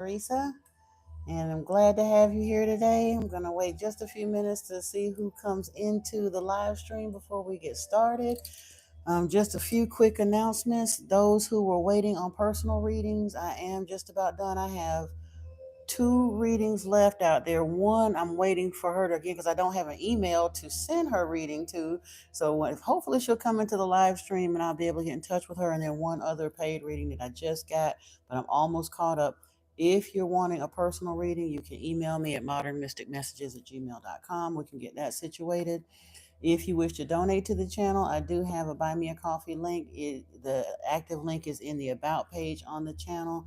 Teresa, and I'm glad to have you here today. I'm going to wait just a few minutes to see who comes into the live stream before we get started. Just a few quick announcements. Those who were waiting on personal readings, I am just about done. I have two readings left out there. One, I'm waiting for her to again because I don't have an email to send her reading to. So hopefully she'll come into the live stream and I'll be able to get in touch with her. And then one other paid reading that I just got, but I'm almost caught up. If you're wanting a personal reading, you can email me at modernmysticmessages@gmail.com. We can get that situated. If you wish to donate to the channel, I do have a Buy Me a Coffee link. The active link is in the About page on the channel,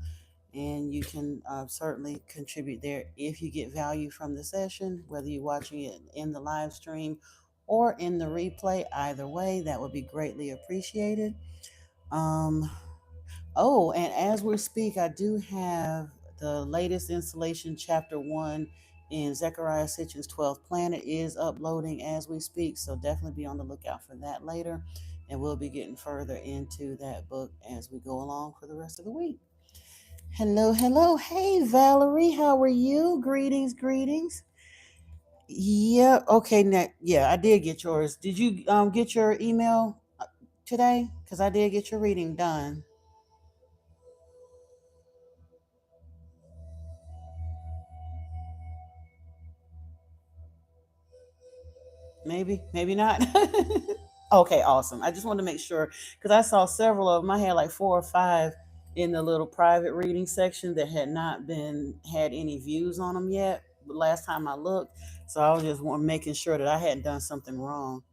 and you can certainly contribute there if you get value from the session, whether you're watching it in the live stream or in the replay. Either way, that would be greatly appreciated. Um, oh, and as we speak, I do have the latest installation, chapter one in Zechariah Sitchin's 12th Planet is uploading as we speak, so definitely be on the lookout for that later. And we'll be getting further into that book as we go along for the rest of the week. Hello, hello. Hey, Valerie, how are you? Greetings, greetings. Yeah, okay, yeah, I did get yours. Did you get your email today? Because I did get your reading done. Maybe, maybe not. Okay, awesome. I just wanted to make sure because I saw several of them. I had like four or five in the little private reading section that had not been had any views on them yet. The last time I looked, so I was just making sure that I hadn't done something wrong.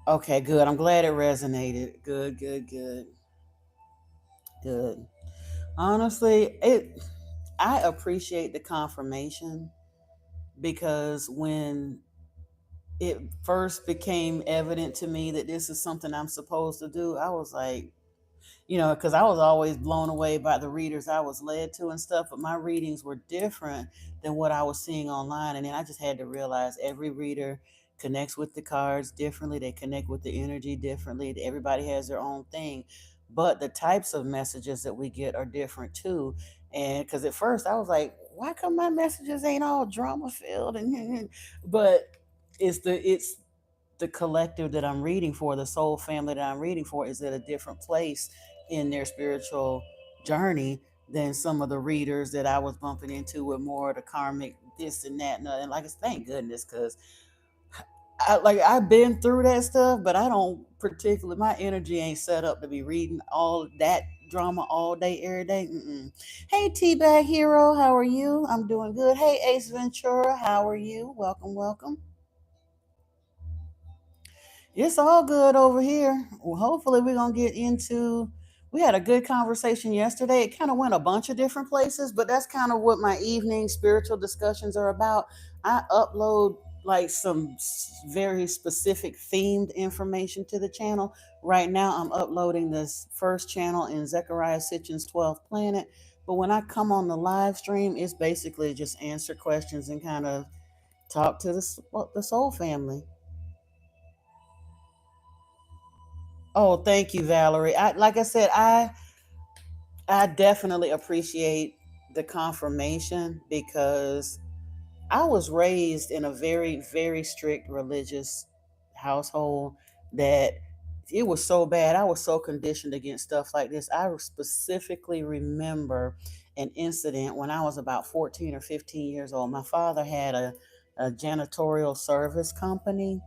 Okay, good. I'm glad it resonated. Good, good, good, good. Honestly, it I appreciate the confirmation because when it first became evident to me that this is something I'm supposed to do, I was like, because I was always blown away by the readers I was led to and stuff, but my readings were different than what I was seeing online. And then I just had to realize every reader connects with the cards differently, they connect with the energy differently. Everybody has their own thing, but the types of messages that we get are different too. And because at first I was like, why come my messages ain't all drama filled? And but it's the collective that I'm reading for, the soul family that I'm reading for, is at a different place in their spiritual journey than some of the readers that I was bumping into with more of the karmic this and that. And like, thank goodness, because I've been through that stuff, but I don't particularly, my energy ain't set up to be reading all that drama all day, every day. Mm-mm. Hey, Teabag Hero, how are you? I'm doing good. Hey, Ace Ventura, how are you? Welcome, welcome. It's all good over here. Well, hopefully, we're going to get into. We had a good conversation yesterday. It kind of went a bunch of different places, but that's kind of what my evening spiritual discussions are about. I upload like some very specific themed information to the channel. Right now, I'm uploading this first channel in Zechariah Sitchin's 12th Planet. But when I come on the live stream, it's basically just answer questions and kind of talk to the soul family. Oh, thank you, Valerie. Like I said, I definitely appreciate the confirmation because I was raised in a very, very strict religious household that it was so bad. I was so conditioned against stuff like this. I specifically remember an incident when I was about 14 or 15 years old. My father had a janitorial service company,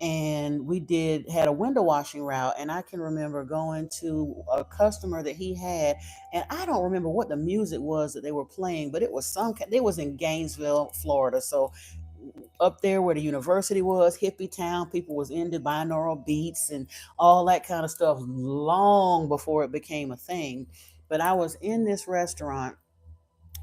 and we did had a window washing route, and I can remember going to a customer that he had, and I don't remember what the music was that they were playing, but it was it was in Gainesville, Florida. So up there where the university was, hippie town, people was into binaural beats and all that kind of stuff long before it became a thing. But I was in this restaurant,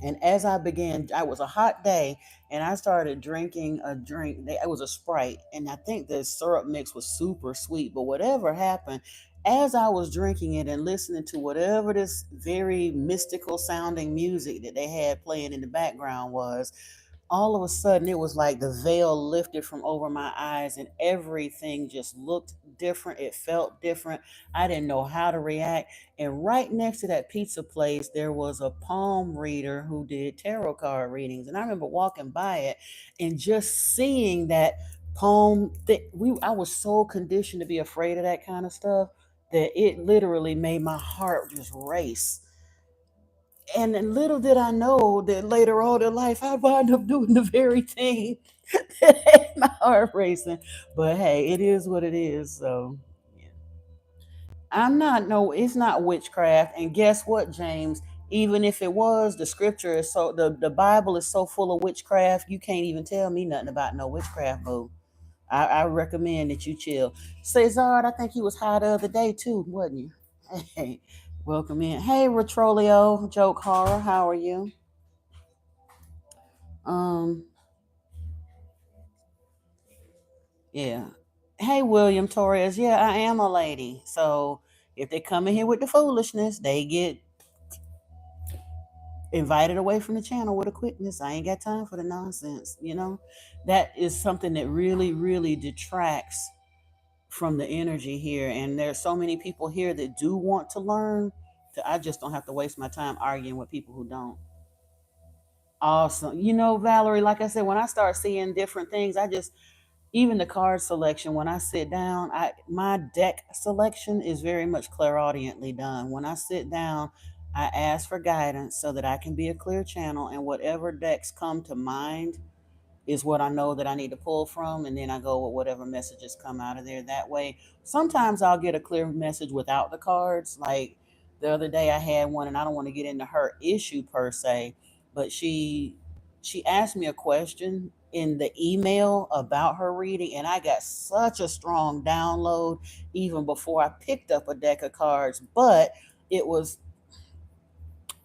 and as I began, it was a hot day, and I started drinking a drink. It was a Sprite, and I think the syrup mix was super sweet. But whatever happened, as I was drinking it and listening to whatever this very mystical sounding music that they had playing in the background was, all of a sudden it was like the veil lifted from over my eyes and everything just looked looked different. It felt different. I didn't know how to react. And right next to that pizza place, there was a palm reader who did tarot card readings. And I remember walking by it and just seeing that palm. I was so conditioned to be afraid of that kind of stuff that it literally made my heart just race. And then little did I know that later on in life, I wound up doing the very thing that had my heart racing. But hey, it is what it is. So yeah. I'm not, no, it's not witchcraft. And guess what, James? Even if it was, the scripture is so, the Bible is so full of witchcraft, you can't even tell me nothing about no witchcraft, boo. I recommend that you chill. Cesar, I think he was high the other day too, wasn't you? Hey, welcome in. Hey, Retrolio, Joke Horror, how are you? Um, yeah. Hey, William Torres. Yeah, I am a lady. So if they come in here with the foolishness, they get invited away from the channel with a quickness. I ain't got time for the nonsense. That is something that really, really detracts from the energy here. And there's so many people here that do want to learn. I just don't have to waste my time arguing with people who don't. Awesome. Valerie, like I said, when I start seeing different things, even the card selection, when I sit down, my deck selection is very much clairaudiently done. When I sit down, I ask for guidance so that I can be a clear channel, and whatever decks come to mind is what I know that I need to pull from, and then I go with whatever messages come out of there that way. Sometimes I'll get a clear message without the cards. Like the other day I had one, and I don't want to get into her issue per se, but she asked me a question in the email about her reading, and I got such a strong download even before I picked up a deck of cards. But it was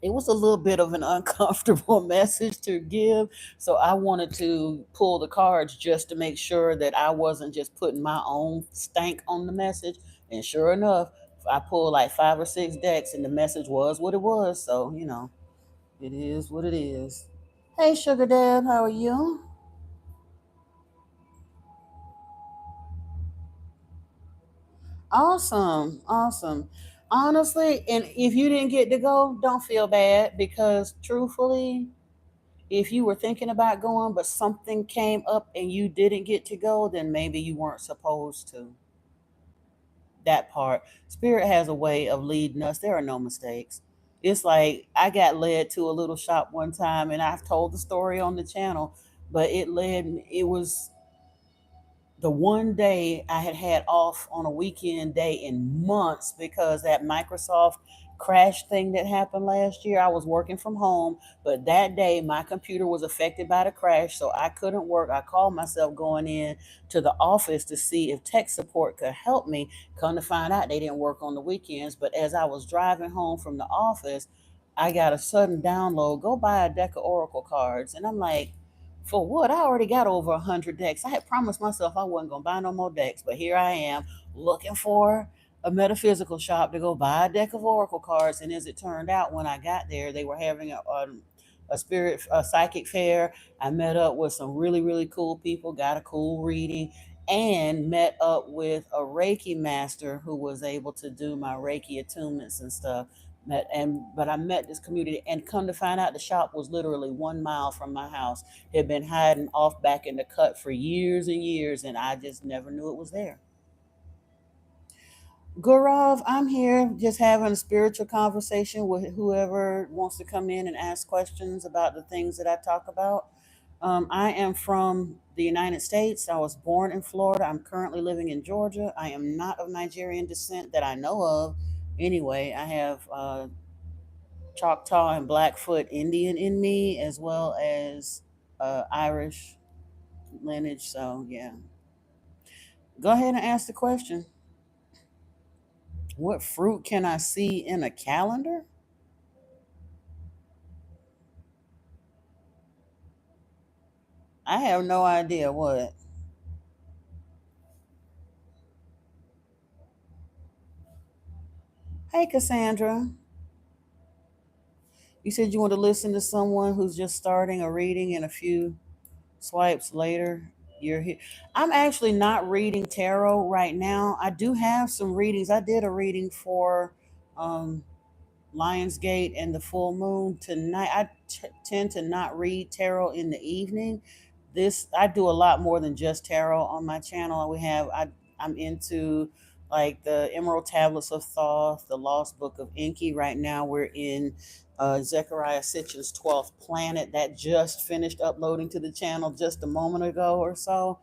it was a little bit of an uncomfortable message to give. So I wanted to pull the cards just to make sure that I wasn't just putting my own stank on the message. And sure enough, I pulled like 5 or 6 decks and the message was what it was. So, it is what it is. Hey, Sugar Dad, how are you? Awesome. Awesome. Honestly, and if you didn't get to go, don't feel bad because truthfully, if you were thinking about going, but something came up and you didn't get to go, then maybe you weren't supposed to. That part. Spirit has a way of leading us. There are no mistakes. It's like I got led to a little shop one time and I've told the story on the channel, but it was the one day I had had off on a weekend day in months because that Microsoft crash thing that happened last year. I was working from home, but that day my computer was affected by the crash, so I couldn't work. I called myself going in to the office to see if tech support could help me. Come to find out they didn't work on the weekends, but as I was driving home from the office, I got a sudden download, go buy a deck of Oracle cards. And I'm like, for what? I already got over 100 decks. I had promised myself I wasn't gonna buy no more decks, but here I am looking for a metaphysical shop to go buy a deck of oracle cards. And as it turned out, when I got there, they were having a psychic fair. I met up with some really really cool people, got a cool reading, and met up with a Reiki master who was able to do my Reiki attunements and stuff. But I met this community, and come to find out, the shop was literally 1 mile from my house. Had been hiding off back in the cut for years and years, and I just never knew it was there. Gurav, I'm here just having a spiritual conversation with whoever wants to come in and ask questions about the things that I talk about. I am from the United States. I was born in Florida. I'm currently living in Georgia. I am not of Nigerian descent that I know of. Anyway, I have Choctaw and Blackfoot Indian in me, as well as Irish lineage. So, yeah. Go ahead and ask the question. What fruit can I see in a calendar? I have no idea what. Hey, Cassandra. You said you want to listen to someone who's just starting a reading and a few swipes later. You're here. I'm actually not reading tarot right now. I do have some readings. I did a reading for um, Lionsgate and the full moon tonight. I tend to not read tarot in the evening. This I do a lot more than just tarot on my channel. I'm into like the Emerald Tablets of Thoth, the Lost Book of Enki. Right now we're in Zechariah Sitchin's 12th Planet that just finished uploading to the channel just a moment ago or so.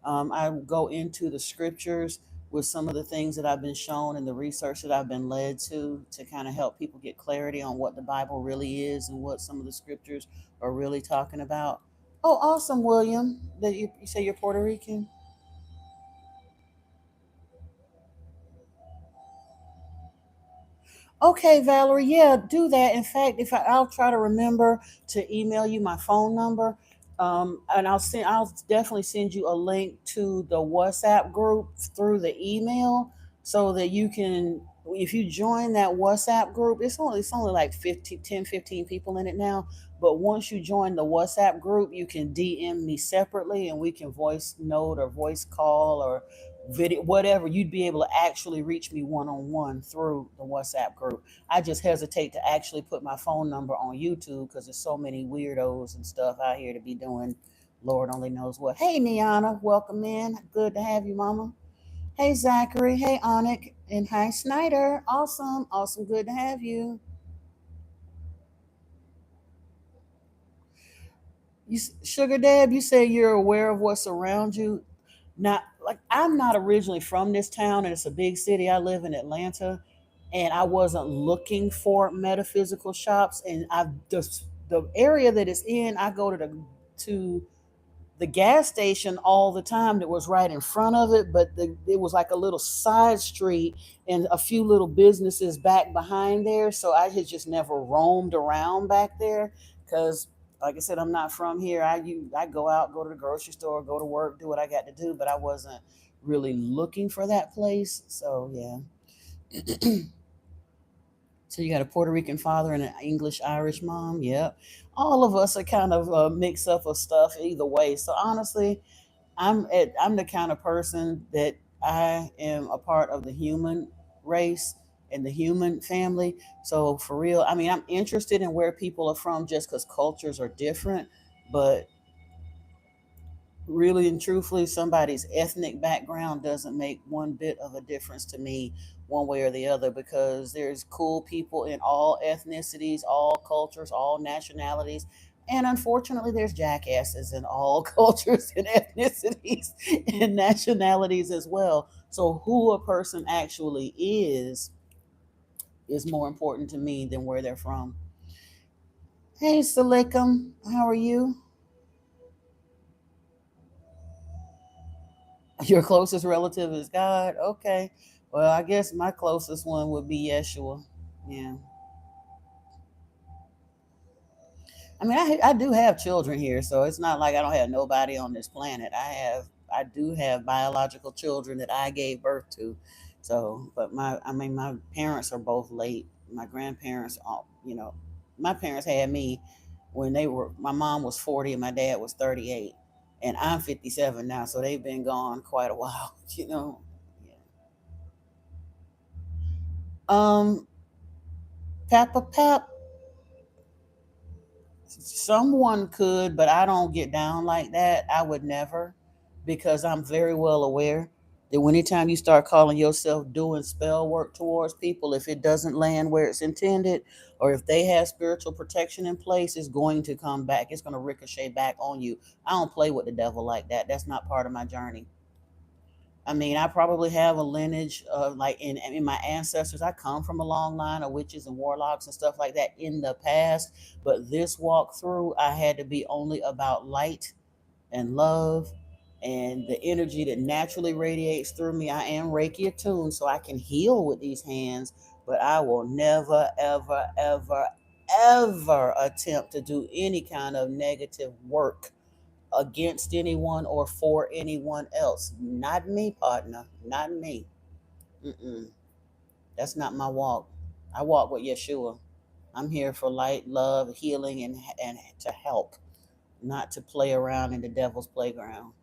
I go into the scriptures with some of the things that I've been shown and the research that I've been led to kind of help people get clarity on what the Bible really is and what some of the scriptures are really talking about. Oh, awesome, William. That you say you're Puerto Rican? Okay, Valerie. Yeah, do that. In fact, I'll try to remember to email you my phone number, and I'll definitely send you a link to the WhatsApp group through the email so that you can. If you join that WhatsApp group, it's only like 15, 10, 15 people in it now. But once you join the WhatsApp group, you can DM me separately, and we can voice note or voice call or video, whatever. You'd be able to actually reach me one on one through the WhatsApp group. I just hesitate to actually put my phone number on YouTube because there's so many weirdos and stuff out here to be doing Lord only knows what. Hey, Niana, welcome in. Good to have you, Mama. Hey, Zachary. Hey, Onik. And hi, Snyder. Awesome. Awesome. Good to have you. Sugar Dad, you say you're aware of what's around you. Not like I'm not originally from this town, and it's a big city. I live in Atlanta, and I wasn't looking for metaphysical shops. And the area that it's in, I go to the gas station all the time that was right in front of it, but it was like a little side street and a few little businesses back behind there. So I had just never roamed around back there because, like I said, I'm not from here. I go out, go to the grocery store, go to work, do what I got to do, but I wasn't really looking for that place. So yeah. So you got a Puerto Rican father and an English Irish mom. Yep. All of us are kind of a mix up of stuff either way. So honestly, I'm the kind of person that I am a part of the human race and the human family. So for real, I mean, I'm interested in where people are from just because cultures are different, but really and truthfully, somebody's ethnic background doesn't make one bit of a difference to me one way or the other because there's cool people in all ethnicities, all cultures, all nationalities. And unfortunately, there's jackasses in all cultures and ethnicities and nationalities as well. So, who a person actually is more important to me than where they're from. Hey, Salikum, how are you? Your closest relative is God. Okay. Well, I guess my closest one would be Yeshua. Yeah. I mean, I do have children here, so it's not like I don't have nobody on this planet. I do have biological children that I gave birth to. So, but I mean, my parents are both late. My grandparents, my parents had me when my mom was 40 and my dad was 38. And I'm 57 now, so they've been gone quite a while, you know. Yeah. Um, Peppa Pep, someone could, but I don't get down like that. I would never, because I'm very well aware that anytime you start calling yourself doing spell work towards people, if it doesn't land where it's intended, or if they have spiritual protection in place, it's going to come back. It's going to ricochet back on you. I don't play with the devil like that. That's not part of my journey. I mean, I probably have a lineage of like in my ancestors. I come from a long line of witches and warlocks and stuff like that in the past. But this walk through, I had to be only about light and love and the energy that naturally radiates through me. I am Reiki attuned, so I can heal with these hands, but I will never, ever, ever, ever attempt to do any kind of negative work against anyone or for anyone else. Not me, partner. Not me. Mm-mm. That's not my walk. I walk with Yeshua. I'm here for light, love, healing, and to help, not to play around in the devil's playground.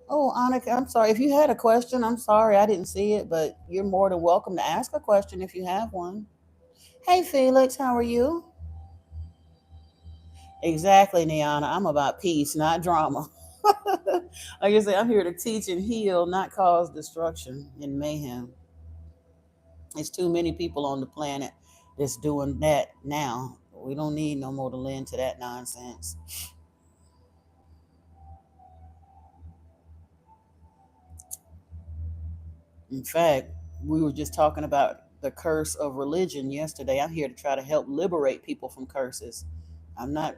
Oh, Annika, I'm sorry. If you had a question, I'm sorry I didn't see it, but you're more than welcome to ask a question if you have one. Hey, Felix, how are you? Exactly, Niana. I'm about peace, not drama. Like I say, I'm here to teach and heal, not cause destruction and mayhem. There's too many people on the planet that's doing that now. We don't need no more to lend to that nonsense. In fact, we were just talking about the curse of religion yesterday. I'm here to try to help liberate people from curses. I'm not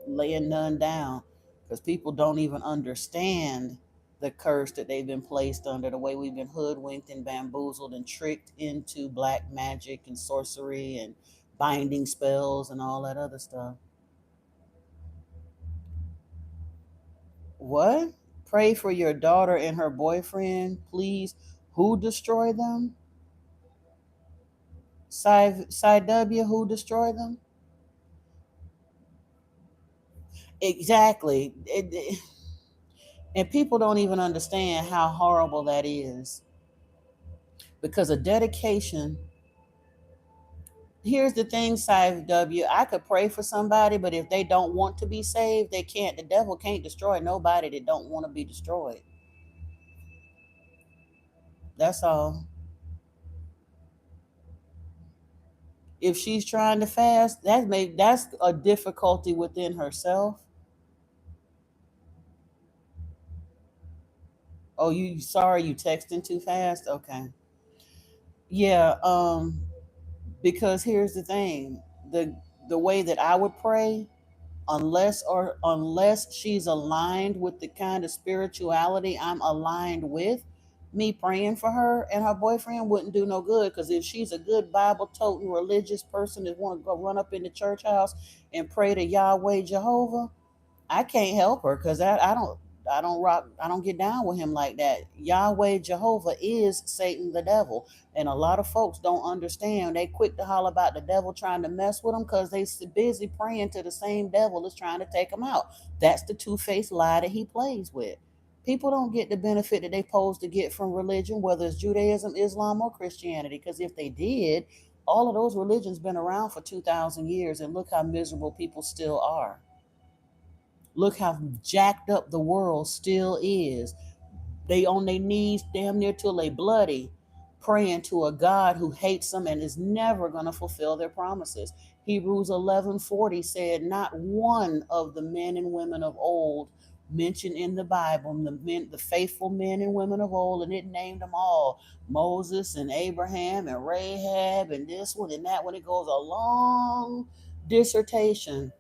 laying none down because people don't even understand the curse that they've been placed under, the way we've been hoodwinked and bamboozled and tricked into black magic and sorcery and binding spells and all that other stuff. What? Pray for your daughter and her boyfriend, please. Who destroyed them? Side W, who destroyed them? Exactly. And people don't even understand how horrible that is because a dedication. Here's the thing, Side W. I could pray for somebody, but if they don't want to be saved, they can't. The devil can't destroy nobody that don't want to be destroyed. That's all. If she's trying to fast, that's a difficulty within herself. Oh, you sorry you texting too fast? Okay. Yeah, because here's the thing. The way that I would pray, unless she's aligned with the kind of spirituality I'm aligned with, me praying for her and her boyfriend wouldn't do no good, because if she's a good Bible toting religious person that want to go run up in the church house and pray to Yahweh Jehovah, I can't help her because I don't rock, I don't get down with him like that. Yahweh Jehovah is Satan the devil. And a lot of folks don't understand. They quick to holler about the devil trying to mess with them because they busy praying to the same devil that's trying to take them out. That's the two-faced lie that he plays with. People don't get the benefit that they supposed to get from religion, whether it's Judaism, Islam, or Christianity. Because if they did, all of those religions been around for 2,000 years, and look how miserable people still are. Look how jacked up the world still is. They on their knees damn near till they bloody, praying to a God who hates them and is never going to fulfill their promises. Hebrews 11:40 said, not one of the men and women of old mentioned in the Bible, the faithful men and women of old, and it named them all: Moses and Abraham and Rahab and this one and that one. It goes a long dissertation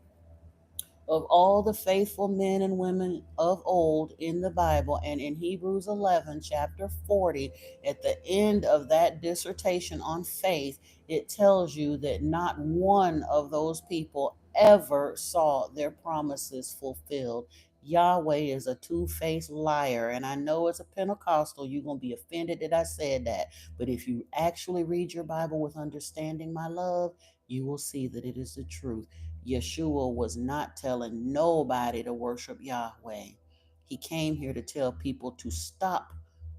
of all the faithful men and women of old in the Bible. And in Hebrews 11, chapter 40, at the end of that dissertation on faith, it tells you that not one of those people ever saw their promises fulfilled. Yahweh is a two-faced liar. And I know as a Pentecostal, you're going to be offended that I said that. But if you actually read your Bible with understanding, my love, you will see that it is the truth. Yeshua was not telling nobody to worship Yahweh. He came here to tell people to stop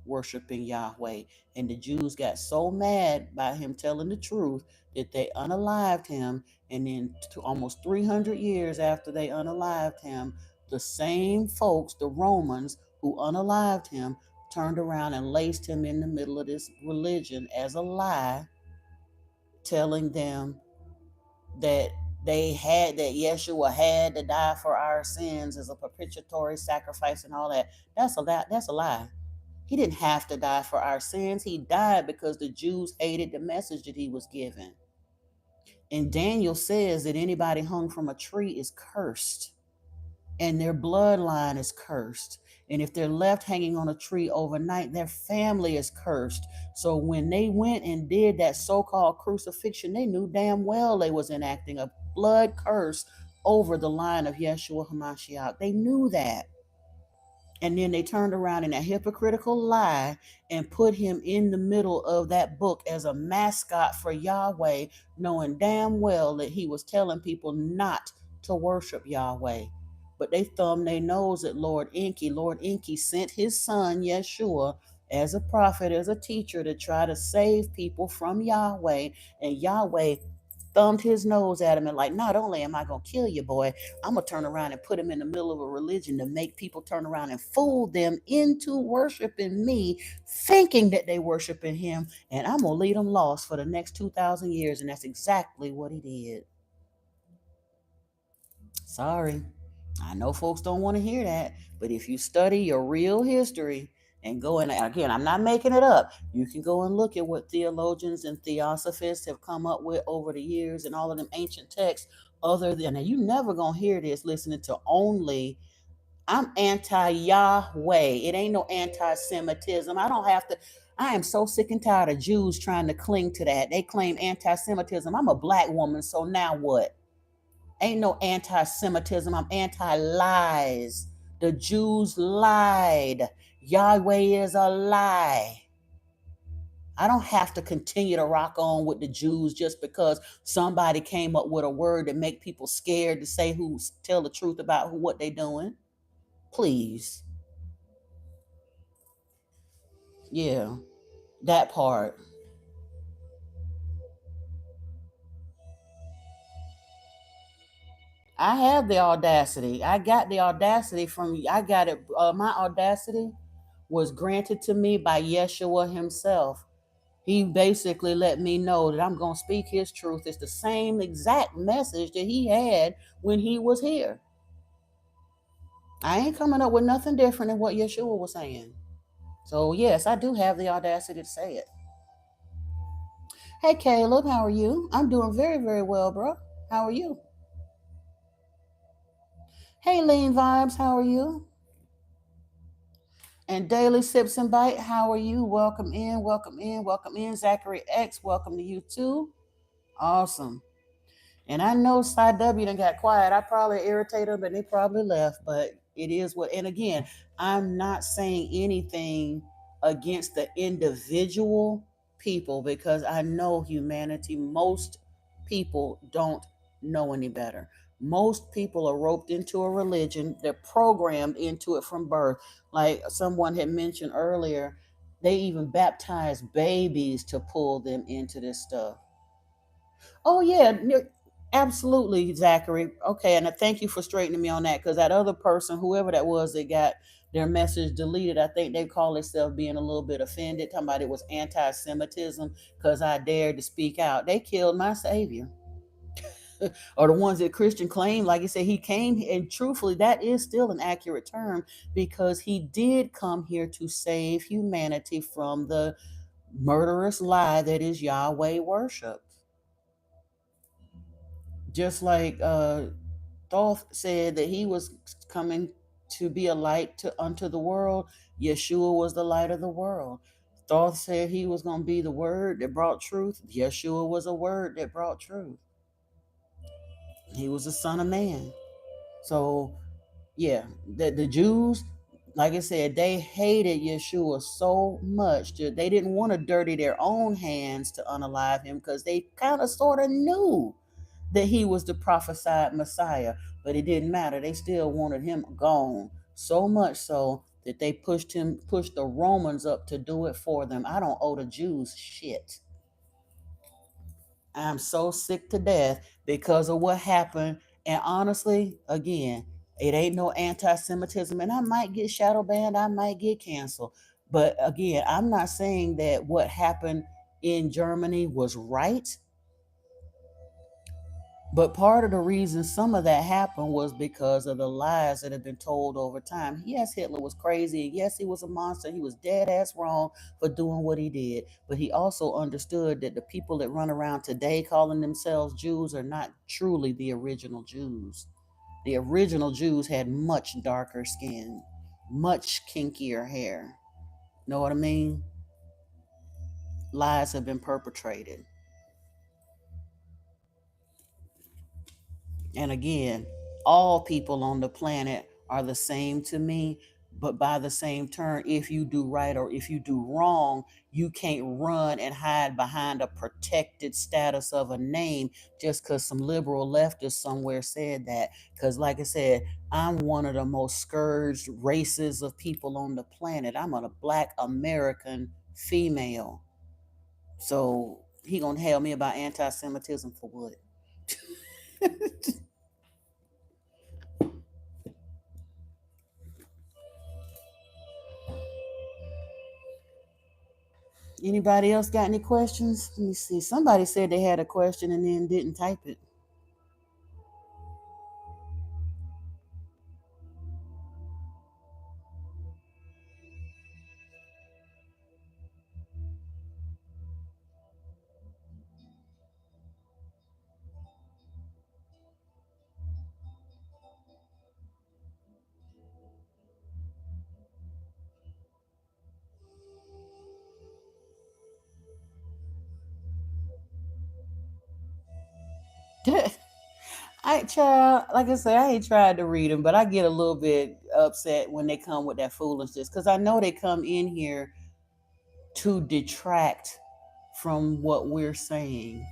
worshiping Yahweh. And the Jews got so mad by him telling the truth that they unalived him. And then almost 300 years after they unalived him, the same folks, the Romans who unalived him, turned around and laced him in the middle of this religion as a lie, telling them that that Yeshua had to die for our sins as a propitiatory sacrifice and all that. That's a lie. He didn't have to die for our sins. He died because the Jews hated the message that he was given. And Daniel says that anybody hung from a tree is cursed, and their bloodline is cursed. And if they're left hanging on a tree overnight, their family is cursed. So when they went and did that so-called crucifixion, they knew damn well they was enacting a blood curse over the line of Yeshua HaMashiach. They knew that. And then they turned around in a hypocritical lie and put him in the middle of that book as a mascot for Yahweh, knowing damn well that he was telling people not to worship Yahweh. but they thumb their nose at Lord Enki. Lord Enki sent his son, Yeshua, as a prophet, as a teacher to try to save people from Yahweh. And Yahweh thumbed his nose at him and like, not only am I going to kill you, boy, I'm going to turn around and put him in the middle of a religion to make people turn around and fool them into worshiping me, thinking that they worshiping him. And I'm going to lead them lost for the next 2,000 years. And that's exactly what he did. Sorry. I know folks don't want to hear that, but if you study your real history and go in, again, I'm not making it up. You can go and look at what theologians and theosophists have come up with over the years and all of them ancient texts. Other than, and you never gonna hear this listening to only, I'm anti-Yahweh. It ain't no anti-Semitism. I don't have to. I am so sick and tired of Jews trying to cling to that. They claim anti-Semitism. I'm a black woman, so now what? Ain't no anti-Semitism. I'm anti-lies. The Jews lied. Yahweh is a lie. I don't have to continue to rock on with the Jews just because somebody came up with a word that make people scared to say tell the truth about what they're doing. Please. Yeah, that part. I have the audacity. I got the audacity from, I got it. My audacity was granted to me by Yeshua himself. He basically let me know that I'm going to speak his truth. It's the same exact message that he had when he was here. I ain't coming up with nothing different than what Yeshua was saying. So, yes, I do have the audacity to say it. Hey, Caleb, how are you? I'm doing very, very well, bro. How are you? Hey, Lean Vibes, how are you? And Daily Sips and Bite, how are you? Welcome in, welcome in, welcome in. Zachary X, welcome to you too. Awesome. And I know Cy W done got quiet. I probably irritated them, but they probably left. But it is what. And again, I'm not saying anything against the individual people because I know humanity. Most people don't know any better. Most people are roped into a religion. They're programmed into it from birth. Like someone had mentioned earlier, they even baptize babies to pull them into this stuff. Oh yeah, absolutely, Zachary. Okay, and I thank you for straightening me on that because that other person, whoever that was, that got their message deleted, I think they call themselves being a little bit offended, talking about it was anti-Semitism because I dared to speak out. They killed my savior. Or the ones that Christian claim, like you said, he came, and truthfully, that is still an accurate term because he did come here to save humanity from the murderous lie that is Yahweh worship. Just like Thoth said that he was coming to be a light unto the world, Yeshua was the light of the world. Thoth said he was going to be the word that brought truth. Yeshua was a word that brought truth. He was the Son of Man. So, yeah, the Jews, like I said, they hated Yeshua so much that they didn't want to dirty their own hands to unalive him because they kind of sort of knew that he was the prophesied Messiah, but it didn't matter. They still wanted him gone. So much so that they pushed the Romans up to do it for them. I don't owe the Jews shit. I'm so sick to death because of what happened. And honestly, again, it ain't no anti-Semitism. And I might get shadow banned, I might get canceled. But again, I'm not saying that what happened in Germany was right. But part of the reason some of that happened was because of the lies that have been told over time. Yes, Hitler was crazy. Yes, he was a monster. He was dead ass wrong for doing what he did. But he also understood that the people that run around today calling themselves Jews are not truly the original Jews. The original Jews had much darker skin, much kinkier hair. Know what I mean? Lies have been perpetrated. And again, all people on the planet are the same to me. But by the same turn, if you do right or if you do wrong, you can't run and hide behind a protected status of a name just because some liberal leftist somewhere said that. Because, like I said, I'm one of the most scourged races of people on the planet. I'm a Black American female. So he gonna tell me about anti-Semitism for what? Anybody else got any questions? Let me see. Somebody said they had a question and then didn't type it. I try, like I said, I ain't tried to read them, but I get a little bit upset when they come with that foolishness because I know they come in here to detract from what we're saying.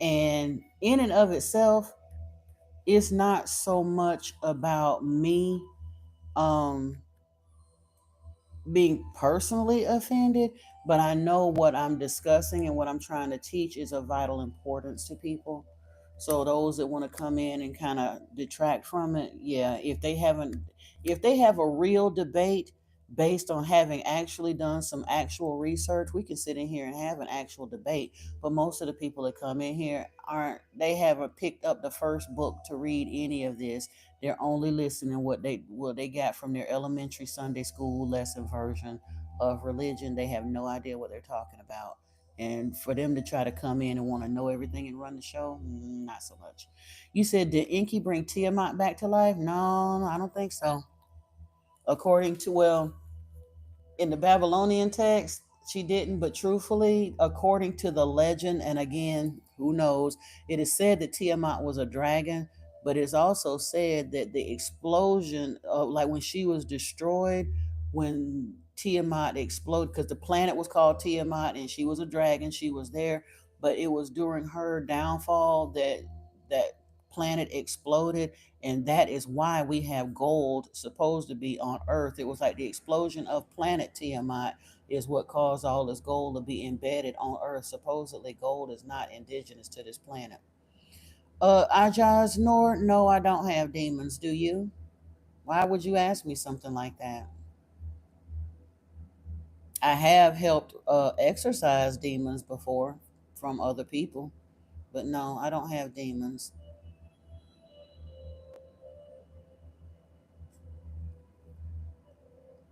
And in and of itself, it's not so much about me um, being personally offended, but I know what I'm discussing and what I'm trying to teach is of vital importance to people. So those that want to come in and kind of detract from it, yeah, if they have a real debate based on having actually done some actual research, we can sit in here and have an actual debate. But most of the people that come in here they haven't picked up the first book to read any of this. They're only listening what they got from their elementary Sunday school lesson version of religion. They have no idea what they're talking about. And for them to try to come in and want to know everything and run the show, not so much. You said, did Inky bring Tiamat back to life? No, I don't think so. According to, well, in the Babylonian text, she didn't, but truthfully, according to the legend, and again, who knows, it is said that Tiamat was a dragon, but it's also said that the explosion, like when she was destroyed, when Tiamat exploded, because the planet was called Tiamat and she was a dragon, she was there, but it was during her downfall that that planet exploded, and that is why we have gold supposed to be on Earth. It was like the explosion of planet Tiamat is what caused all this gold to be embedded on Earth. Supposedly, gold is not indigenous to this planet. Ajaz Nor, no, I don't have demons. Do you? Why would you ask me something like that? I have helped exorcise demons before from other people, but no, I don't have demons.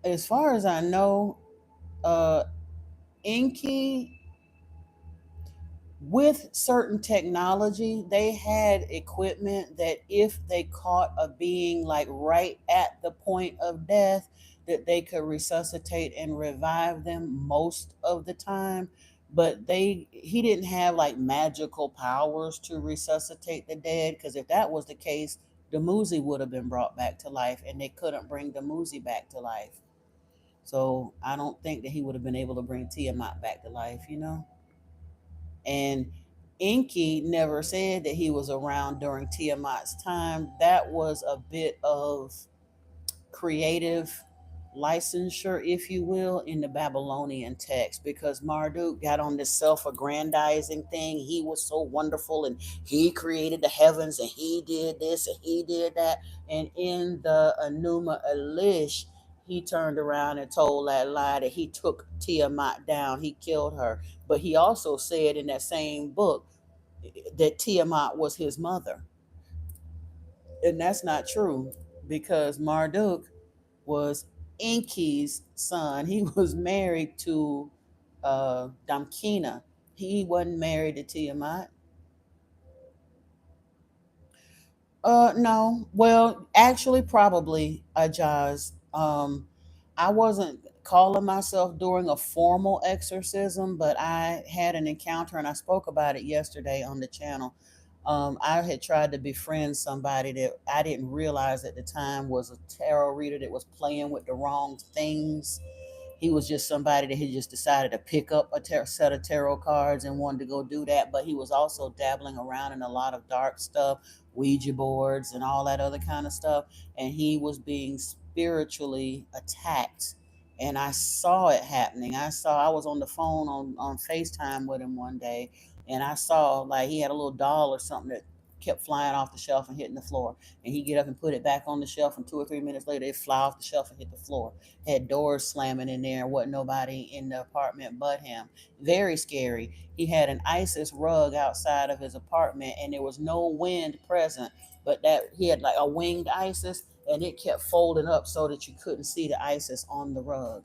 As far as I know, uh, Inky, with certain technology, they had equipment that if they caught a being like right at the point of death, that they could resuscitate and revive them most of the time. But he didn't have like magical powers to resuscitate the dead, because if that was the case, Dumuzi would have been brought back to life, and they couldn't bring Dumuzi back to life. So I don't think that he would have been able to bring Tiamat back to life, you know? And Inky never said that he was around during Tiamat's time. That was a bit of creative licensure, if you will, in the Babylonian text, because Marduk got on this self-aggrandizing thing. He was so wonderful and he created the heavens and he did this and he did that. And in the Enuma Elish, he turned around and told that lie that he took Tiamat down, he killed her. But he also said in that same book that Tiamat was his mother. And that's not true, because Marduk was Enki's son. He was married to Damkina. He wasn't married to Tiamat. No. Well, actually, probably Ajaz. I wasn't calling myself doing a formal exorcism, but I had an encounter, and I spoke about it yesterday on the channel. I had tried to befriend somebody that I didn't realize at the time was a tarot reader that was playing with the wrong things. He was just somebody that he just decided to pick up a set of tarot cards and wanted to go do that. But he was also dabbling around in a lot of dark stuff, Ouija boards and all that other kind of stuff. And he was being spiritually attacked. And I saw it happening. I was on the phone on FaceTime with him one day, and I saw like he had a little doll or something that kept flying off the shelf and hitting the floor. And he'd get up and put it back on the shelf, and 2 or 3 minutes later, it'd fly off the shelf and hit the floor. Had doors slamming in there, and wasn't nobody in the apartment but him. Very scary. He had an ISIS rug outside of his apartment, and there was no wind present, but that he had like a winged ISIS, and it kept folding up so that you couldn't see the ISIS on the rug.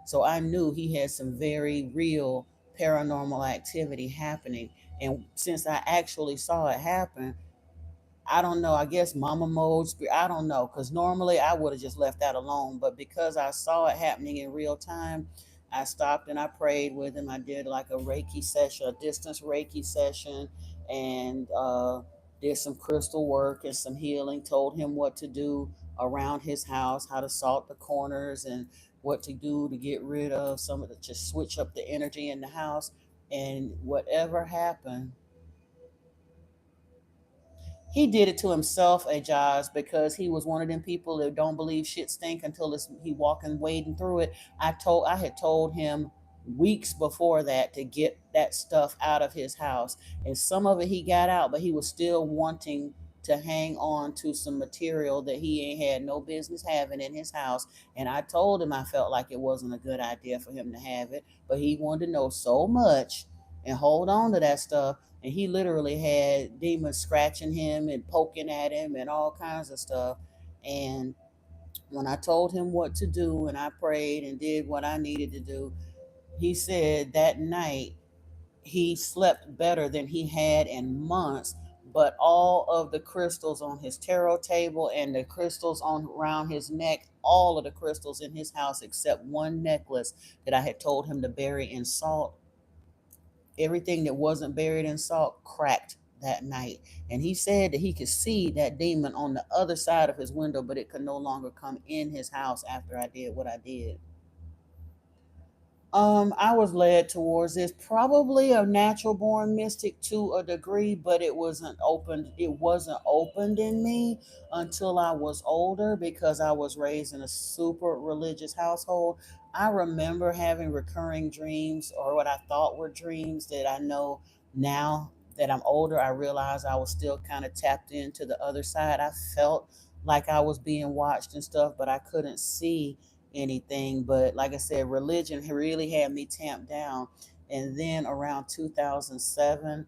So I knew he had some very real paranormal activity happening. And since I actually saw it happen, I don't know. I guess mama mode. I don't know. Because normally I would have just left that alone. But because I saw it happening in real time, I stopped and I prayed with him. I did like a Reiki session, a distance Reiki session, and did some crystal work and some healing. Told him what to do around his house, how to salt the corners, and what to do to get rid of some of the, just switch up the energy in the house. And whatever happened, he did it to himself, Ajaz, because he was one of them people that don't believe shit stink until he walking wading through it. I had told him weeks before that to get that stuff out of his house, and some of it he got out, but he was still wanting to hang on to some material that he ain't had no business having in his house. And I told him I felt like it wasn't a good idea for him to have it, but he wanted to know so much and hold on to that stuff, and he literally had demons scratching him and poking at him and all kinds of stuff. And when I told him what to do and I prayed and did what I needed to do, he said that night he slept better than he had in months. But all of the crystals on his tarot table and the crystals on around his neck, all of the crystals in his house except one necklace that I had told him to bury in salt, everything that wasn't buried in salt cracked that night. And he said that he could see that demon on the other side of his window, but it could no longer come in his house after I did what I did. I was led towards this. Probably a natural born mystic to a degree, but it wasn't opened in me until I was older because I was raised in a super religious household. I remember having recurring dreams, or what I thought were dreams, that I know now that I'm older, I realize I was still kind of tapped into the other side. I felt like I was being watched and stuff, but I couldn't see anything. But like I said, religion really had me tamped down. And then around 2007,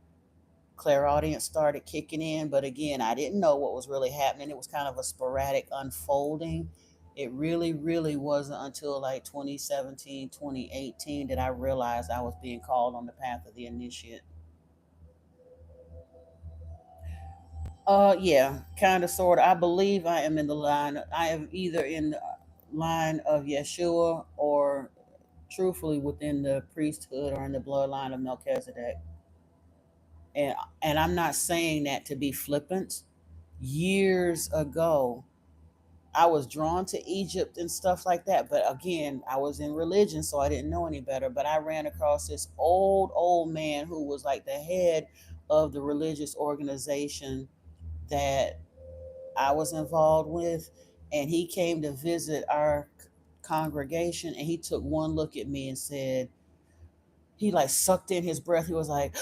clairaudience started kicking in. But again, I didn't know what was really happening. It was kind of a sporadic unfolding. It really, really wasn't until like 2017, 2018 that I realized I was being called on the path of the initiate. Yeah, kind of, sort of. I believe I am in the line. I am either in the line of Yeshua or truthfully within the priesthood or in the bloodline of Melchizedek. And I'm not saying that to be flippant. Years ago, I was drawn to Egypt and stuff like that, but again, I was in religion, so I didn't know any better. But I ran across this old man who was like the head of the religious organization that I was involved with, and he came to visit our congregation, and he took one look at me and said, he like sucked in his breath. He was like,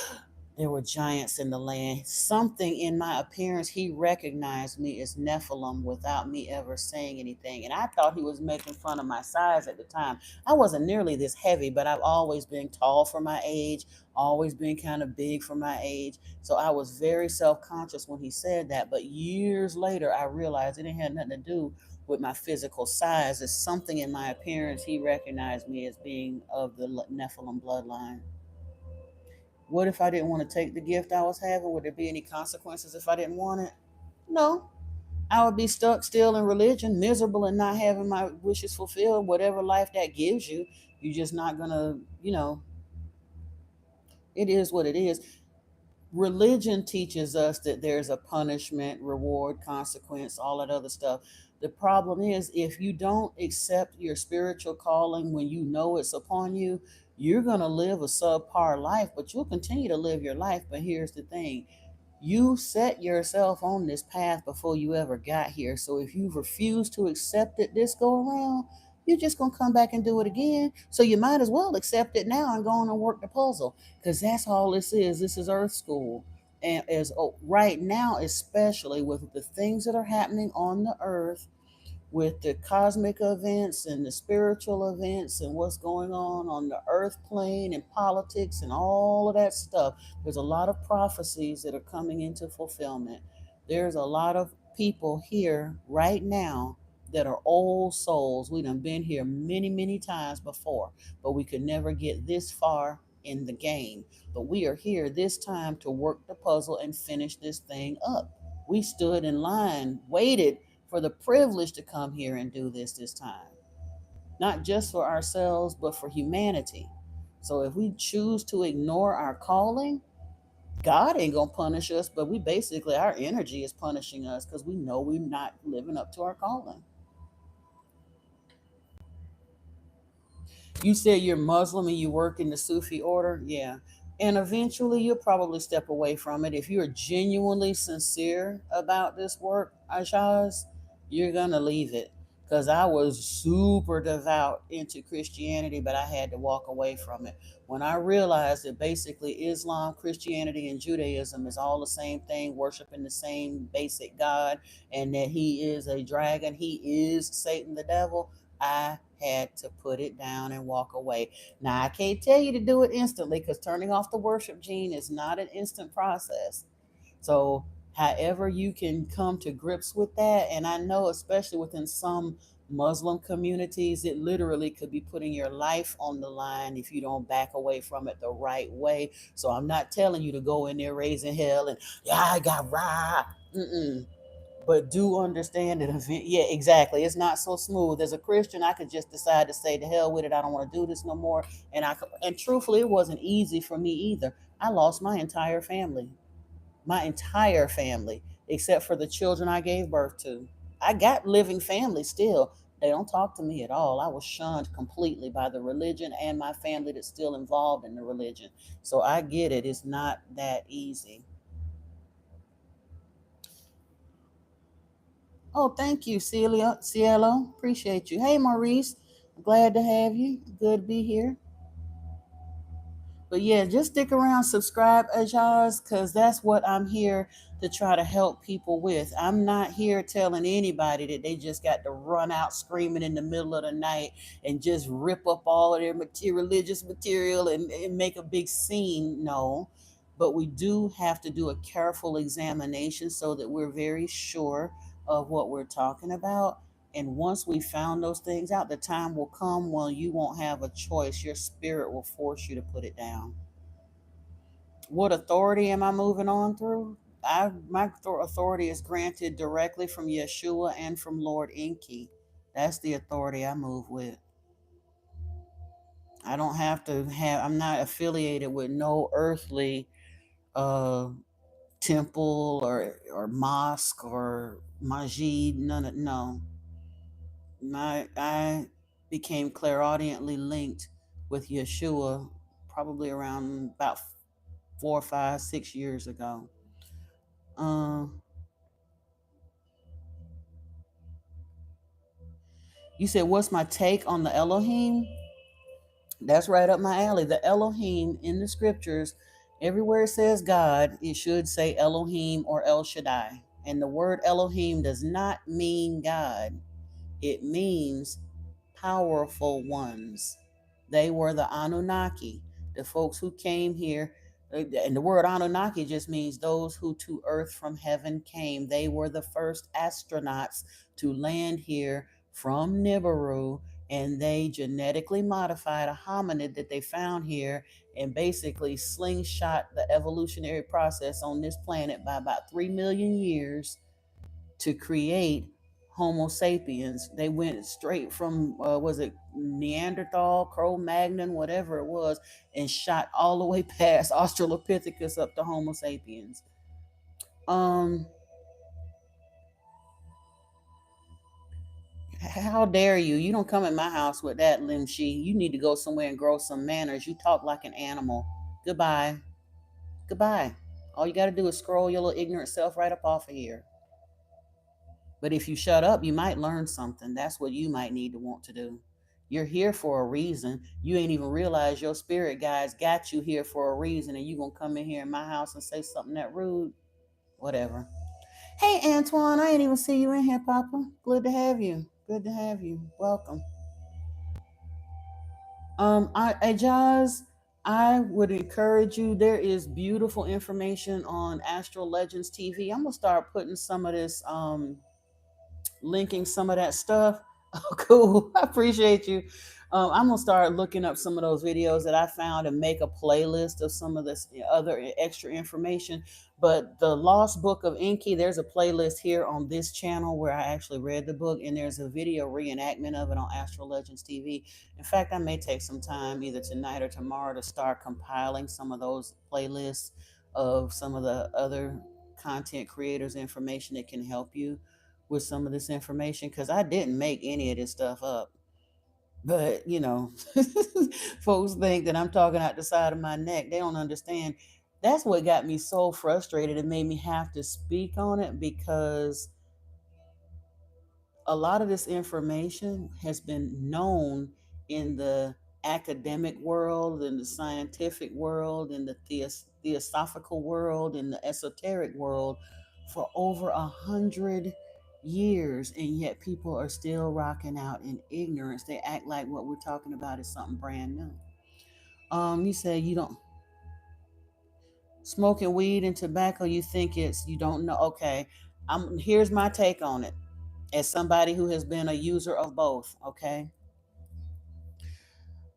there were giants in the land. Something in my appearance, he recognized me as Nephilim without me ever saying anything. And I thought he was making fun of my size at the time. I wasn't nearly this heavy, but I've always been tall for my age, always been kind of big for my age. So I was very self conscious when he said that. But years later, I realized it didn't have nothing to do with my physical size. It's something in my appearance. He recognized me as being of the Nephilim bloodline. What if I didn't want to take the gift I was having? Would there be any consequences if I didn't want it? No. I would be stuck still in religion, miserable and not having my wishes fulfilled, whatever life that gives you. You're just not going to, it is what it is. Religion teaches us that there's a punishment, reward, consequence, all that other stuff. The problem is, if you don't accept your spiritual calling when you know it's upon you, you're going to live a subpar life, but you'll continue to live your life. But here's the thing: you set yourself on this path before you ever got here. So if you refuse to accept it this go around, you're just going to come back and do it again. So you might as well accept it now and go on and work the puzzle, because that's all this is. This is Earth School. And as right now, especially with the things that are happening on the earth, with the cosmic events and the spiritual events and what's going on the earth plane and politics and all of that stuff. There's a lot of prophecies that are coming into fulfillment. There's a lot of people here right now that are old souls. We done been here many, many times before, but we could never get this far in the game. But we are here this time to work the puzzle and finish this thing up. We stood in line, waited for the privilege to come here and do this time, not just for ourselves, but for humanity. So if we choose to ignore our calling, God ain't gonna punish us, but we basically, our energy is punishing us because we know we're not living up to our calling. You said you're Muslim and you work in the Sufi order, yeah. And eventually you'll probably step away from it. If you're genuinely sincere about this work, Ashaz, you're gonna leave it. Because I was super devout into Christianity, but I had to walk away from it. When I realized that basically Islam, Christianity, and Judaism is all the same thing, worshiping the same basic God, and that he is a dragon, he is Satan the devil, I had to put it down and walk away. Now, I can't tell you to do it instantly, because turning off the worship gene is not an instant process. So, however, you can come to grips with that. And I know, especially within some Muslim communities, it literally could be putting your life on the line if you don't back away from it the right way. So, I'm not telling you to go in there raising hell and, yeah, I got rah. Mm-mm. But do understand that yeah, exactly, it's not so smooth. As a Christian, I could just decide to say to hell with it, I don't want to do this no more. And truthfully, it wasn't easy for me either. I lost my entire family, except for the children I gave birth to. I got living family still. They don't talk to me at all. I was shunned completely by the religion and my family that's still involved in the religion. So I get it, it's not that easy. Oh, thank you, Celia, Cielo. Appreciate you. Hey, Maurice. Glad to have you. Good to be here. But yeah, just stick around, subscribe, Ajaz, because that's what I'm here to try to help people with. I'm not here telling anybody that they just got to run out screaming in the middle of the night and just rip up all of their religious material and make a big scene. No. But we do have to do a careful examination so that we're very sure of what we're talking about. And once we found those things out, the time will come when you won't have a choice. Your spirit will force you to put it down. What authority am I moving on through? My authority is granted directly from Yeshua and from Lord Enki. That's the authority I move with. I don't have to have. I'm not affiliated with no earthly uh, temple or mosque or masjid. None of no. I became clairaudiently linked with Yeshua probably around about 4, 5, 6 years ago. Uh, you said, what's my take on the Elohim? That's right up my alley. The Elohim in the scriptures, everywhere it says God, it should say Elohim or El Shaddai. And the word Elohim does not mean God, it means powerful ones. They were the Anunnaki, the folks who came here. And the word Anunnaki just means those who to earth from heaven came. They were the first astronauts to land here from Nibiru, and they genetically modified a hominid that they found here and basically slingshot the evolutionary process on this planet by about 3 million years to create Homo sapiens. They went straight from was it Neanderthal, Cro-Magnon, whatever it was, and shot all the way past Australopithecus up to Homo sapiens. Um, how dare you? You don't come in my house with that, Lim Shi. You need to go somewhere and grow some manners. You talk like an animal. Goodbye. Goodbye. All you got to do is scroll your little ignorant self right up off of here. But if you shut up, you might learn something. That's what you might need to want to do. You're here for a reason. You ain't even realize your spirit guides got you here for a reason, and you gonna come in here in my house and say something that rude. Whatever. Hey Antoine, I ain't even see you in here, Papa. Good to have you. Good to have you. Welcome. Ajaz, I would encourage you. There is beautiful information on Astral Legends TV. I'm gonna start putting some of this linking some of that stuff. Oh, cool. I appreciate you. I'm gonna start looking up some of those videos that I found and make a playlist of some of this other extra information. But the Lost Book of Enki, there's a playlist here on this channel where I actually read the book, and there's a video reenactment of it on Astral Legends TV. In fact, I may take some time either tonight or tomorrow to start compiling some of those playlists of some of the other content creators' information that can help you with some of this information, because I didn't make any of this stuff up. But folks think that I'm talking out the side of my neck. They don't understand. That's what got me so frustrated. It made me have to speak on it, because a lot of this information has been known in the academic world, in the scientific world, in the theosophical world, in the esoteric world for over 100 years, and yet people are still rocking out in ignorance. They act like what we're talking about is something brand new. You say you don't smoking weed and tobacco. You think you don't know. Okay, here's my take on it as somebody who has been a user of both. Okay,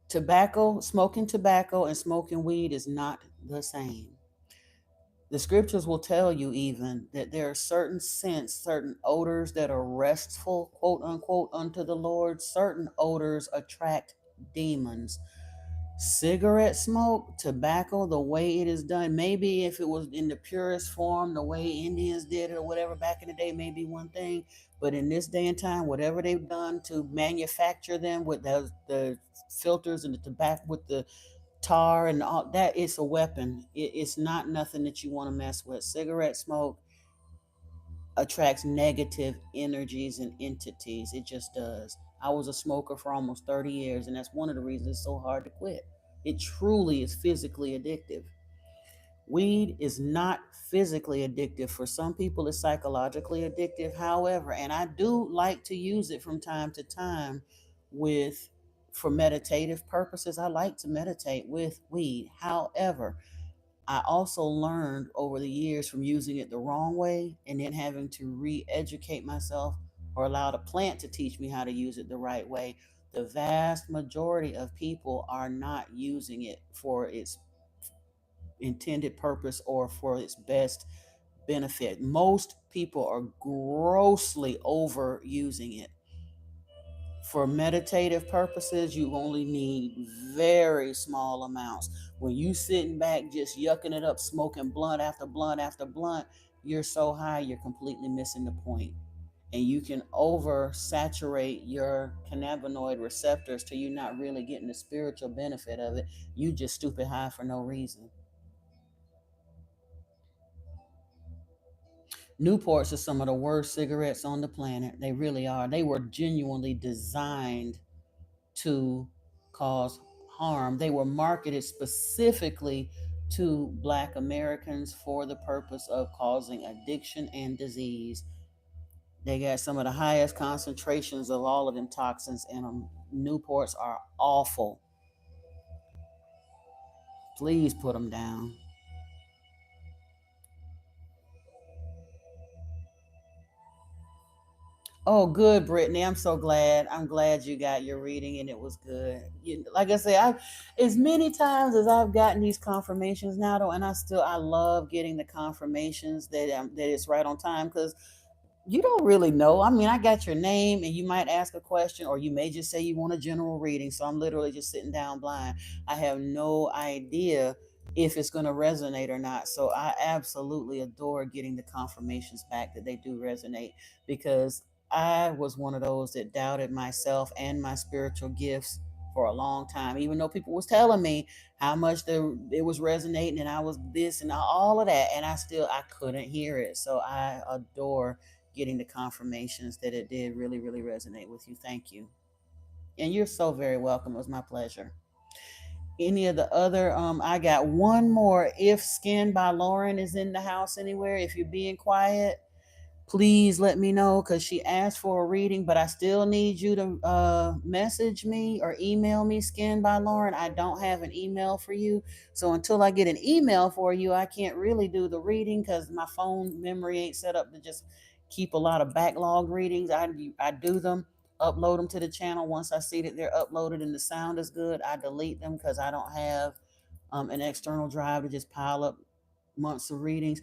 smoking tobacco and smoking weed is not the same. The scriptures will tell you even that there are certain scents, certain odors that are restful, quote unquote, unto the Lord. Certain odors attract demons. Cigarette smoke, tobacco, the way it is done, maybe if it was in the purest form, the way Indians did it or whatever back in the day, may be one thing. But in this day and time, whatever they've done to manufacture them with the filters and the tobacco, with the tar and all that, it's a weapon. It's not nothing that you want to mess with. Cigarette smoke attracts negative energies and entities. It just does. I was a smoker for almost 30 years, and that's one of the reasons it's so hard to quit. It truly is physically addictive. Weed is not physically addictive. For some people, it's psychologically addictive. However, and I do like to use it from time to time with for meditative purposes. I like to meditate with weed. However, I also learned over the years from using it the wrong way and then having to re-educate myself or allow the plant to teach me how to use it the right way. The vast majority of people are not using it for its intended purpose or for its best benefit. Most people are grossly overusing it. For meditative purposes, you only need very small amounts. When you sitting back just yucking it up, smoking blunt after blunt after blunt, you're so high you're completely missing the point. And you can oversaturate your cannabinoid receptors till you're not really getting the spiritual benefit of it. You just stupid high for no reason. Newports are some of the worst cigarettes on the planet. They really are. They were genuinely designed to cause harm. They were marketed specifically to Black Americans for the purpose of causing addiction and disease. They got some of the highest concentrations of all of them toxins in them. Newports are awful. Please put them down. Oh, good, Brittany. I'm so glad. I'm glad you got your reading and it was good. Like I say, as many times as I've gotten these confirmations now, though, and I love getting the confirmations that it's right on time, because You don't really know. I mean, I got your name and you might ask a question or you may just say you want a general reading. So I'm literally just sitting down blind. I have no idea if it's going to resonate or not. So I absolutely adore getting the confirmations back that they do resonate because I was one of those that doubted myself and my spiritual gifts for a long time, even though people was telling me how much it was resonating and I was this and all of that, and I couldn't hear it. So I adore getting the confirmations that it did really, really resonate with you. Thank you. And you're so very welcome. It was my pleasure. Any of the other, I got one more. If Skin by Lauren is in the house anywhere, if you're being quiet, please let me know because she asked for a reading, but I still need you to message me or email me, Skin by Lauren. I don't have an email for you. So until I get an email for you, I can't really do the reading because my phone memory ain't set up to just keep a lot of backlog readings. I do them, upload them to the channel. Once I see that they're uploaded and the sound is good, I delete them because I don't have an external drive to just pile up months of readings.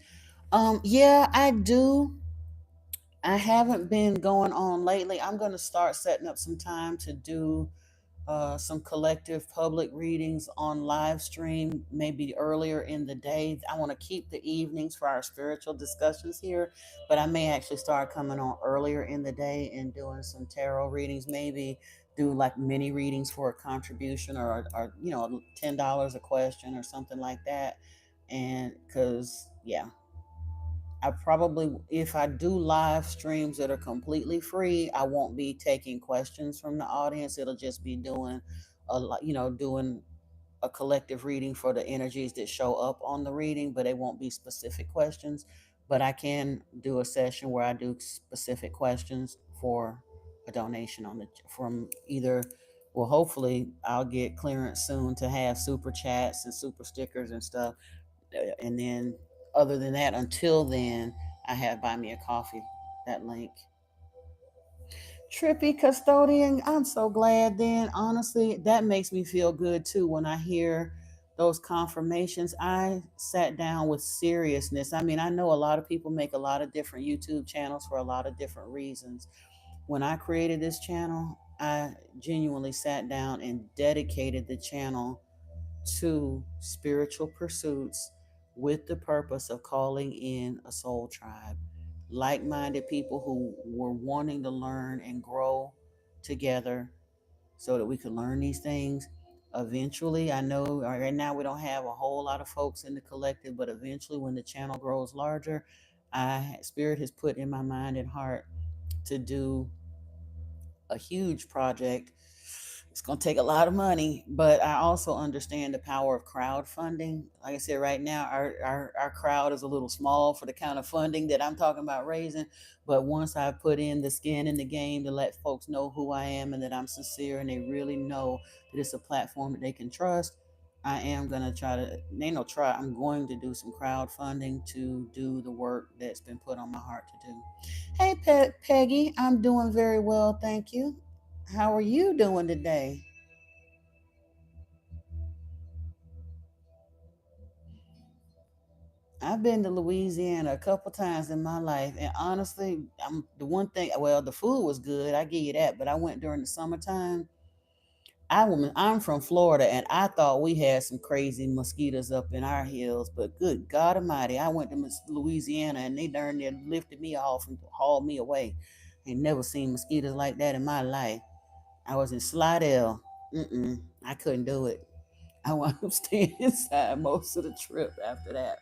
Yeah, I do. I haven't been going on lately. I'm going to start setting up some time to do some collective public readings on live stream, maybe earlier in the day. I want to keep the evenings for our spiritual discussions here, but I may actually start coming on earlier in the day and doing some tarot readings, maybe do like mini readings for a contribution or $10 a question or something like that. And because, yeah, I probably, if I do live streams that are completely free, I won't be taking questions from the audience. It'll just be doing doing a collective reading for the energies that show up on the reading, but it won't be specific questions. But I can do a session where I do specific questions for a donation on the from either. Well, hopefully, I'll get clearance soon to have super chats and super stickers and stuff, and then other than that, until then, I have Buy Me a Coffee, that link. Trippy custodian, I'm so glad then. Honestly, that makes me feel good too when I hear those confirmations. I sat down with seriousness. I mean, I know a lot of people make a lot of different YouTube channels for a lot of different reasons. When I created this channel, I genuinely sat down and dedicated the channel to spiritual pursuits with the purpose of calling in a soul tribe, like minded people who were wanting to learn and grow together so that we could learn these things. Eventually, I know right now we don't have a whole lot of folks in the collective, but eventually, when the channel grows larger, Spirit has put in my mind and heart to do a huge project. It's going to take a lot of money, but I also understand the power of crowdfunding. Like I said, right now, our crowd is a little small for the kind of funding that I'm talking about raising. But once I put in the skin in the game to let folks know who I am and that I'm sincere and they really know that it's a platform that they can trust, I am going to I'm going to do some crowdfunding to do the work that's been put on my heart to do. Hey, Peggy, I'm doing very well, thank you. How are you doing today? I've been to Louisiana a couple times in my life, and honestly, I'm the one thing. Well, the food was good, I give you that. But I went during the summertime. I'm from Florida, and I thought we had some crazy mosquitoes up in our hills. But good God Almighty, I went to Louisiana, and they darn near lifted me off and hauled me away. Ain't never seen mosquitoes like that in my life. I was in Slidell. I couldn't do it. I wound up staying inside most of the trip after that.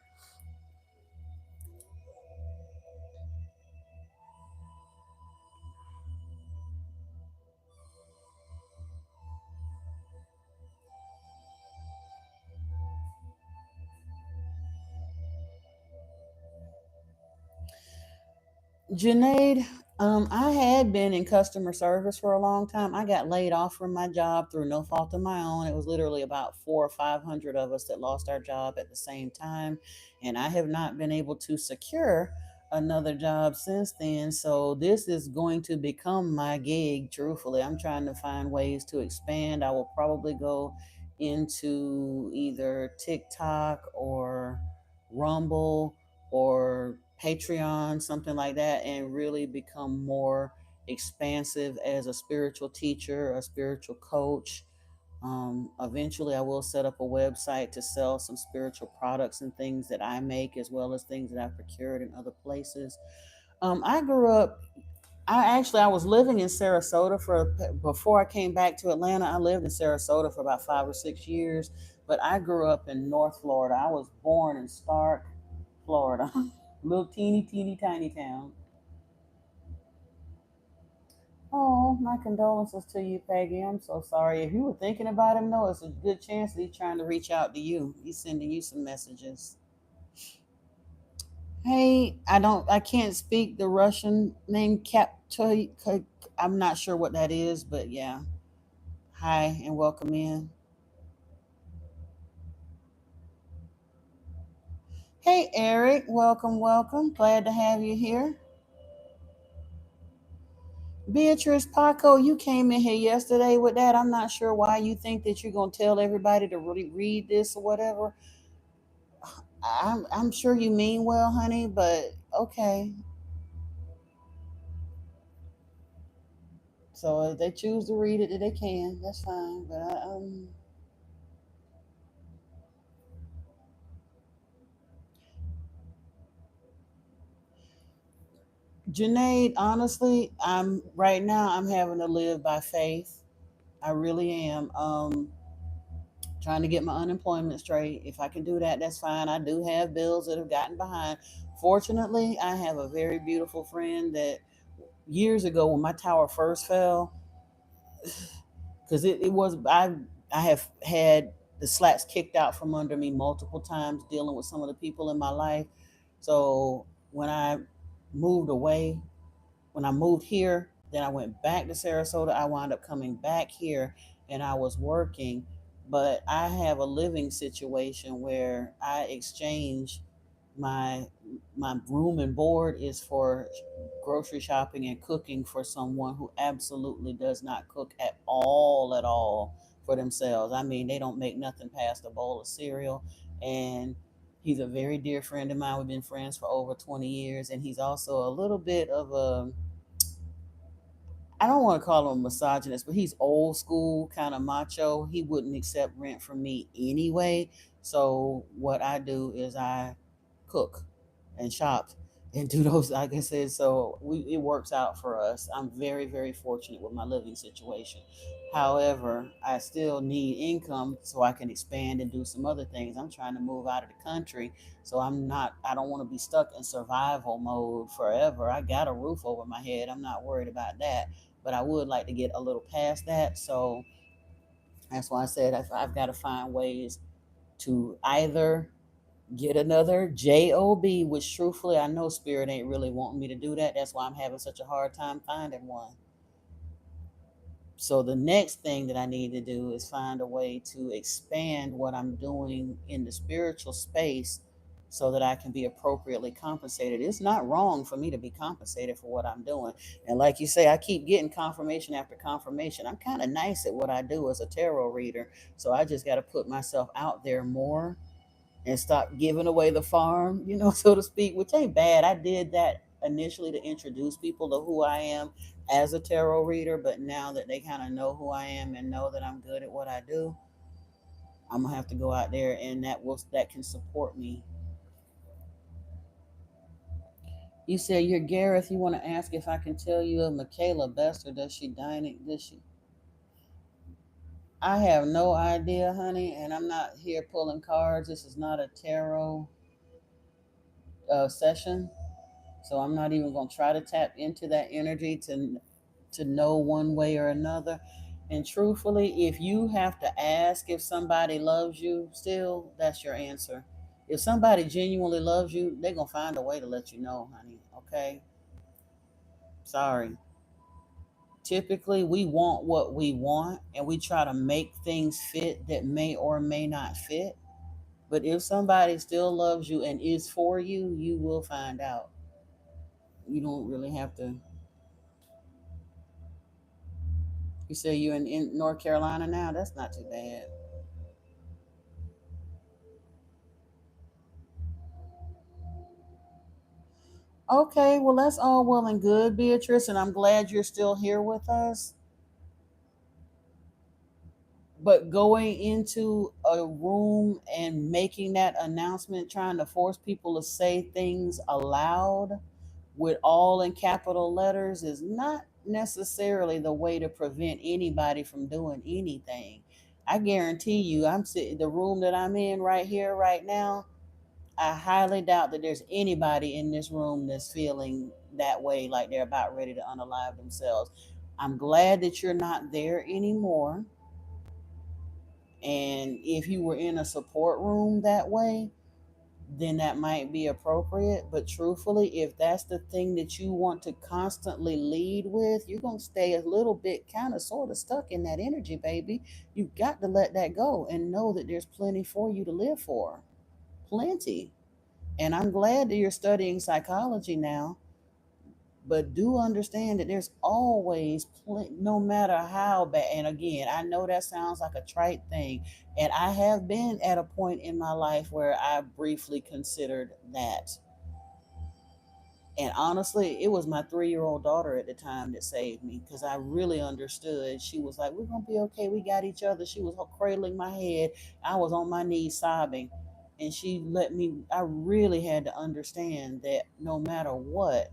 Janaid, I had been in customer service for a long time. I got laid off from my job through no fault of my own. It was literally about 400 or 500 of us that lost our job at the same time. And I have not been able to secure another job since then. So this is going to become my gig, truthfully. I'm trying to find ways to expand. I will probably go into either TikTok or Rumble or Patreon, something like that, and really become more expansive as a spiritual teacher, a spiritual coach. Eventually, I will set up a website to sell some spiritual products and things that I make, as well as things that I've procured in other places. I grew up. I was living in Sarasota for before I came back to Atlanta. I lived in Sarasota for about 5 or 6 years, but I grew up in North Florida. I was born in Stark, Florida, little teeny tiny town. Oh, my condolences to you, Peggy. I'm so sorry. If you were thinking about him, though, it's a good chance that he's trying to reach out to you. He's sending you some messages. Hey, I can't speak the Russian name Kaptoy. I'm not sure what that is, but yeah. Hi and welcome in. Hey, Eric. Welcome, welcome. Glad to have you here. Beatrice Paco, you came in here yesterday with that. I'm not sure why you think that you're going to tell everybody to really read this or whatever. I'm sure you mean well, honey, but okay. So if they choose to read it, they can. That's fine. But Janae, honestly, I'm right now. I'm having to live by faith. I really am. Trying to get my unemployment straight. If I can do that, that's fine. I do have bills that have gotten behind. Fortunately, I have a very beautiful friend that years ago when my tower first fell, because it was I have had the slats kicked out from under me multiple times dealing with some of the people in my life. So when I moved away, when I moved here, then I went back to Sarasota. I wound up coming back here and I was working, but I have a living situation where I exchange my my room and board is for grocery shopping and cooking for someone who absolutely does not cook at all for themselves. I mean, they don't make nothing past a bowl of cereal. And he's a very dear friend of mine. We've been friends for over 20 years, and he's also a little bit of a, I don't want to call him a misogynist, but he's old school, kind of macho. He wouldn't accept rent from me anyway. So what I do is I cook and shop and do those, like I said. So it works out for us. I'm very, very fortunate with my living situation. However, I still need income so I can expand and do some other things. I'm trying to move out of the country, so I don't want to be stuck in survival mode forever. I got a roof over my head. I'm not worried about that, but I would like to get a little past that. So that's why I said I've got to find ways to either get another job, which truthfully I know spirit ain't really wanting me to do that. That's why I'm having such a hard time finding one. So the next thing that I need to do is find a way to expand what I'm doing in the spiritual space so that I can be appropriately compensated. It's not wrong for me to be compensated for what I'm doing. And like you say, I keep getting confirmation after confirmation. I'm kind of nice at what I do as a tarot reader. So I just got to put myself out there more and stop giving away the farm, so to speak, which ain't bad. I did that initially to introduce people to who I am as a tarot reader, but now that they kind of know who I am and know that I'm good at what I do, I'm gonna have to go out there and that can support me. You said you're Gareth. You want to ask if I can tell you of Michaela Best, or does she dine it? Does she? I have no idea, honey, and I'm not here pulling cards. This is not a tarot session. So I'm not even going to try to tap into that energy to know one way or another. And truthfully, if you have to ask if somebody loves you still, that's your answer. If somebody genuinely loves you, they're going to find a way to let you know, honey. Okay? Sorry. Typically, we want what we want and we try to make things fit that may or may not fit. But if somebody still loves you and is for you, you will find out. You don't really have to. You say you're in North Carolina now? That's not too bad. Okay, well, that's all well and good, Beatrice, and I'm glad you're still here with us. But going into a room and making that announcement, trying to force people to say things aloud with all in capital letters is not necessarily the way to prevent anybody from doing anything. I guarantee you, I'm sitting the room that I'm in right here, right now. I highly doubt that there's anybody in this room that's feeling that way, like they're about ready to unalive themselves. I'm glad that you're not there anymore. And if you were in a support room that way, then that might be appropriate. But truthfully, if that's the thing that you want to constantly lead with, you're going to stay a little bit kind of sort of stuck in that energy, baby. You've got to let that go and know that there's plenty for you to live for. Plenty. And I'm glad that you're studying psychology now, but do understand that there's always no matter how bad. And again, I know that sounds like a trite thing, and I have been at a point in my life where I briefly considered that. And honestly, it was my 3-year-old daughter at the time that saved me, because I really understood. She was like, "We're gonna be okay, we got each other." She was cradling my head, I was on my knees sobbing, and she let me. I really had to understand that no matter what,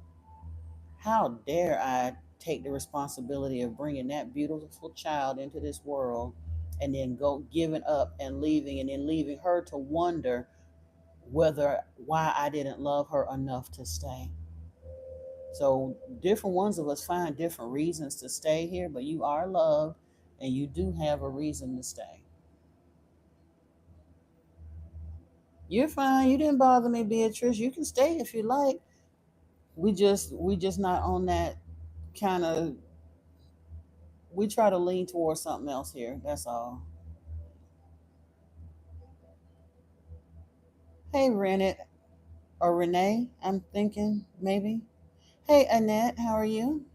how dare I take the responsibility of bringing that beautiful child into this world and then go giving up and leaving, and then leaving her to wonder whether why I didn't love her enough to stay. So different ones of us find different reasons to stay here, but you are loved and you do have a reason to stay. You're fine. You didn't bother me, Beatrice. You can stay if you like. We just not on that kind of. We try to lean towards something else here. That's all. Hey, Rennet or Renee, I'm thinking maybe. Hey, Annette, how are you?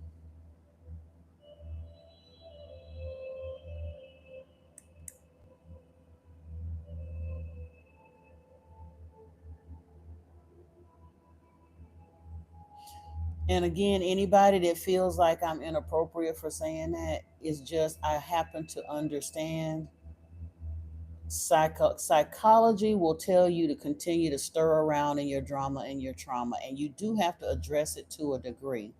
And again, anybody that feels like I'm inappropriate for saying that is just, I happen to understand. Psychology will tell you to continue to stir around in your drama and your trauma, and you do have to address it to a degree.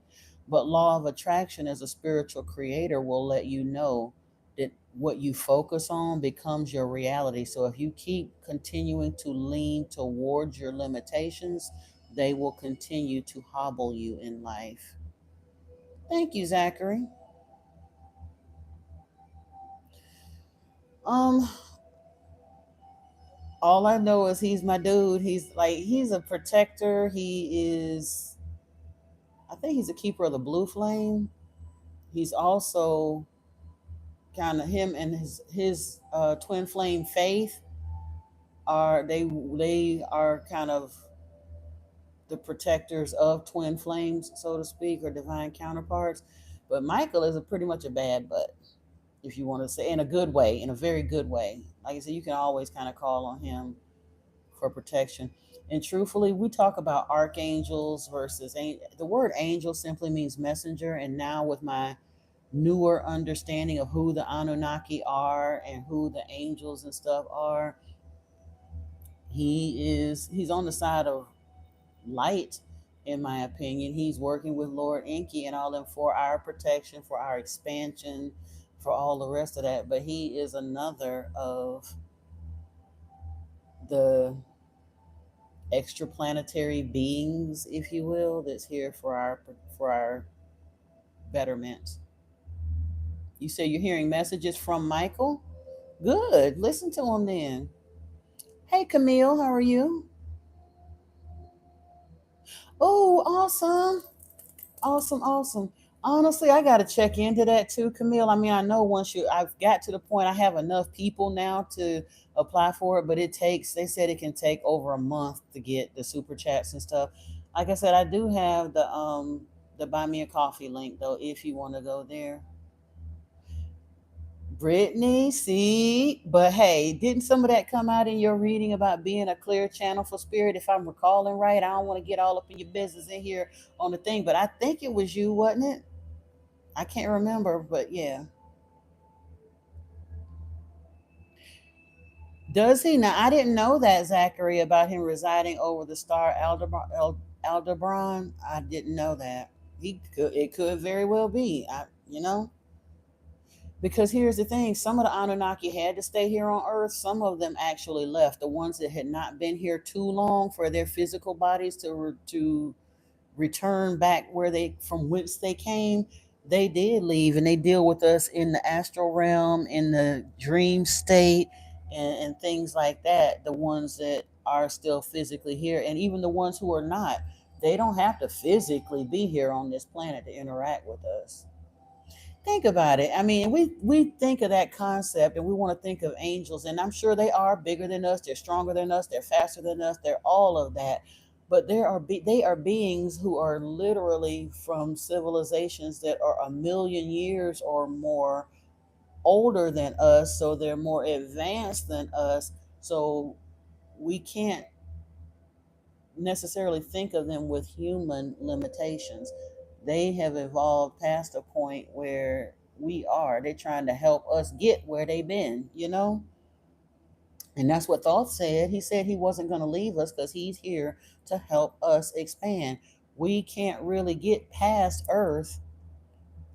But law of attraction, as a spiritual creator, will let you know that what you focus on becomes your reality. So if you keep continuing to lean towards your limitations, they will continue to hobble you in life. Thank you, Zachary. Um, all I know is he's my dude. He's a protector. He is, I think he's a keeper of the blue flame. He's also kind of, him and his twin flame Faith are, they are kind of the protectors of twin flames, so to speak, or divine counterparts. But Michael is a pretty much a bad butt, if you want to say, in a good way, in a very good way. Like I said, you can always kind of call on him for protection. And truthfully, we talk about archangels versus the word angel simply means messenger. And now, with my newer understanding of who the Anunnaki are and who the angels and stuff are, he's on the side of light, in my opinion. He's working with Lord Enki and all them for our protection, for our expansion, for all the rest of that. But he is another of the extraplanetary beings, if you will, that's here for our betterment. You say you're hearing messages from Michael? Good. Listen to him then. Hey, Camille, how are you? Oh, awesome. Awesome, awesome. Honestly, I got to check into that too, Camille. I mean, I know I've got to the point I have enough people now to apply for it, but they said it can take over a month to get the super chats and stuff. Like I said, I do have the buy me a coffee link though, if you want to go there. Brittany, see, but hey, didn't some of that come out in your reading about being a clear channel for spirit? If I'm recalling right, I don't want to get all up in your business in here on the thing, but I think it was you, wasn't it? I can't remember, but yeah. Does he now? I didn't know that, Zachary, about him residing over the star Aldebaran. I didn't know that. He could. It could very well be. Because here's the thing: some of the Anunnaki had to stay here on Earth. Some of them actually left. The ones that had not been here too long for their physical bodies to return back where they from whence they came, they did leave, and they deal with us in the astral realm, in the dream state, and things like that. The ones that are still physically here, and even the ones who are not, they don't have to physically be here on this planet to interact with us. Think about it. I mean, we think of that concept and we want to think of angels, and I'm sure they are bigger than us, they're stronger than us, they're faster than us, they're all of that. But they are beings who are literally from civilizations that are a million years or more older than us, so they're more advanced than us. So we can't necessarily think of them with human limitations. They have evolved past a point where we are. They're trying to help us get where they've been. And that's what Thoth said. He said he wasn't going to leave us because he's here to help us expand. We can't really get past Earth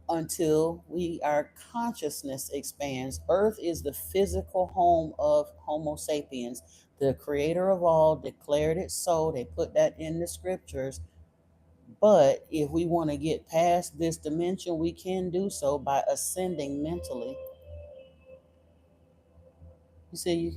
until our consciousness expands. Earth is the physical home of Homo sapiens. The creator of all declared it so. They put that in the scriptures. But if we want to get past this dimension, we can do so by ascending mentally. You see,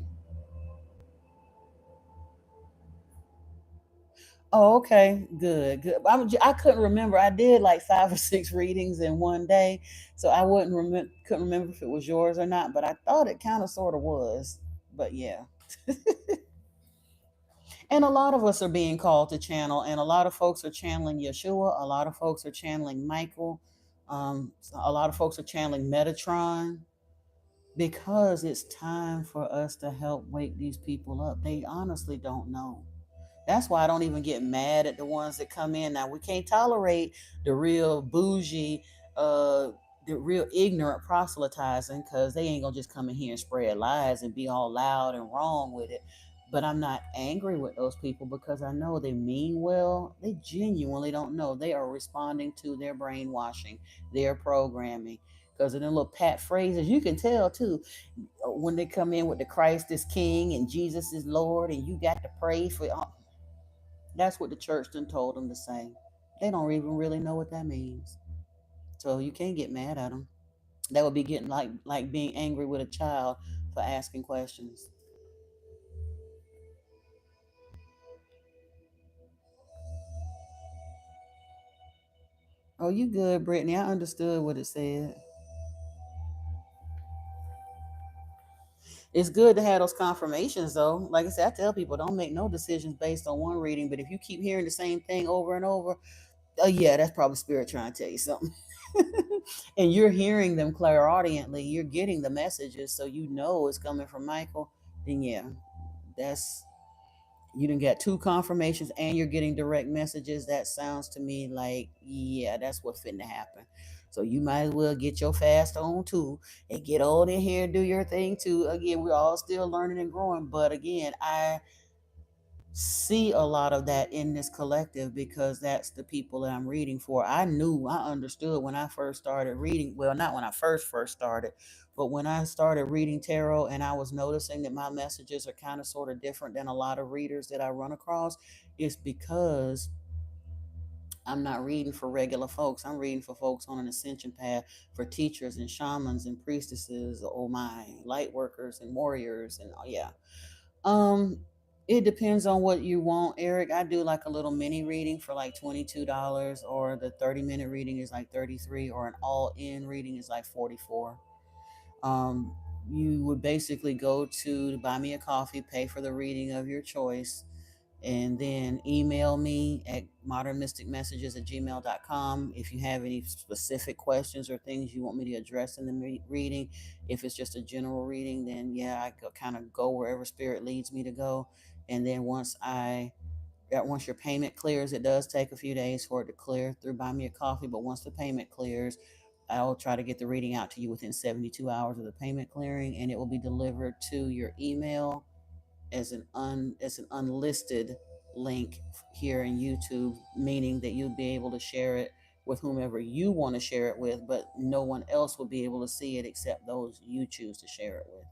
oh, okay, good, good. I couldn't remember. I did like 5 or 6 readings in one day, so I couldn't remember if it was yours or not. But I thought it kind of sort of was. But yeah. And a lot of us are being called to channel, and a lot of folks are channeling Yeshua. A lot of folks are channeling Michael. A lot of folks are channeling Metatron because it's time for us to help wake these people up. They honestly don't know. That's why I don't even get mad at the ones that come in. Now, we can't tolerate the real bougie, uh, the real ignorant proselytizing, because they ain't gonna just come in here and spread lies and be all loud and wrong with it. But I'm not angry with those people because I know they mean well. They genuinely don't know. They are responding to their brainwashing, their programming. Because of them little pat phrases, you can tell too when they come in with the Christ is King and Jesus is Lord, and you got to pray for. That's what the church done told them to say. They don't even really know what that means. So you can't get mad at them. That would be getting like being angry with a child for asking questions. Oh, you good, Brittany? I understood what it said. It's good to have those confirmations, though. Like I said, I tell people don't make no decisions based on one reading, but if you keep hearing the same thing over and over, oh yeah, that's probably spirit trying to tell you something. And you're hearing them clairaudiently, you're getting the messages, so you know it's coming from Michael. Then yeah, that's you didn't get 2 confirmations and you're getting direct messages. That sounds to me like, yeah, that's what's finna happen. So you might as well get your fast on too and get on in here and do your thing too. Again, we're all still learning and growing, but again, I see a lot of that in this collective because that's the people that I'm reading for. I understood when I first started reading, well, not when I first started, but when I started reading tarot and I was noticing that my messages are kind of sort of different than a lot of readers that I run across, it's because I'm not reading for regular folks. I'm reading for folks on an ascension path, for teachers and shamans and priestesses, oh my, light workers and warriors and yeah. um, it depends on what you want, Eric. I do like a little mini reading for like $22, or the 30-minute reading is like 33, or an all-in reading is like 44. You would basically go to buy me a coffee, pay for the reading of your choice, And then email me at modernmysticmessages@gmail.com if you have any specific questions or things you want me to address in the reading. If it's just a general reading, then yeah, I kind of go wherever spirit leads me to go. And then once your payment clears, it does take a few days for it to clear through Buy Me a Coffee, but once the payment clears, I'll try to get the reading out to you within 72 hours of the payment clearing, and it will be delivered to your email as an unlisted link here in YouTube, meaning that you'll be able to share it with whomever you want to share it with, but no one else will be able to see it except those you choose to share it with.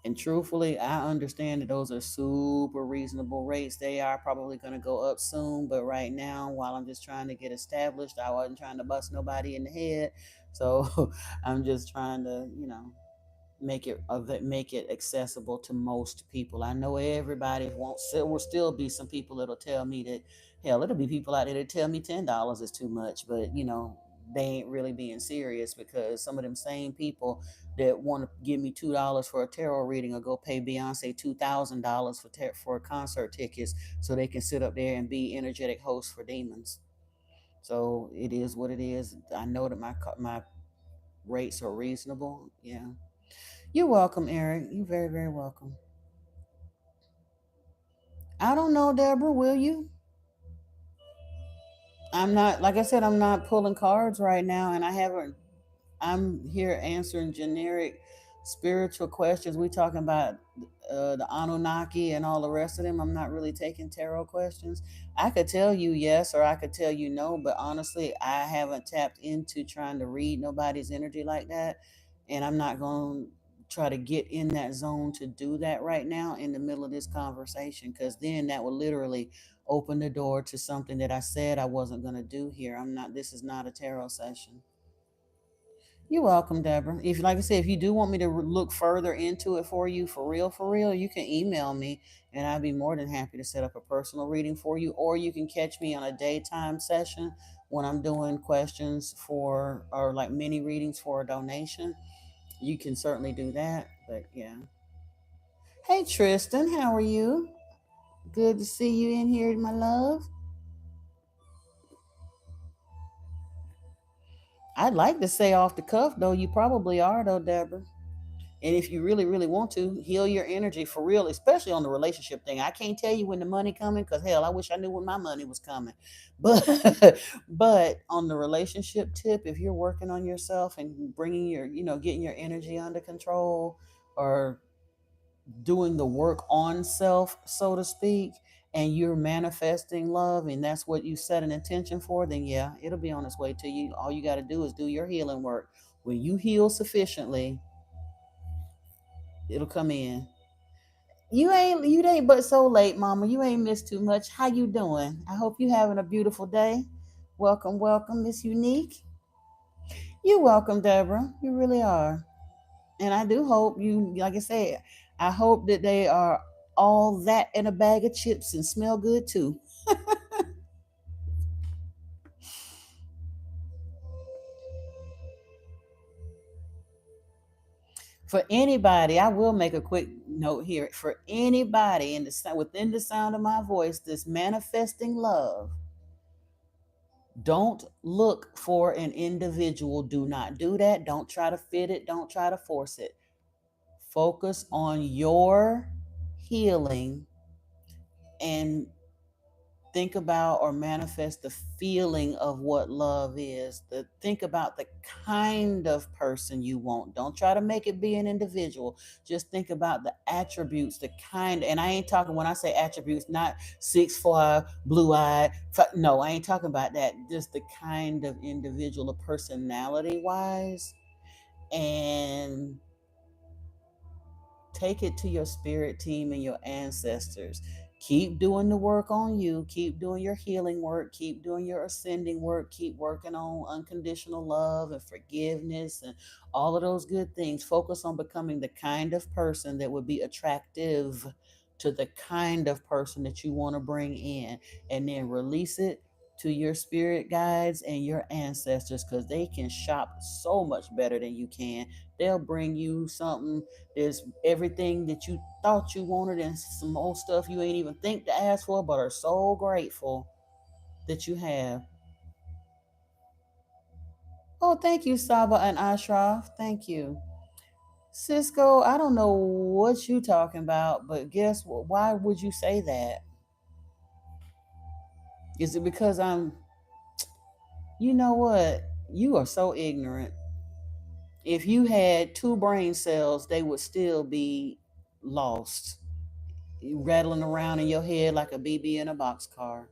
And truthfully, I understand that those are super reasonable rates. They are probably going to go up soon, but right now, while I'm just trying to get established, I wasn't trying to bust nobody in the head. So I'm just trying to, make it accessible to most people. I know everybody won't. There will still be some people that'll tell me that, hell, it'll be people out there that tell me $10 is too much, but they ain't really being serious, because some of them same people that want to give me $2 for a tarot reading or go pay Beyonce $2,000 for concert tickets so they can sit up there and be energetic hosts for demons. So it is what it is. I know that my rates are reasonable. Yeah. You're welcome, Eric. You're very, very welcome. I don't know, Deborah. Will you? I'm not, like I said, I'm not pulling cards right now, and I haven't. I'm here answering generic spiritual questions. We talking about the Anunnaki and all the rest of them. I'm not really taking tarot questions. I could tell you yes or I could tell you no, but honestly, I haven't tapped into trying to read nobody's energy like that, and I'm not going to try to get in that zone to do that right now in the middle of this conversation, because then that would literally open the door to something that I said I wasn't going to do here. I'm not. This is not a tarot session. You're welcome, Deborah. If, like I said, if you do want me to look further into it for real, you can email me, and I'd be more than happy to set up a personal reading for you. Or you can catch me on a daytime session when I'm doing questions for, or like mini readings for a donation. You can certainly do that. But yeah. Hey, Tristan, how are you? Good to see you in here, my love. I'd like to say off the cuff, though, you probably are, though, Deborah. And if you really, really want to heal your energy for real, especially on the relationship thing, I can't tell you when the money coming, because hell, I wish I knew when my money was coming. But but on the relationship tip, if you're working on yourself and bringing your, getting your energy under control, or doing the work on self, so to speak, and you're manifesting love, and that's what you set an intention for, then yeah, it'll be on its way to you. All you got to do is do your healing work. When you heal sufficiently, it'll come in. You ain't but so late, mama. You ain't missed too much. How you doing? I hope you having a beautiful day. Welcome, welcome, Miss Unique. You're welcome, Deborah. You really are. And I do hope you, like I said, I hope that they are all that in a bag of chips and smell good too. For anybody, I will make a quick note here. For anybody within the sound of my voice, this manifesting love, don't look for an individual. Do not do that. Don't try to fit it. Don't try to force it. Focus on your healing and think about or manifest the feeling of what love is. Think about the kind of person you want. Don't try to make it be an individual. Just think about the attributes, the kind. And I ain't talking, when I say attributes, not 6'5", blue eyed. No, I ain't talking about that. Just the kind of individual, personality wise. And take it to your spirit team and your ancestors. Keep doing the work on you. Keep doing your healing work. Keep doing your ascending work. Keep working on unconditional love and forgiveness and all of those good things. Focus on becoming the kind of person that would be attractive to the kind of person that you want to bring in, and then release it to your spirit guides and your ancestors, because they can shop so much better than you can. they'll bring you something. There's everything that you thought you wanted and some more stuff you ain't even think to ask for, but are so grateful that you have. Oh, thank you, Saba and Ashraf. Thank you. Cisco, I don't know what you talking about, but guess what? Why would you say that? Is it because I'm, you know what? You are so ignorant. If you had two brain cells, they would still be lost, rattling around in your head like a BB in a boxcar.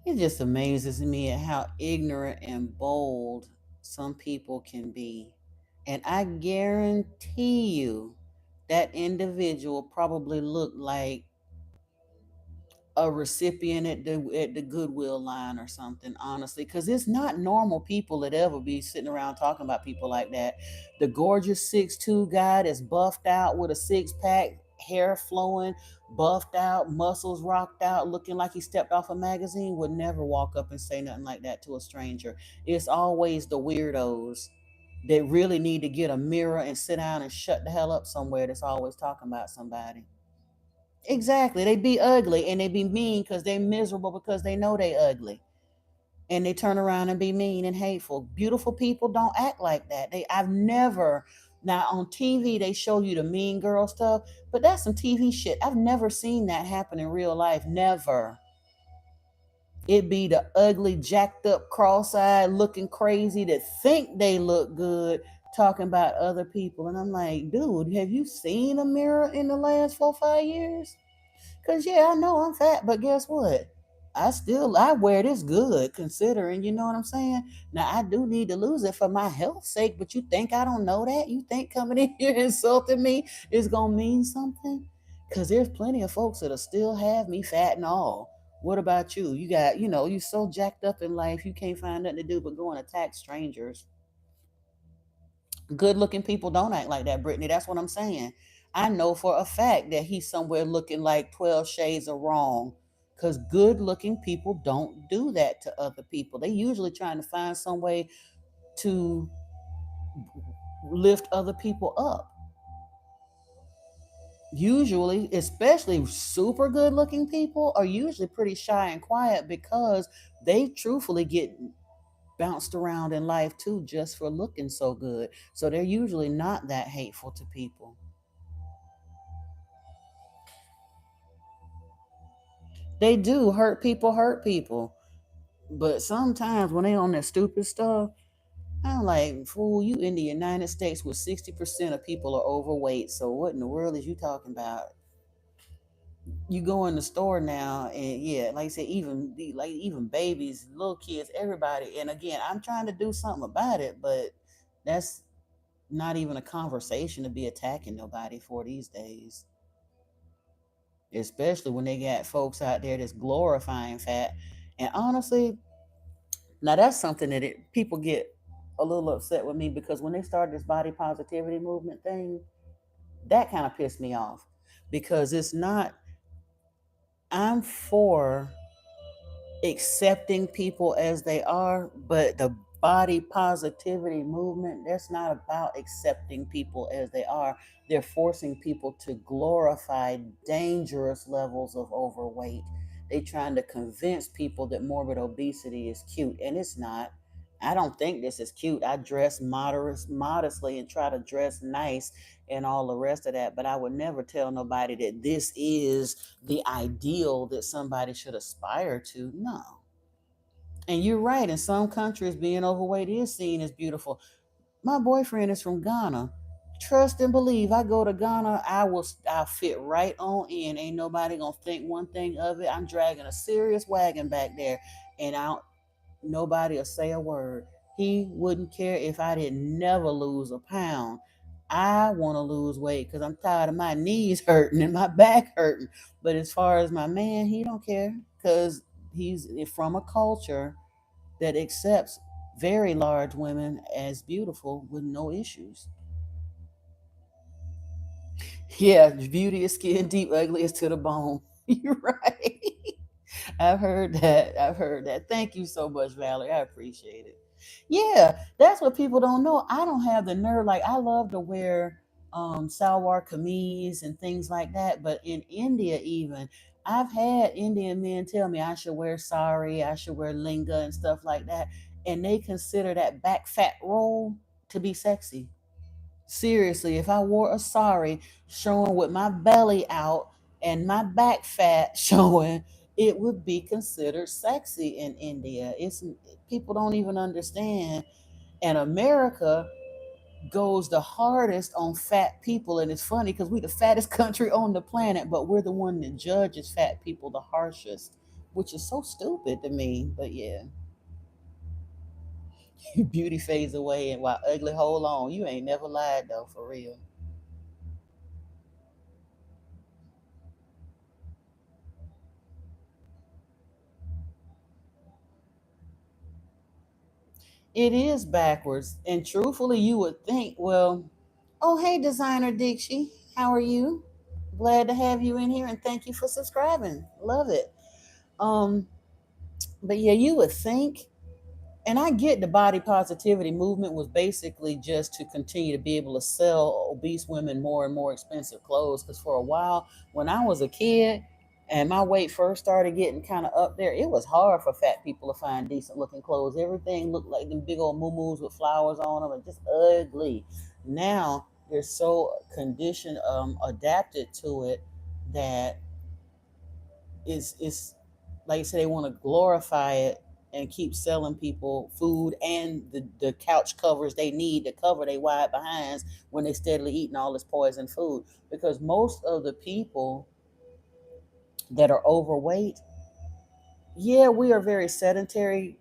It just amazes me at how ignorant and bold some people can be. And I guarantee you that individual probably looked like a recipient at the Goodwill line or something, honestly, because it's not normal people that ever be sitting around talking about people like that. The gorgeous 6'2" guy that's buffed out with a six pack, hair flowing, buffed out, muscles rocked out, looking like he stepped off a magazine would never walk up and say nothing like that to a stranger. It's always the weirdos that really need to get a mirror and sit down and shut the hell up somewhere that's always talking about somebody. Exactly. They be ugly and they be mean because they miserable because they know they ugly. And they turn around and be mean and hateful. Beautiful people don't act like that. I've never, now on TV they show you the mean girl stuff, but that's some TV shit. I've never seen that happen in real life. Never. It be the ugly, jacked up, cross-eyed, looking crazy that think they look good, talking about other people. And I'm like, dude, have you seen a mirror in the last 4 5 years? Cause yeah, I know I'm fat, but guess what? I wear this good considering, you know what I'm saying? Now I do need to lose it for my health sake, but you think I don't know that? You think coming in here insulting me is gonna mean something? Cause there's plenty of folks that'll still have me fat and all. What about you? You got, you so jacked up in life, you can't find nothing to do but go and attack strangers. Good looking people don't act like that, Brittany. That's what I'm saying. I know for a fact that he's somewhere looking like 12 shades of wrong because good looking people don't do that to other people. They usually trying to find some way to lift other people up. Usually, especially super good looking people are usually pretty shy and quiet because they truthfully get bounced around in life too just for looking so good. So they're usually not that hateful to people. They do hurt people. But sometimes when they on that stupid stuff, I'm like, fool, you in the United States where 60% of people are overweight. So what in the world is you talking about? You go in the store now and yeah, like I said, even babies, little kids, everybody. And again, I'm trying to do something about it, but that's not even a conversation to be attacking nobody for these days. Especially when they got folks out there that's glorifying fat. And honestly, now that's something that people get a little upset with me because when they started this body positivity movement thing, that kind of pissed me off because it's not. I'm for accepting people as they are, but the body positivity movement, that's not about accepting people as they are. They're forcing people to glorify dangerous levels of overweight. They trying to convince people that morbid obesity is cute, and it's not. I don't think this is cute. I dress modestly and try to dress nice and all the rest of that, but I would never tell nobody that this is the ideal that somebody should aspire to. No. And you're right, in some countries, being overweight is seen as beautiful. My boyfriend is from Ghana. Trust and believe, I go to Ghana, I'll fit right on in. Ain't nobody gonna think one thing of it. I'm dragging a serious wagon back there, and I don't, nobody will say a word. He wouldn't care if I didn't never lose a pound. I want to lose weight because I'm tired of my knees hurting and my back hurting. But as far as my man, he don't care because he's from a culture that accepts very large women as beautiful with no issues. Yeah, beauty is skin deep, ugly is to the bone. You're right. I've heard that. I've heard that. Thank you so much, Valerie. I appreciate it. Yeah, that's what people don't know. I don't have the nerve. Like I love to wear salwar kameez and things like that. But in India, even I've had Indian men tell me I should wear sari, I should wear linga and stuff like that, and they consider that back fat roll to be sexy. Seriously, if I wore a sari showing with my belly out and my back fat showing, it would be considered sexy in India. It's people don't even understand. And America goes the hardest on fat people, and it's funny because we're the fattest country on the planet, but we're the one that judges fat people the harshest, which is so stupid to me. But yeah, beauty fades away, and while ugly hold on. You ain't never lied though, for real. It is backwards. And truthfully, you would think, well, oh, hey, designer Dixie, how are you? Glad to have you in here and thank you for subscribing. Love it. Um, but yeah, you would think, and I get the body positivity movement was basically just to continue to be able to sell obese women more and more expensive clothes. Because for a while, when I was a kid and my weight first started getting kind of up there, it was hard for fat people to find decent looking clothes. Everything looked like them big old moo with flowers on them and just ugly. Now they're so conditioned, adapted to it that it's like I say they want to glorify it and keep selling people food and the couch covers they need to cover their wide behinds when they steadily eating all this poison food. Because most of the people that are overweight, yeah, we are very sedentary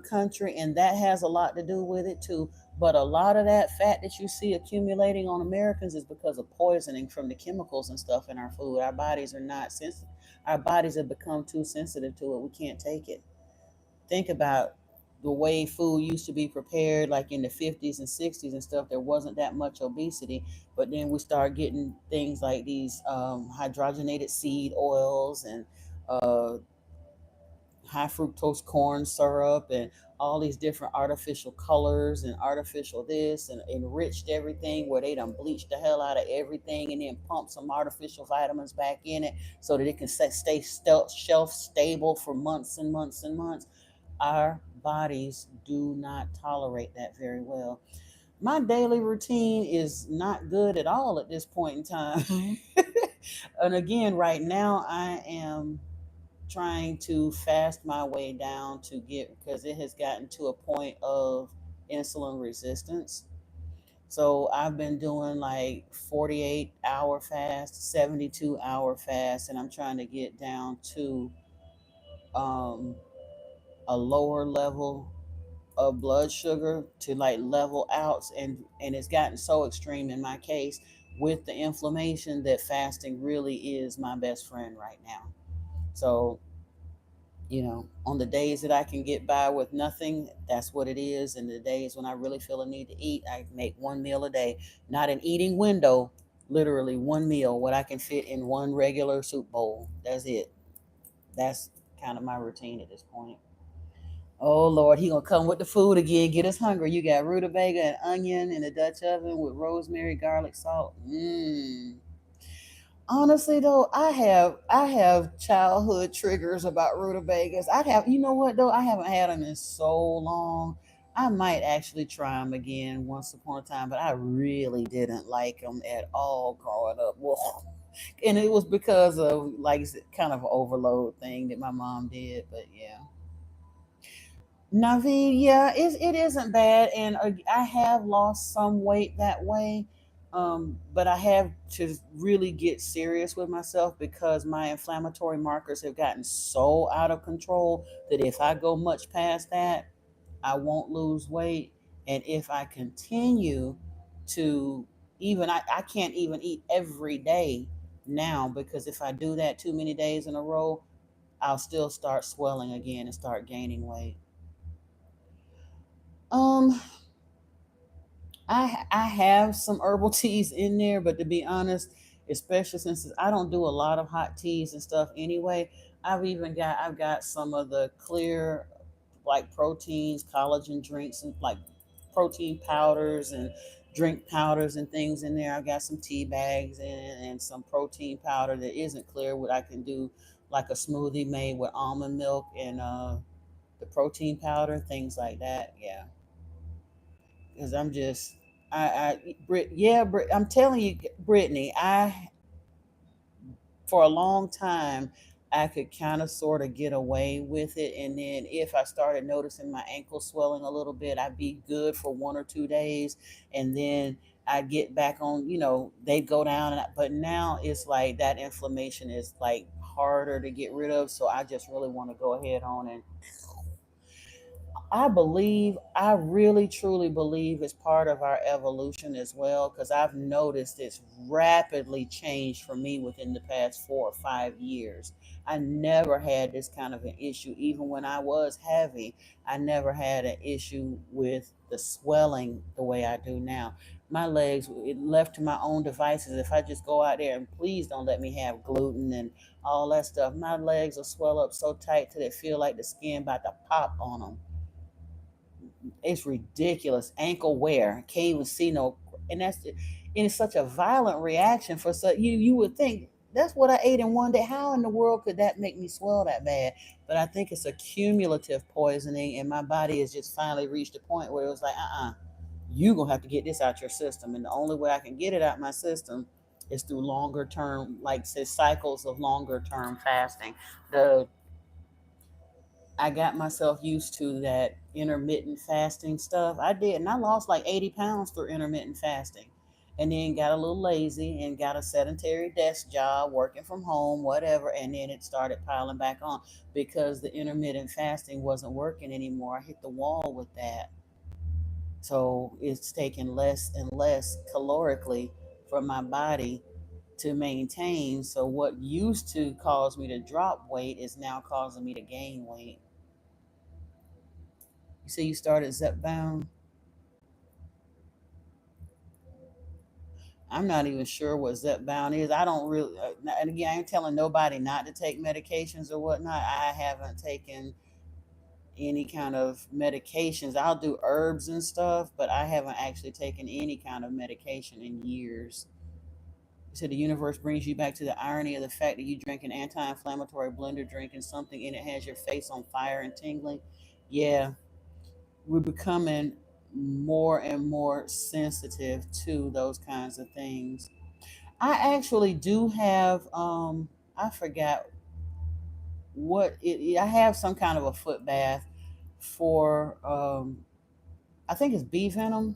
country, and that has a lot to do with it too. But a lot of that fat that you see accumulating on Americans is because of poisoning from the chemicals and stuff in our food. Our bodies are not sensitive. Our bodies have become too sensitive to it. We can't take it. Think about the way food used to be prepared, like in the 50s and 60s and stuff. There wasn't that much obesity, but then we start getting things like these hydrogenated seed oils and uh, high fructose corn syrup and all these different artificial colors and artificial this and enriched everything where they done bleached the hell out of everything and then pump some artificial vitamins back in it so that it can stay shelf stable for months and months and months. Our bodies do not tolerate that very well. My daily routine is not good at all at this point in time. And again, right now I am trying to fast my way down to get because it has gotten to a point of insulin resistance. So I've been doing like 48-hour fast, 72-hour fast, and I'm trying to get down to um, a lower level of blood sugar to like level out, and it's gotten so extreme in my case with the inflammation that fasting really is my best friend right now. So on the days that I can get by with nothing, that's what it is. And the days when I really feel a need to eat, I make one meal a day, not an eating window, literally one meal, what I can fit in one regular soup bowl. That's it. That's kind of my routine at this point. Oh Lord, he gonna come with the food again, get us hungry. You got rutabaga and onion in a Dutch oven with rosemary, garlic, salt. Mmm. Honestly though, I have childhood triggers about rutabagas. I have, you know what though, I haven't had them in so long. I might actually try them again once upon a time, but I really didn't like them at all growing up. Whoa. And it was because of like kind of an overload thing that my mom did. But yeah, Naveed, yeah, it isn't bad, and I have lost some weight that way, but I have to really get serious with myself because my inflammatory markers have gotten so out of control that if I go much past that, I won't lose weight, and if I continue to I can't even eat every day now because if I do that too many days in a row, I'll still start swelling again and start gaining weight. Um, I have some herbal teas in there, but to be honest, especially since I don't do a lot of hot teas and stuff anyway. I've got some of the clear like proteins, collagen drinks, and like protein powders and drink powders and things in there. I've got some tea bags and some protein powder that isn't clear. What I can do like a smoothie made with almond milk and the protein powder, things like that. Yeah, because I'm just I'm telling you, Brittany, I for a long time I could kind of sort of get away with it, and then if I started noticing my ankle swelling a little bit, I'd be good for 1 or 2 days, and then I'd get back on, they'd go down, but now it's like that inflammation is like harder to get rid of, so I just really want to go ahead on and I really truly believe it's part of our evolution as well, because I've noticed it's rapidly changed for me within the past 4 or 5 years. I never had this kind of an issue. Even when I was heavy, I never had an issue with the swelling the way I do now. My legs, left to my own devices, if I just go out there and please don't let me have gluten and all that stuff, my legs will swell up so tight till they feel like the skin about to pop on them. It's ridiculous. Ankle wear, can't even see no, and it's such a violent reaction for such. You would think that's what I ate in one day. How in the world could that make me swell that bad? But I think it's a cumulative poisoning, and my body has just finally reached a point where it was like, you gonna have to get this out your system, and the only way I can get it out my system is through longer term, like say cycles of longer term fasting. The I got myself used to that intermittent fasting stuff. I did, and I lost like 80 pounds through intermittent fasting. And then got a little lazy and got a sedentary desk job, working from home, whatever. And then it started piling back on because the intermittent fasting wasn't working anymore. I hit the wall with that. So it's taking less and less calorically from my body to maintain. So what used to cause me to drop weight is now causing me to gain weight. You say you started Zepbound. I'm not even sure what Zepbound is. I don't really, and again, I ain't telling nobody not to take medications or whatnot. I haven't taken any kind of medications. I'll do herbs and stuff, but I haven't actually taken any kind of medication in years. So the universe brings you back to the irony of the fact that you drink an anti-inflammatory blender drink and something in it has your face on fire and tingling. Yeah, we're becoming more and more sensitive to those kinds of things. I actually do have I forgot I have some kind of a foot bath for I think it's bee venom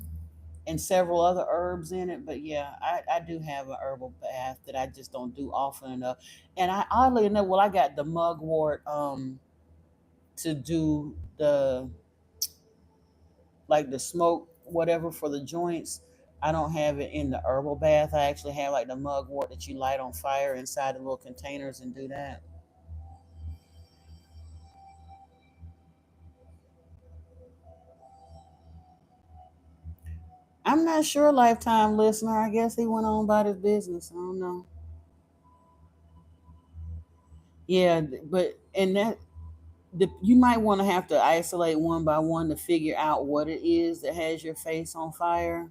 and several other herbs in it. But yeah, I do have a herbal bath that I just don't do often enough. And I oddly enough, well, I got the mugwort to do the like the smoke whatever for the joints. I don't have it in the herbal bath. I actually have like the mugwort that you light on fire inside the little containers and do that. I'm not sure, lifetime listener. I guess he went on about his business. I don't know. Yeah, but and that you might want to have to isolate one by one to figure out what it is that has your face on fire.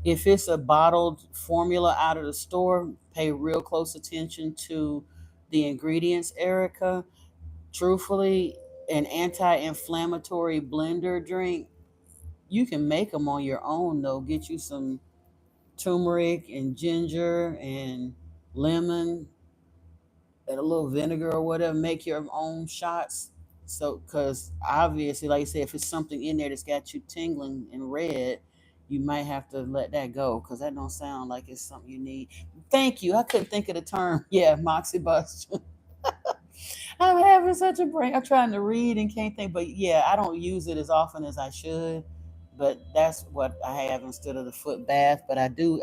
If it's a bottled formula out of the store, pay real close attention to the ingredients, Erica. Truthfully, an anti-inflammatory blender drink, you can make them on your own though. Get you some turmeric and ginger and lemon and a little vinegar or whatever. Make your own shots. So, because obviously, like I said, if it's something in there that's got you tingling and red, you might have to let that go because that don't sound like it's something you need. Thank you. I couldn't think of the term. Yeah, moxibustion. I'm having such a brain. I'm trying to read and can't think, but yeah, I don't use it as often as I should. But that's what I have instead of the foot bath. But I do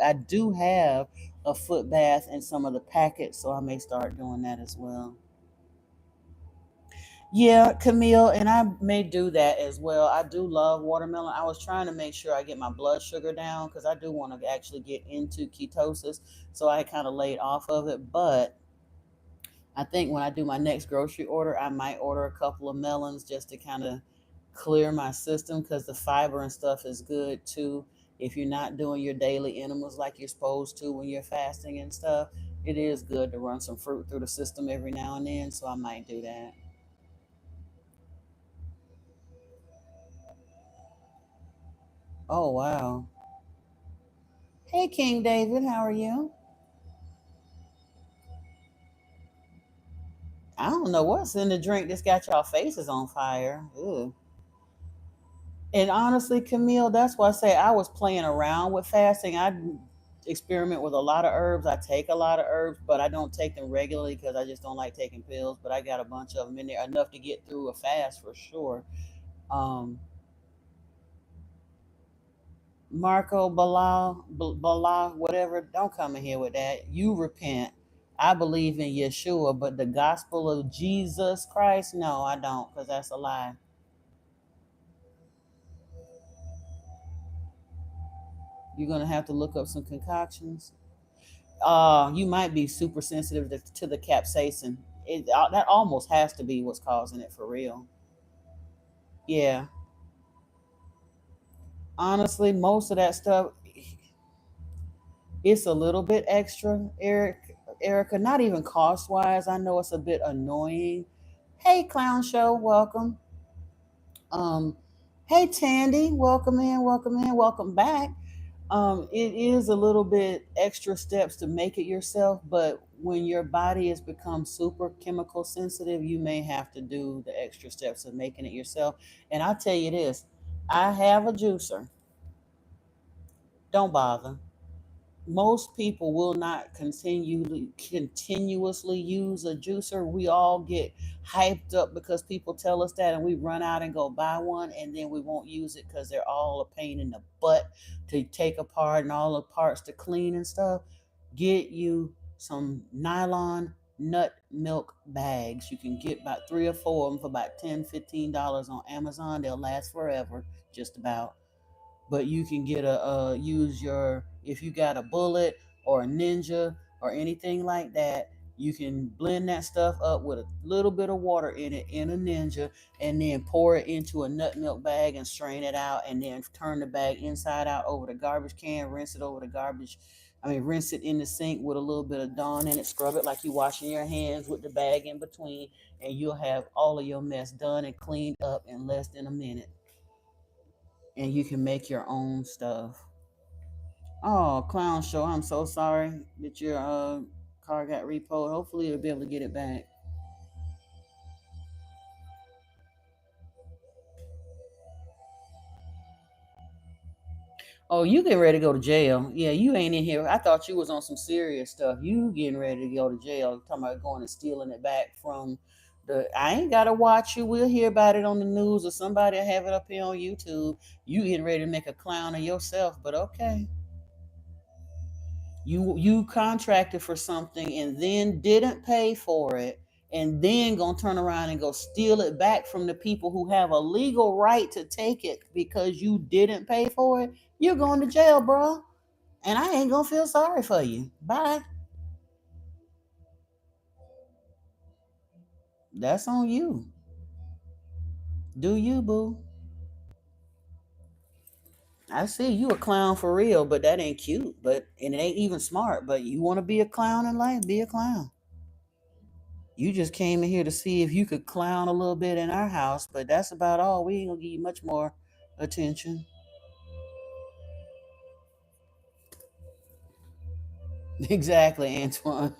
have a foot bath in some of the packets, so I may start doing that as well. Yeah, Camille, and I may do that as well. I do love watermelon. I was trying to make sure I get my blood sugar down because I do want to actually get into ketosis. So I kind of laid off of it. But I think when I do my next grocery order, I might order a couple of melons just to kind of clear my system because the fiber and stuff is good too. If you're not doing your daily animals like you're supposed to when you're fasting and stuff, it is good to run some fruit through the system every now and then. So I might do that. Oh, wow. Hey, King David, how are you? I don't know what's in the drink that's got y'all faces on fire. Ugh. And honestly, Camille, that's why I say I was playing around with fasting. I experiment with a lot of herbs. I take a lot of herbs, but I don't take them regularly because I just don't like taking pills. But I got a bunch of them in there, enough to get through a fast for sure. Um, Marco Bala, whatever, don't come in here with that. You repent. I believe in Yeshua, but the gospel of Jesus Christ, no, I don't, because that's a lie. You're gonna have to look up some concoctions. You might be super sensitive to the capsaicin. That almost has to be what's causing it for real. Yeah, honestly, most of that stuff, it's a little bit extra, Erica. Not even cost wise. I know it's a bit annoying. Hey, clown show, welcome. Um, hey, Tandy, welcome in, welcome back. It is a little bit extra steps to make it yourself, but when your body has become super chemical sensitive, you may have to do the extra steps of making it yourself. And I'll tell you this, I have a juicer. Don't bother. Most people will not continuously use a juicer. We all get hyped up because people tell us that, and we run out and go buy one, and then we won't use it because they're all a pain in the butt to take apart and all the parts to clean and stuff. Get you some nylon nut milk bags. You can get about three or four of them for about $10, $15 on Amazon. They'll last forever, just about. But you can get use your, if you got a Bullet or a Ninja or anything like that, you can blend that stuff up with a little bit of water in it in a Ninja, and then pour it into a nut milk bag and strain it out, and then turn the bag inside out over the garbage can, rinse it over the garbage, rinse it in the sink with a little bit of Dawn in it, scrub it like you washing your hands with the bag in between, and you'll have all of your mess done and cleaned up in less than a minute, and you can make your own stuff. Oh, clown show! I'm so sorry that your car got repoed. Hopefully, you'll be able to get it back. Oh, you getting ready to go to jail? Yeah, you ain't in here. I thought you was on some serious stuff. You getting ready to go to jail? Talking about going and stealing it back from the. I ain't gotta watch you. We'll hear about it on the news, or somebody will have it up here on YouTube. You getting ready to make a clown of yourself? But okay. You contracted for something and then didn't pay for it, and then gonna turn around and go steal it back from the people who have a legal right to take it because you didn't pay for it. You're going to jail, bro, and I ain't gonna feel sorry for you. Bye. That's on you. Do you, boo? I see you a clown for real, but that ain't cute, but and it ain't even smart. But you want to be a clown in life, be a clown. You just came in here to see if you could clown a little bit in our house, but that's about all. We ain't gonna give you much more attention. Exactly, Antoine.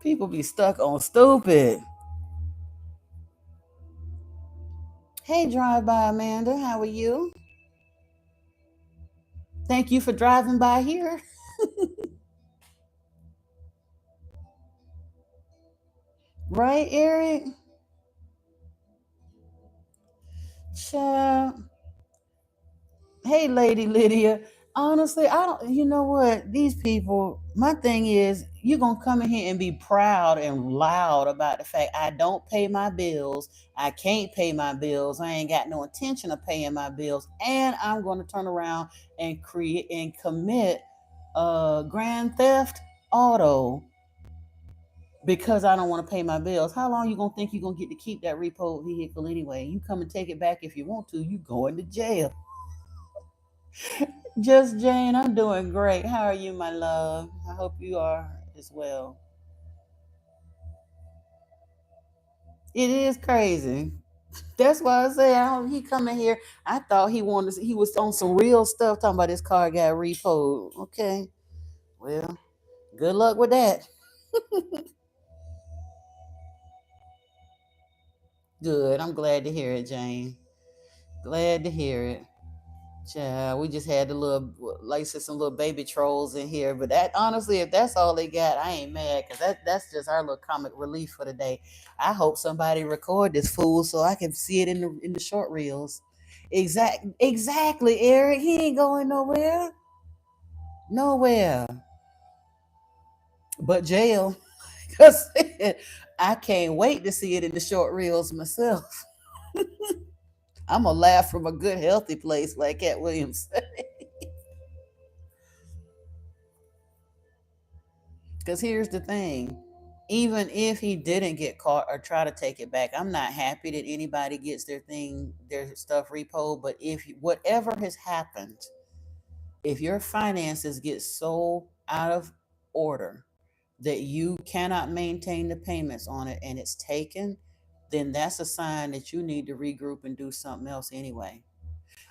People be stuck on stupid. Hey, drive by Amanda, how are you? Thank you for driving by here. Right, Eric? Child. Hey, Lady Lydia. Honestly, I don't. You know what? These people. My thing is, you're gonna come in here and be proud and loud about the fact I don't pay my bills. I can't pay my bills. I ain't got no intention of paying my bills, and I'm gonna turn around and create and commit grand theft auto because I don't want to pay my bills. How long you gonna think you're gonna get to keep that repo vehicle anyway? You come and take it back if you want to. You going to jail. Just Jane, I'm doing great. How are you, my love? I hope you are as well. It is crazy. That's why I say I don't, he come in here. I thought he was on some real stuff talking about his car got repoed. Okay. Well, good luck with that. Good. I'm glad to hear it, Jane. Glad to hear it. Child, we just had the little, like I said, some little baby trolls in here. But that, honestly, if that's all they got, I ain't mad because that's just our little comic relief for the day. I hope somebody record this fool so I can see it in the short reels. Exactly, Eric. He ain't going nowhere, nowhere but jail. Cause I can't wait to see it in the short reels myself. I'm gonna laugh from a good, healthy place, like Cat Williams. Because here's the thing, even if he didn't get caught or try to take it back, I'm not happy that anybody gets their stuff repoed. But if whatever has happened, if your finances get so out of order that you cannot maintain the payments on it and it's taken, then that's a sign that you need to regroup and do something else anyway.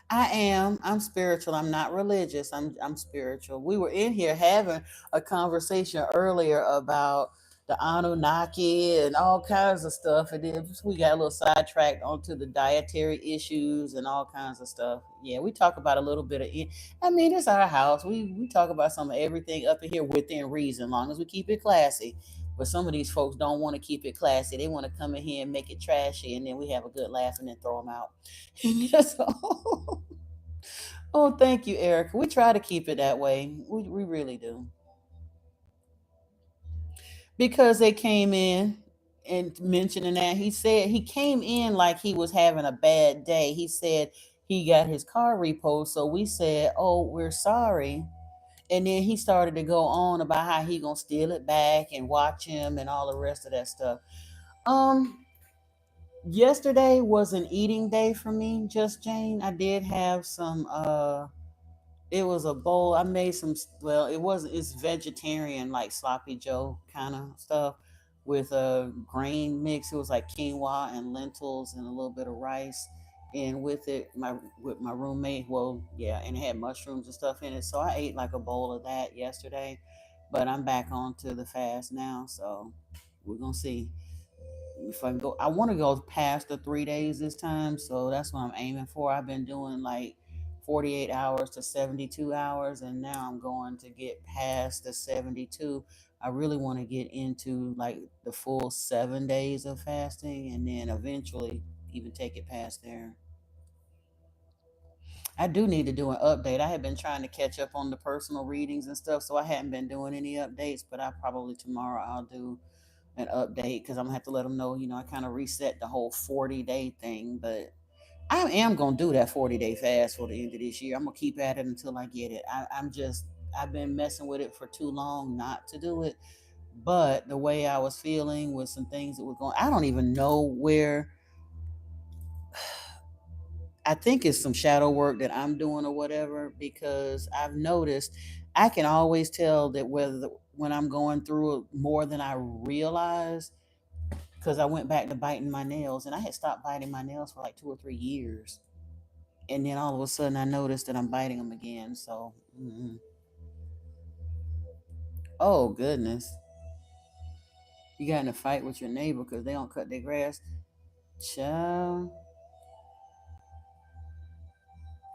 I am. I'm spiritual. I'm not religious. I'm spiritual. We were in here having a conversation earlier about the Anunnaki and all kinds of stuff, and then we got a little sidetracked onto the dietary issues and all kinds of stuff. Yeah, we talk about a little bit of it. I mean, it's our house. We talk about some of everything up in here within reason, long as we keep it classy. But some of these folks don't want to keep it classy. They want to come in here and make it trashy, and then we have a good laugh and then throw them out. So, oh, thank you, Erica. We try to keep it that way. We really do. Because they came in and mentioning that he said he came in like he was having a bad day. He said he got his car repoed. So we said, "Oh, we're sorry." And then he started to go on about how he gonna steal it back and watch him and all the rest of that stuff. Um, Yesterday was an eating day for me, just Jane. I did have some it was a bowl. I made some. Well, it wasn't. It's vegetarian, like sloppy Joe kind of stuff with a grain mix. It was like quinoa and lentils and a little bit of rice. And with it, my roommate. Well, yeah, and it had mushrooms and stuff in it. So I ate like a bowl of that yesterday. But I'm back onto the fast now, so we're gonna see if I can go. I want to go past the 3 days this time, so that's what I'm aiming for. I've been doing like 48 hours to 72 hours, and now I'm going to get past the 72. I really want to get into like the full 7 days of fasting, and then eventually even take it past there. I do need to do an update. I have been trying to catch up on the personal readings and stuff, so I hadn't been doing any updates, but I probably tomorrow I'll do an update because I'm gonna have to let them know. I kind of reset the whole 40-day thing, but I am gonna do that 40-day fast for the end of this year. I'm gonna keep at it until I get it. I've been messing with it for too long not to do it. But the way I was feeling with some things that were going, I don't even know where. I think it's some shadow work that I'm doing or whatever because I've noticed I can always tell that when I'm going through it more than I realize because I went back to biting my nails and I had stopped biting my nails for like 2 or 3 years. And then all of a sudden I noticed that I'm biting them again. So, oh goodness. You got in a fight with your neighbor because they don't cut their grass. Child,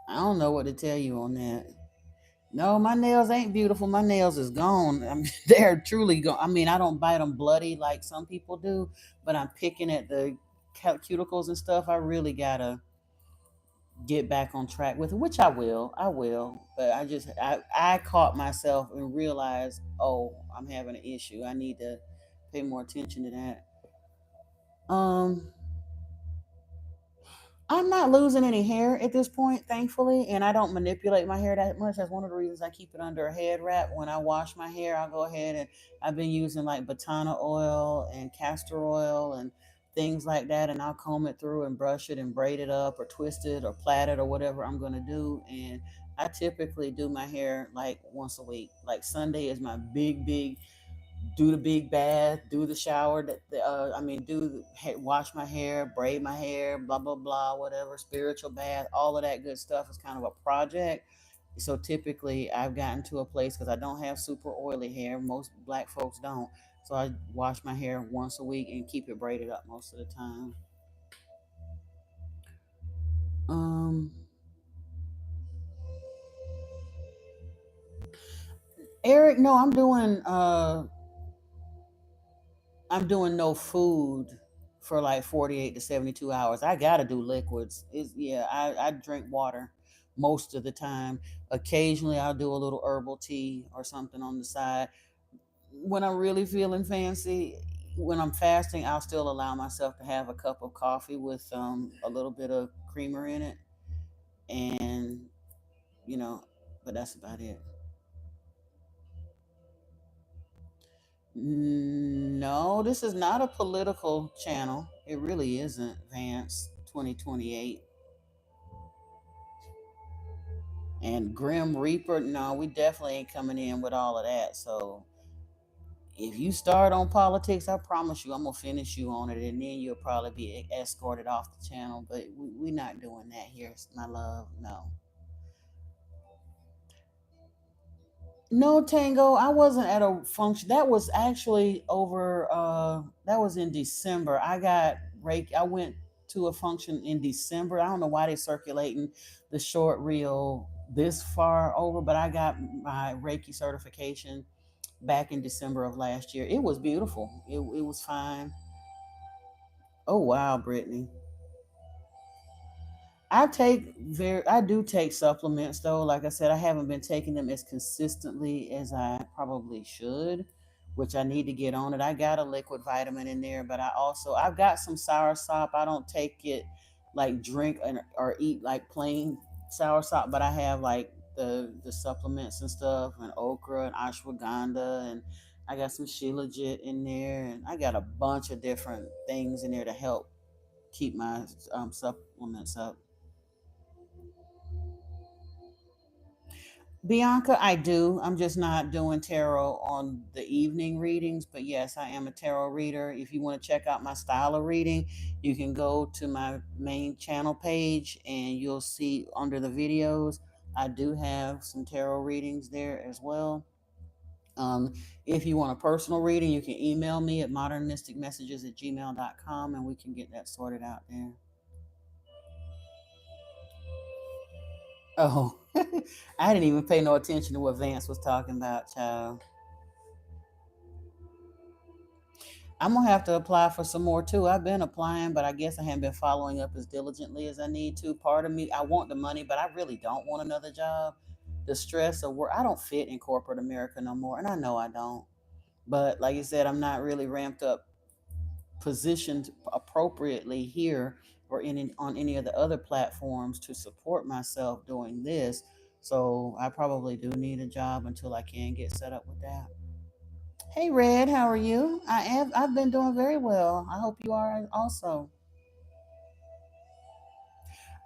I don't know what to tell you on that. No, my nails ain't beautiful. My nails is gone. I mean, they're truly gone. I mean, I don't bite them bloody like some people do, but I'm picking at the cuticles and stuff. I really gotta get back on track with it, which I will. But I caught myself and realized, oh, I'm having an issue. I need to pay more attention to that. Um, I'm not losing any hair at this point, thankfully, and I don't manipulate my hair that much. That's one of the reasons I keep it under a head wrap. When I wash my hair, I'll go ahead and I've been using like Botana oil and castor oil and things like that, and I'll comb it through and brush it and braid it up or twist it or plait it or whatever I'm gonna do. And I typically do my hair like once a week. Like Sunday is my big do the big bath, do the shower, I mean, wash my hair, braid my hair, blah blah blah, whatever, spiritual bath, all of that good stuff is kind of a project. So typically, I've gotten to a place because I don't have super oily hair. Most black folks don't, so I wash my hair once a week and keep it braided up most of the time. Um, Eric, no, I'm doing no food for like 48 to 72 hours. I got to do liquids. Yeah, I drink water most of the time. Occasionally I'll do a little herbal tea or something on the side. When I'm really feeling fancy, when I'm fasting, I'll still allow myself to have a cup of coffee with a little bit of creamer in it. And, you know, but that's about it. No, this is not a political channel. It really isn't, Vance 2028. And Grim Reaper, no, we definitely ain't coming in with all of that. So if you start on politics, I promise you I'm gonna finish you on it, and then you'll probably be escorted off the channel. But we're not doing that here, my love. No. No, Tango, I wasn't at a function. That was actually over that was in December. I went to a function in December. I don't know why they're circulating the short reel this far over, but I got my Reiki certification back in December of last year. It was beautiful. It was fine. Oh wow, Brittany. I do take supplements though. Like I said, I haven't been taking them as consistently as I probably should, which I need to get on it. I got a liquid vitamin in there, but I've got some soursop. I don't take it like drink or eat like plain soursop, but I have like the supplements and stuff and okra and ashwagandha, and I got some shilajit in there, and I got a bunch of different things in there to help keep my supplements up. Bianca, I do. I'm just not doing tarot on the evening readings, but yes, I am a tarot reader. If you want to check out my style of reading, you can go to my main channel page and you'll see under the videos, I do have some tarot readings there as well. Um, if you want a personal reading, you can email me at modernisticmessages@gmail.com and we can get that sorted out there. Oh, I didn't even pay no attention to what Vance was talking about, child. I'm gonna have to apply for some more too. I've been applying, but I guess I haven't been following up as diligently as I need to. Part of me, I want the money, but I really don't want another job. The stress of work, I don't fit in corporate America no more, and I know I don't. But like you said, I'm not really ramped up, positioned appropriately here or on any of the other platforms to support myself doing this. So I probably do need a job until I can get set up with that. Hey Red, how are you? I've been doing very well. I hope you are also.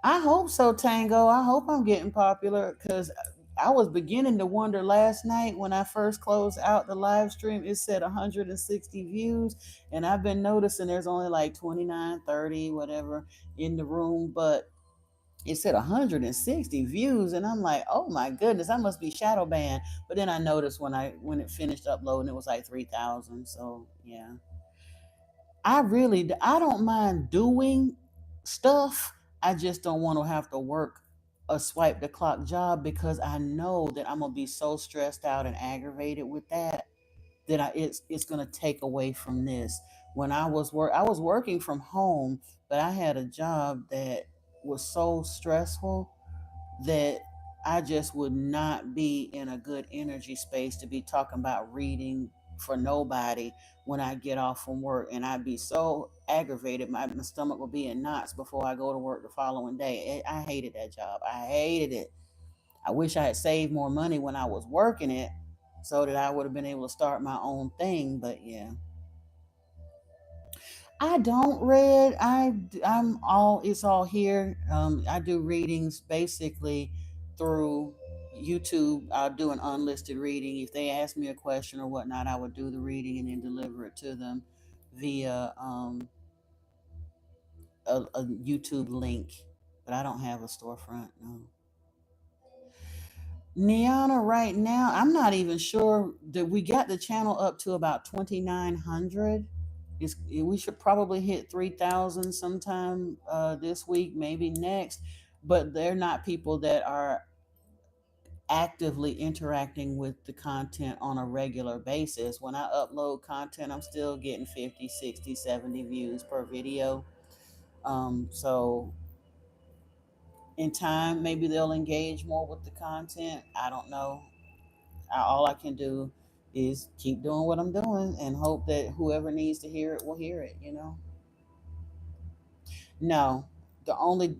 I hope so, Tango. I hope I'm getting popular because I was beginning to wonder last night when I first closed out the live stream. It said 160 views, and I've been noticing there's only like 29, 30, whatever in the room, but it said 160 views, and I'm like, oh my goodness, I must be shadow banned. But then I noticed when it finished uploading, it was like 3,000. So yeah. I don't mind doing stuff. I just don't want to have to work a swipe the clock job because I know that I'm gonna be so stressed out and aggravated with that it's gonna take away from this. When I was working from home, but I had a job that was so stressful that I just would not be in a good energy space to be talking about reading for nobody when I get off from work. And I'd be so aggravated. My stomach would be in knots before I go to work the following day. I hated that job. I hated it. I wish I had saved more money when I was working it so that I would have been able to start my own thing. But yeah, I don't read. I'm all it's all here. I do readings basically through YouTube. I'll do an unlisted reading. If they ask me a question or whatnot, I would do the reading and then deliver it to them via a YouTube link. But I don't have a storefront. No. Niana, right now, I'm not even sure that we got the channel up to about 2,900. We should probably hit 3,000 sometime this week, maybe next. But they're not people that are actively interacting with the content on a regular basis. When I upload content, I'm still getting 50, 60, 70 views per video. So in time, maybe they'll engage more with the content. I don't know. All I can do is keep doing what I'm doing and hope that whoever needs to hear it will hear it, you know? No. The only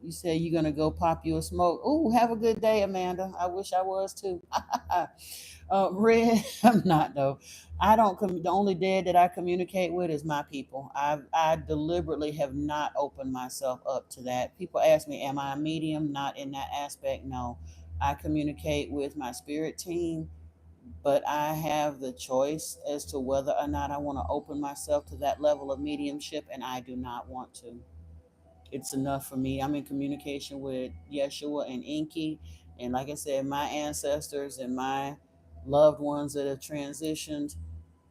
you say you're gonna go pop you a smoke. Ooh, have a good day, Amanda. I wish I was too. Red, I'm not though. I don't. The only dead that I communicate with is my people. I deliberately have not opened myself up to that. People ask me, "Am I a medium?" Not in that aspect. No, I communicate with my spirit team, but I have the choice as to whether or not I want to open myself to that level of mediumship, and I do not want to. It's enough for me. I'm in communication with Yeshua and Inky, and like I said, my ancestors and my loved ones that have transitioned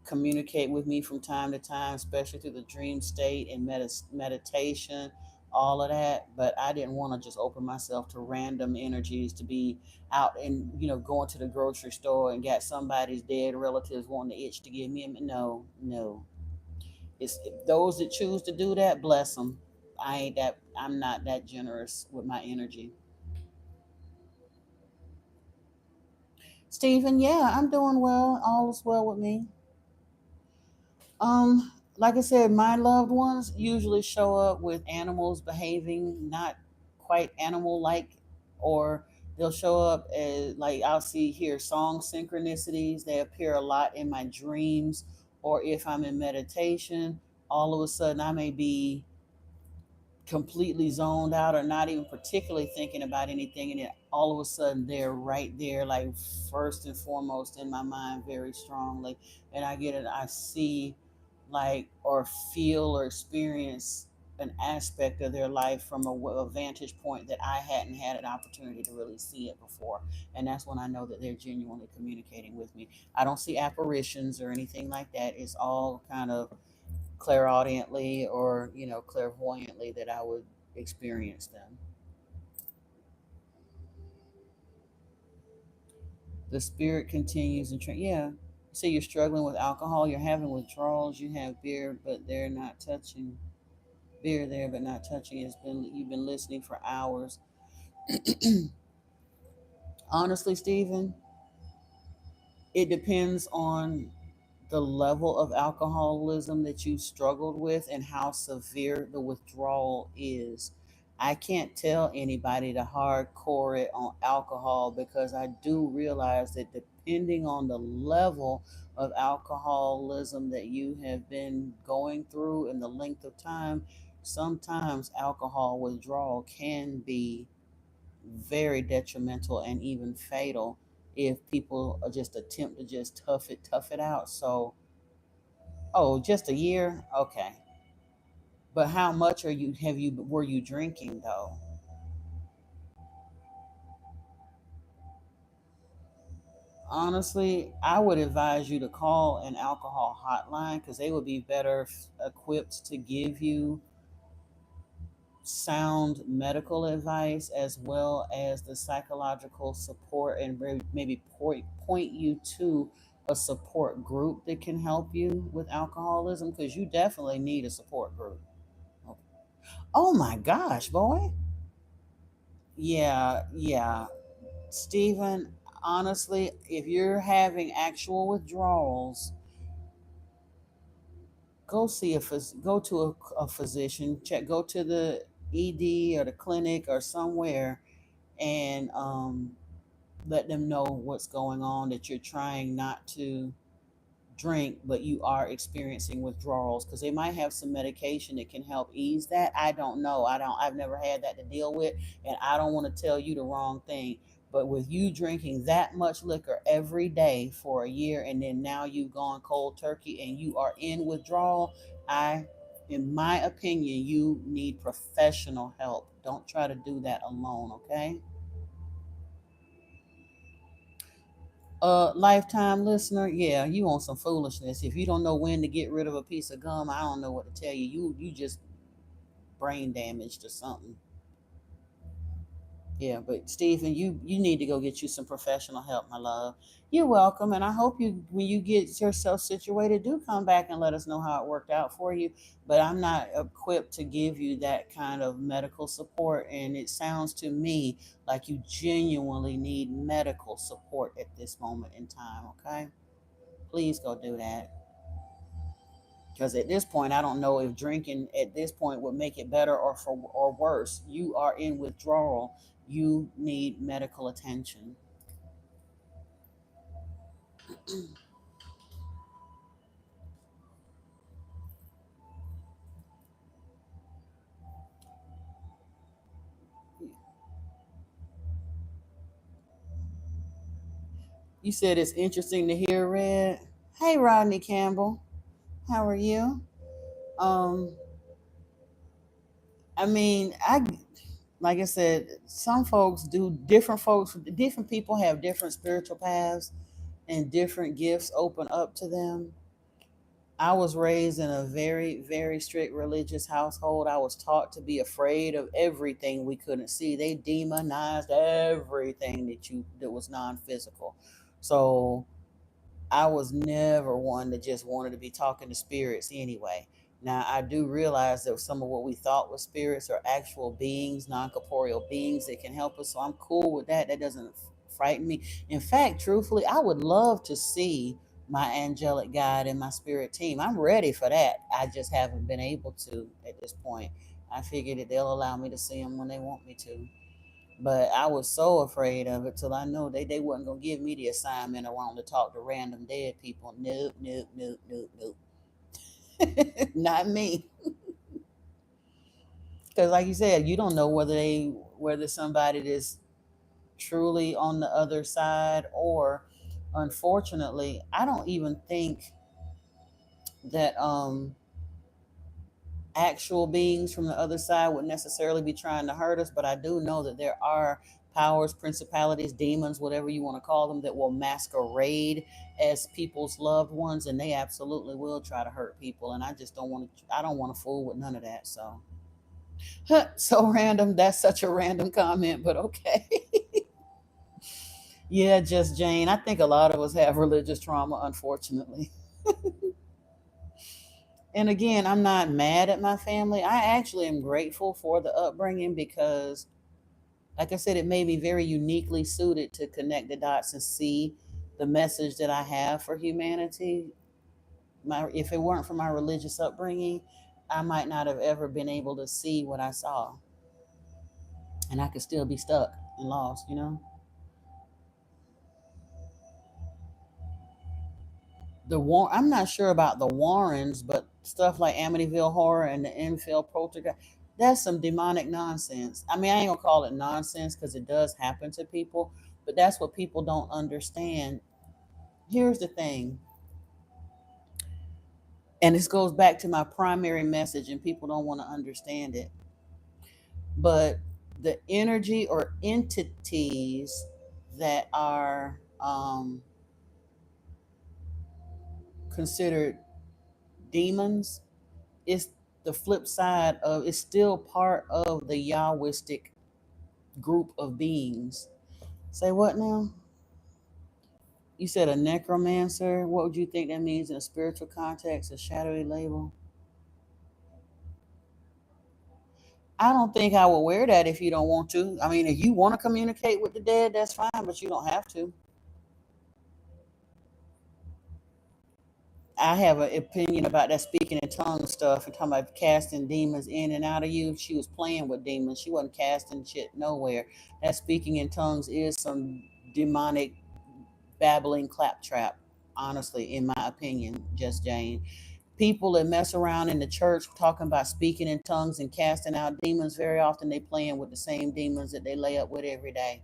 communicate with me from time to time, especially through the dream state and meditation, all of that. But I didn't want to just open myself to random energies to be out and going to the grocery store and got somebody's dead relatives wanting to itch to give me no, no. It's those that choose to do that, bless them. I'm not that generous with my energy. Stephen, yeah, I'm doing well. All is well with me. Like I said, my loved ones usually show up with animals behaving not quite animal like, or they'll show up as like I'll see here song synchronicities. They appear a lot in my dreams, or if I'm in meditation, all of a sudden I may be completely zoned out or not even particularly thinking about anything, and then all of a sudden they're right there, like first and foremost in my mind very strongly, and I get it. I see, like, or feel or experience an aspect of their life from a vantage point that I hadn't had an opportunity to really see it before, and that's when I know that they're genuinely communicating with me. I don't see apparitions or anything like that. It's all kind of clairaudiently or clairvoyantly that I would experience them. The spirit continues and yeah. You say you're struggling with alcohol, you're having withdrawals, you have beer, but they're not touching beer there, but not touching. It's been you've been listening for hours. Honestly, Stephen, it depends on the level of alcoholism that you struggled with and how severe the withdrawal is. I can't tell anybody to hardcore it on alcohol because I do realize that depending on the level of alcoholism that you have been going through and the length of time, sometimes alcohol withdrawal can be very detrimental and even fatal if people just attempt to just tough it out. So, oh, just a year, okay. But how much were you drinking though? Honestly, I would advise you to call an alcohol hotline because they would be better equipped to give you sound medical advice as well as the psychological support, and maybe point you to a support group that can help you with alcoholism because you definitely need a support group. Oh my gosh, boy. Yeah, yeah. Stephen, honestly, if you're having actual withdrawals, go see go to a physician, go to the ED or the clinic or somewhere, and let them know what's going on, that you're trying not to drink, but you are experiencing withdrawals, because they might have some medication that can help ease that. I don't know. I've never had that to deal with, and I don't want to tell you the wrong thing. But with you drinking that much liquor every day for a year, and then now you've gone cold turkey and you are in withdrawal, I, in my opinion, you need professional help. Don't try to do that alone, okay? Lifetime listener, yeah, you on some foolishness. If you don't know when to get rid of a piece of gum, I don't know what to tell you. You just brain damaged or something. Yeah, but Stephen, you need to go get you some professional help, my love. You're welcome, and I hope you, when you get yourself situated, do come back and let us know how it worked out for you. But I'm not equipped to give you that kind of medical support, and it sounds to me like you genuinely need medical support at this moment in time. Okay, please go do that. Because at this point, I don't know if drinking at this point would make it better or worse. You are in withdrawal. You need medical attention. You said it's interesting to hear, Red. Hey, Rodney Campbell, how are you? Um, I mean, I like I said, some folks do different folks. Different people have different spiritual paths, and different gifts open up to them. I was raised in a very, very strict religious household. I was taught to be afraid of everything we couldn't see. They demonized everything that was non-physical. So I was never one that just wanted to be talking to spirits anyway. Now, I do realize that some of what we thought was spirits are actual beings, non corporeal beings that can help us. So I'm cool with that. That doesn't frighten me. In fact, truthfully, I would love to see my angelic guide and my spirit team. I'm ready for that. I just haven't been able to at this point. I figured that they'll allow me to see them when they want me to. But I was so afraid of it till I know they wasn't gonna give me the assignment around to talk to random dead people. Nope, nope, nope, nope, nope. Not me. Because like you said, you don't know whether somebody that's truly on the other side, or unfortunately, I don't even think that actual beings from the other side would necessarily be trying to hurt us, but I do know that there are powers, principalities, demons, whatever you want to call them, that will masquerade as people's loved ones, and they absolutely will try to hurt people. And I just don't want to. I don't want to fool with none of that. So, so random. That's such a random comment, but okay. Yeah, just Jane. I think a lot of us have religious trauma, unfortunately. And again, I'm not mad at my family. I actually am grateful for the upbringing, because like I said, it made me very uniquely suited to connect the dots and see the message that I have for humanity. If it weren't for my religious upbringing, I might not have ever been able to see what I saw, and I could still be stuck and lost. I'm not sure about the Warrens, but stuff like Amityville Horror and the Enfield Poltergeist, that's some demonic nonsense. I mean, I ain't gonna call it nonsense because it does happen to people, but that's what people don't understand. Here's the thing, and this goes back to my primary message, and people don't want to understand it, but the energy or entities that are considered demons is the flip side of, it's still part of the Yahwistic group of beings. Say what now? You said a necromancer. What would you think that means in a spiritual context? A shadowy label? I don't think I would wear that if you don't want to. I mean, if you want to communicate with the dead, that's fine, but you don't have to. I have an opinion about that speaking in tongues stuff and talking about casting demons in and out of you. She was playing with demons. She wasn't casting shit nowhere. That speaking in tongues is some demonic babbling claptrap, honestly, in my opinion, Just Jane. People that mess around in the church talking about speaking in tongues and casting out demons, very often they playing with the same demons that they lay up with every day.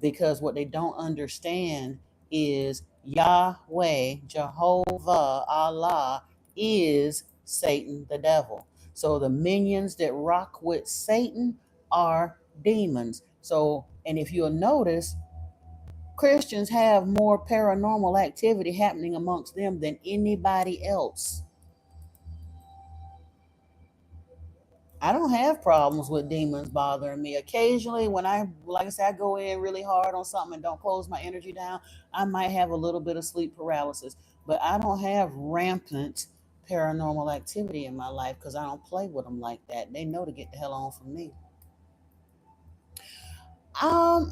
Because what they don't understand is Yahweh, Jehovah, Allah is Satan the devil. So the minions that rock with Satan are demons. So, and if you'll notice, Christians have more paranormal activity happening amongst them than anybody else. I don't have problems with demons bothering me. Occasionally, when like I said, I go in really hard on something and don't close my energy down, I might have a little bit of sleep paralysis. But I don't have rampant paranormal activity in my life because I don't play with them like that. They know to get the hell on from me.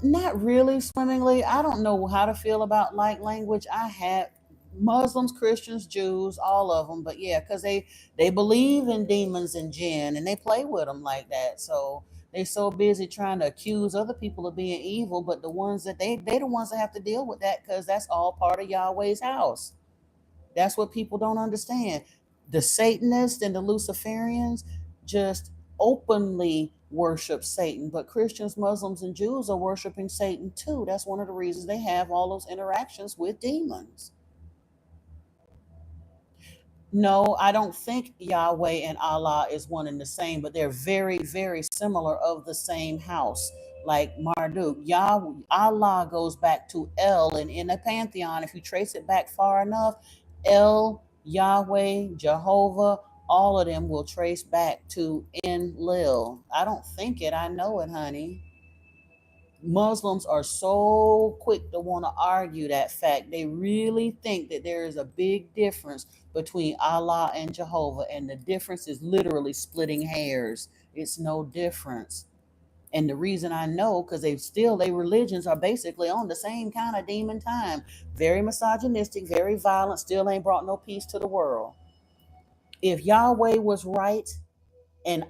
Not really swimmingly. I don't know how to feel about light language. I have Muslims, Christians, Jews, all of them. But yeah, because they believe in demons and jinn, and they play with them like that. So they so busy trying to accuse other people of being evil, but the ones that they the ones that have to deal with that because that's all part of Yahweh's house. That's what people don't understand. The Satanists and the Luciferians just openly worship Satan, but Christians, Muslims, and Jews are worshiping Satan too. That's one of the reasons they have all those interactions with demons. No, I don't think Yahweh and Allah is one and the same, but they're very, very similar of the same house. Like Marduk, Allah goes back to El, and in the pantheon, if you trace it back far enough, El, Yahweh, Jehovah, all of them will trace back to Enlil. I don't think it, I know it, honey. Muslims are so quick to want to argue that fact. They really think that there is a big difference between Allah and Jehovah, and the difference is literally splitting hairs. It's no difference. And the reason I know, because their religions are basically on the same kind of demon time. Very misogynistic, very violent, still ain't brought no peace to the world. If Yahweh was right, and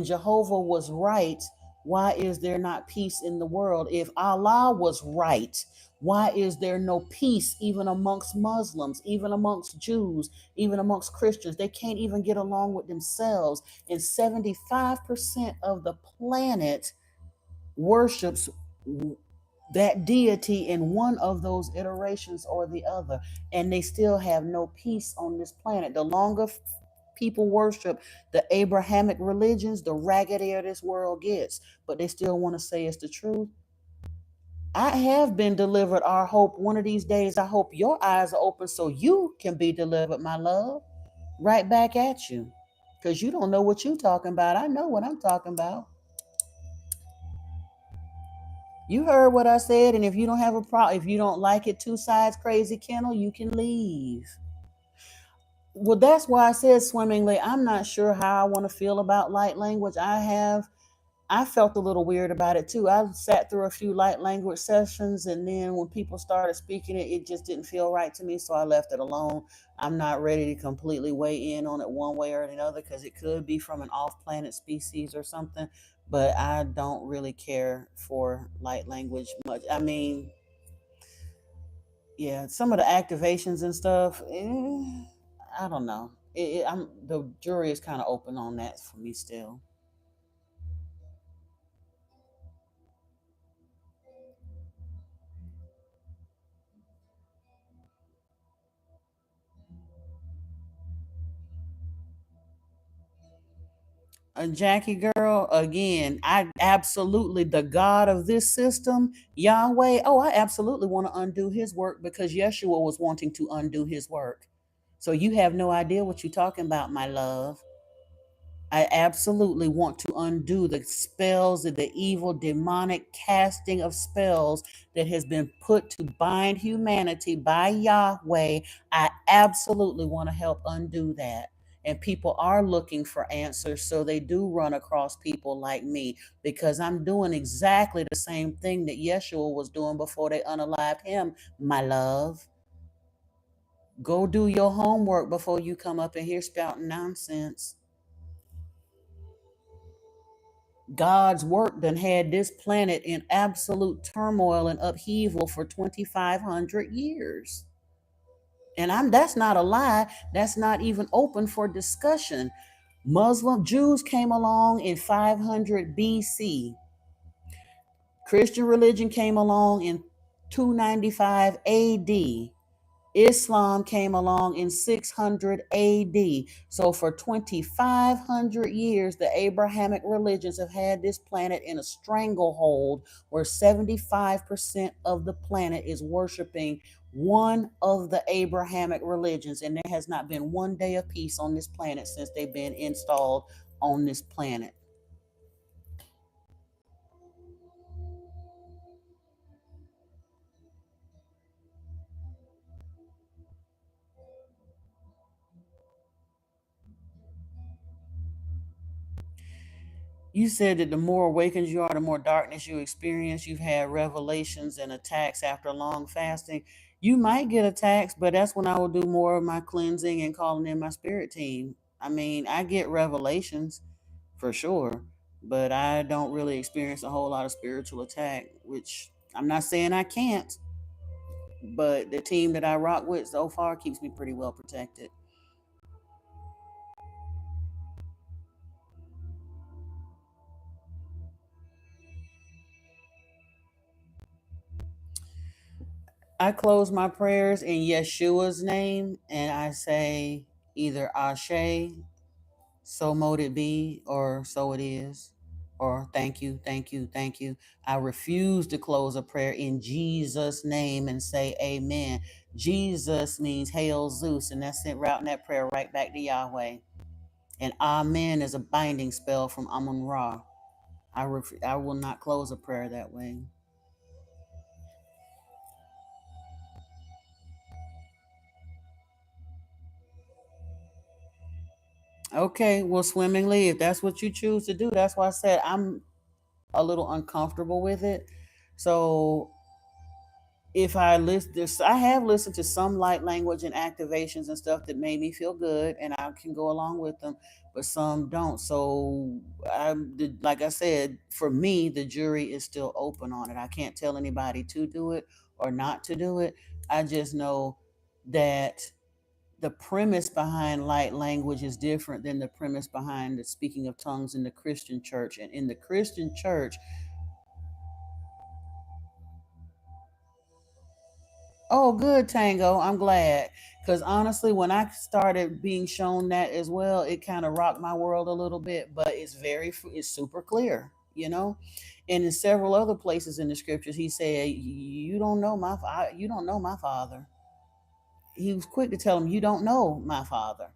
Jehovah was right, why is there not peace in the world? If Allah was right, why is there no peace even amongst Muslims, even amongst Jews, even amongst Christians? They can't even get along with themselves. And 75% of the planet worships that deity in one of those iterations or the other, and they still have no peace on this planet. The longer people worship the Abrahamic religions, the raggedier this world gets, but they still want to say it's the truth. I have been delivered, our hope. One of these days, I hope your eyes are open so you can be delivered, my love. Right back at you. Because you don't know what you're talking about. I know what I'm talking about. You heard what I said, and if you don't have a problem, if you don't like it, two sides crazy kennel, you can leave. Well, that's why I said swimmingly. I'm not sure how I want to feel about light language. I felt a little weird about it too. I sat through a few light language sessions, and then when people started speaking it, it just didn't feel right to me, so I left it alone. I'm not ready to completely weigh in on it one way or another because it could be from an off planet species or something, but I don't really care for light language much. I mean, yeah, some of the activations and stuff, I don't know. The jury is kind of open on that for me still. Jackie girl, again, I absolutely, the God of this system, Yahweh. Oh, I absolutely want to undo his work because Yeshua was wanting to undo his work. So you have no idea what you're talking about, my love. I absolutely want to undo the spells of the evil demonic casting of spells that has been put to bind humanity by Yahweh. I absolutely want to help undo that. and people are looking for answers. So they do run across people like me because I'm doing exactly the same thing that Yeshua was doing before they unalived him, my love. Go do your homework before you come up in here spouting nonsense. God's work done had this planet in absolute turmoil and upheaval for 2,500 years. And that's not a lie. That's not even open for discussion. Muslim Jews came along in 500 BC. Christian religion came along in 295 AD. Islam came along in 600 AD. So for 2,500 years, the Abrahamic religions have had this planet in a stranglehold where 75% of the planet is worshiping one of the Abrahamic religions. And there has not been one day of peace on this planet since they've been installed on this planet. You said that the more awakened you are, the more darkness you experience. You've had revelations and attacks after long fasting. You might get attacks, but that's when I will do more of my cleansing and calling in my spirit team. I mean, I get revelations for sure, but I don't really experience a whole lot of spiritual attack, which I'm not saying I can't, but the team that I rock with so far keeps me pretty well protected. I close my prayers in Yeshua's name and I say either Ashe, so mote it be, or so it is, or thank you, thank you, thank you. I refuse to close a prayer in Jesus' name and say amen. Jesus means hail Zeus, and that's it, routing that prayer right back to Yahweh. And amen is a binding spell from Amun Ra. I will not close a prayer that way. Okay, well, swimmingly, if that's what you choose to do, that's why I said I'm a little uncomfortable with it. So if I list this, I have listened to some light language and activations and stuff that made me feel good, and I can go along with them, but some don't. So like I said, for me, the jury is still open on it. I can't tell anybody to do it or not to do it. I just know that the premise behind light language is different than the premise behind the speaking of tongues in the Christian church. And in the Christian church, oh, good, Tango. I'm glad. Because honestly, when I started being shown that as well, it kind of rocked my world a little bit, but it's super clear, you know? And in several other places in the scriptures, he said, you don't know you don't know my father. He was quick to tell him, you don't know my father.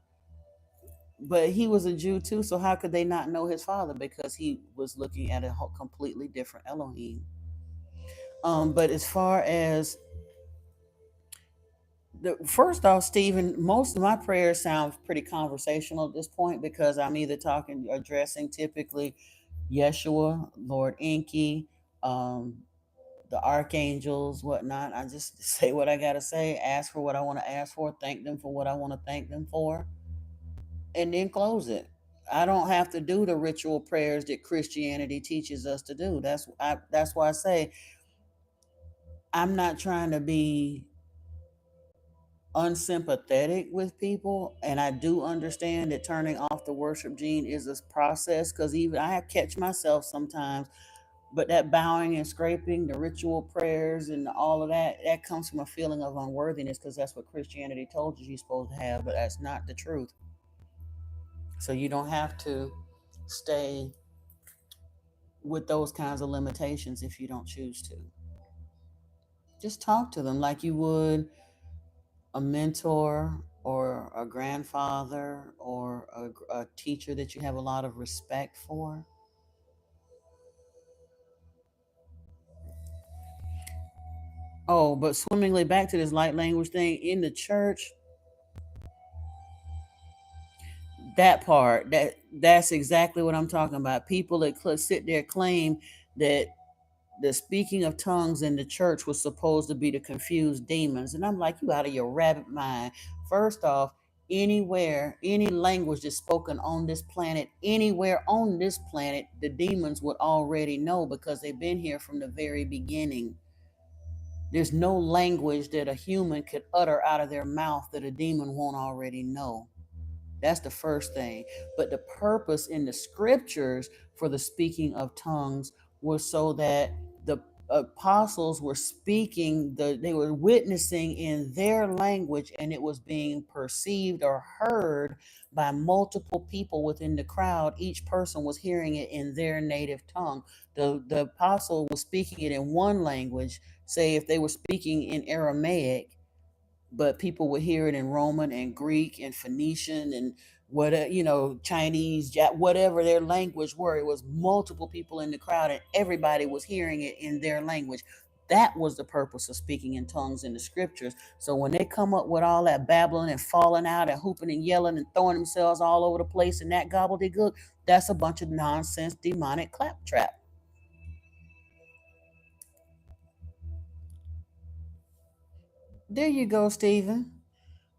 But he was a Jew too, so how could they not know his father? Because he was looking at a completely different Elohim. But as far as first off, Stephen, most of my prayers sound pretty conversational at this point because I'm either talking, addressing typically Yeshua, Lord Enki, um, the archangels, whatnot. I just say what I gotta say, ask for what I want to ask for, thank them for what I want to thank them for, and then close it. I don't have to do the ritual prayers that Christianity teaches us to do. That's why I say I'm not trying to be unsympathetic with people, and I do understand that turning off the worship gene is a process, because even I catch myself sometimes, but that bowing and scraping, the ritual prayers and all of that comes from a feeling of unworthiness, because that's what Christianity told you you're supposed to have, but that's not the truth. So you don't have to stay with those kinds of limitations if you don't choose to. Just talk to them like you would a mentor or a grandfather or a teacher that you have a lot of respect for. Oh, but swimmingly back to this light language thing in the church, That part, that's exactly what I'm talking about. People that sit there claim that the speaking of tongues in the church was supposed to be to confuse demons. And I'm like, you out of your rabbit mind. First off, anywhere, any language that's spoken on this planet, anywhere on this planet, the demons would already know because they've been here from the very beginning. There's no language that a human could utter out of their mouth that a demon won't already know. That's the first thing. But the purpose in the scriptures for the speaking of tongues was so that the apostles were speaking, they were witnessing in their language, and it was being perceived or heard by multiple people within the crowd. Each person was hearing it in their native tongue. The apostle was speaking it in one language. Say if they were speaking in Aramaic, but people would hear it in Roman and Greek and Phoenician and whatever, Chinese, whatever their language were. It was multiple people in the crowd, and everybody was hearing it in their language. That was the purpose of speaking in tongues in the scriptures. So when they come up with all that babbling and falling out and hooping and yelling and throwing themselves all over the place and that gobbledygook, that's a bunch of nonsense, demonic claptrap. There you go, Stephen.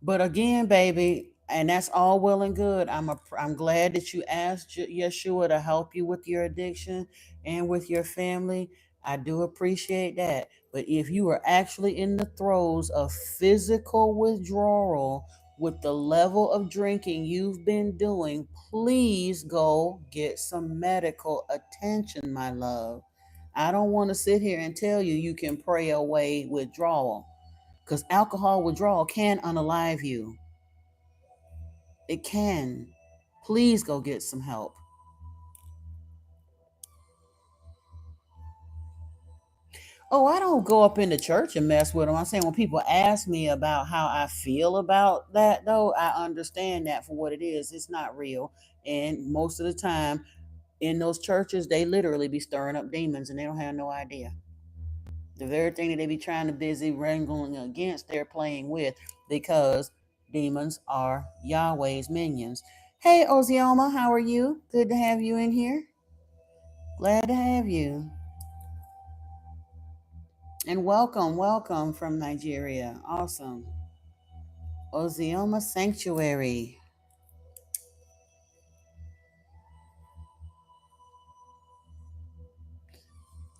But again, baby, and that's all well and good. I'm glad that you asked Yeshua to help you with your addiction and with your family. I do appreciate that. But if you are actually in the throes of physical withdrawal with the level of drinking you've been doing, please go get some medical attention, my love. I don't want to sit here and tell you you can pray away withdrawal, because alcohol withdrawal can unalive you. It can. Please go get some help. Oh, I don't go up in the church and mess with them. I'm saying when people ask me about how I feel about that, though, I understand that for what it is. It's not real. And most of the time in those churches, they literally be stirring up demons and they don't have no idea. The very thing that they be trying to busy wrangling against, they're playing with, because demons are Yahweh's minions. Hey, Ozioma, how are you? Good to have you in here. Glad to have you. And welcome from Nigeria. Awesome. Ozioma Sanctuary.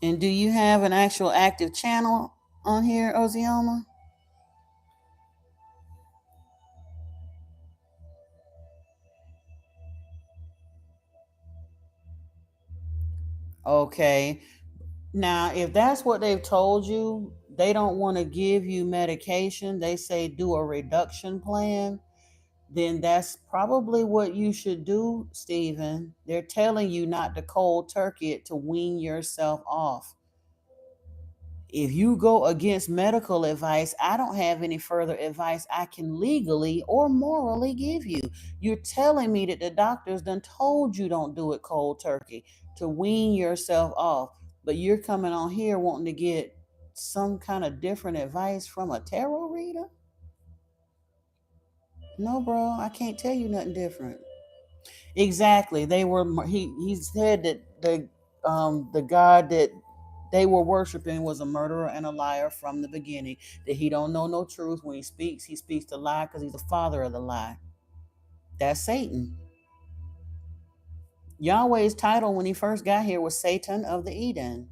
And do you have an actual active channel on here, Ozioma? Okay. Now, if that's what they've told you, they don't want to give you medication. They say do a reduction plan. Then that's probably what you should do, Stephen. They're telling you not to cold turkey it, to wean yourself off. If you go against medical advice, I don't have any further advice I can legally or morally give you. You're telling me that the doctors done told you don't do it cold turkey, to wean yourself off, but you're coming on here wanting to get some kind of different advice from a tarot reader? No, bro, I can't tell you nothing different. Exactly. He said that the God that they were worshiping was a murderer and a liar from the beginning, that he don't know no truth. When he speaks the lie because he's the father of the lie. That's Satan. Yahweh's title when he first got here was Satan of the Eden.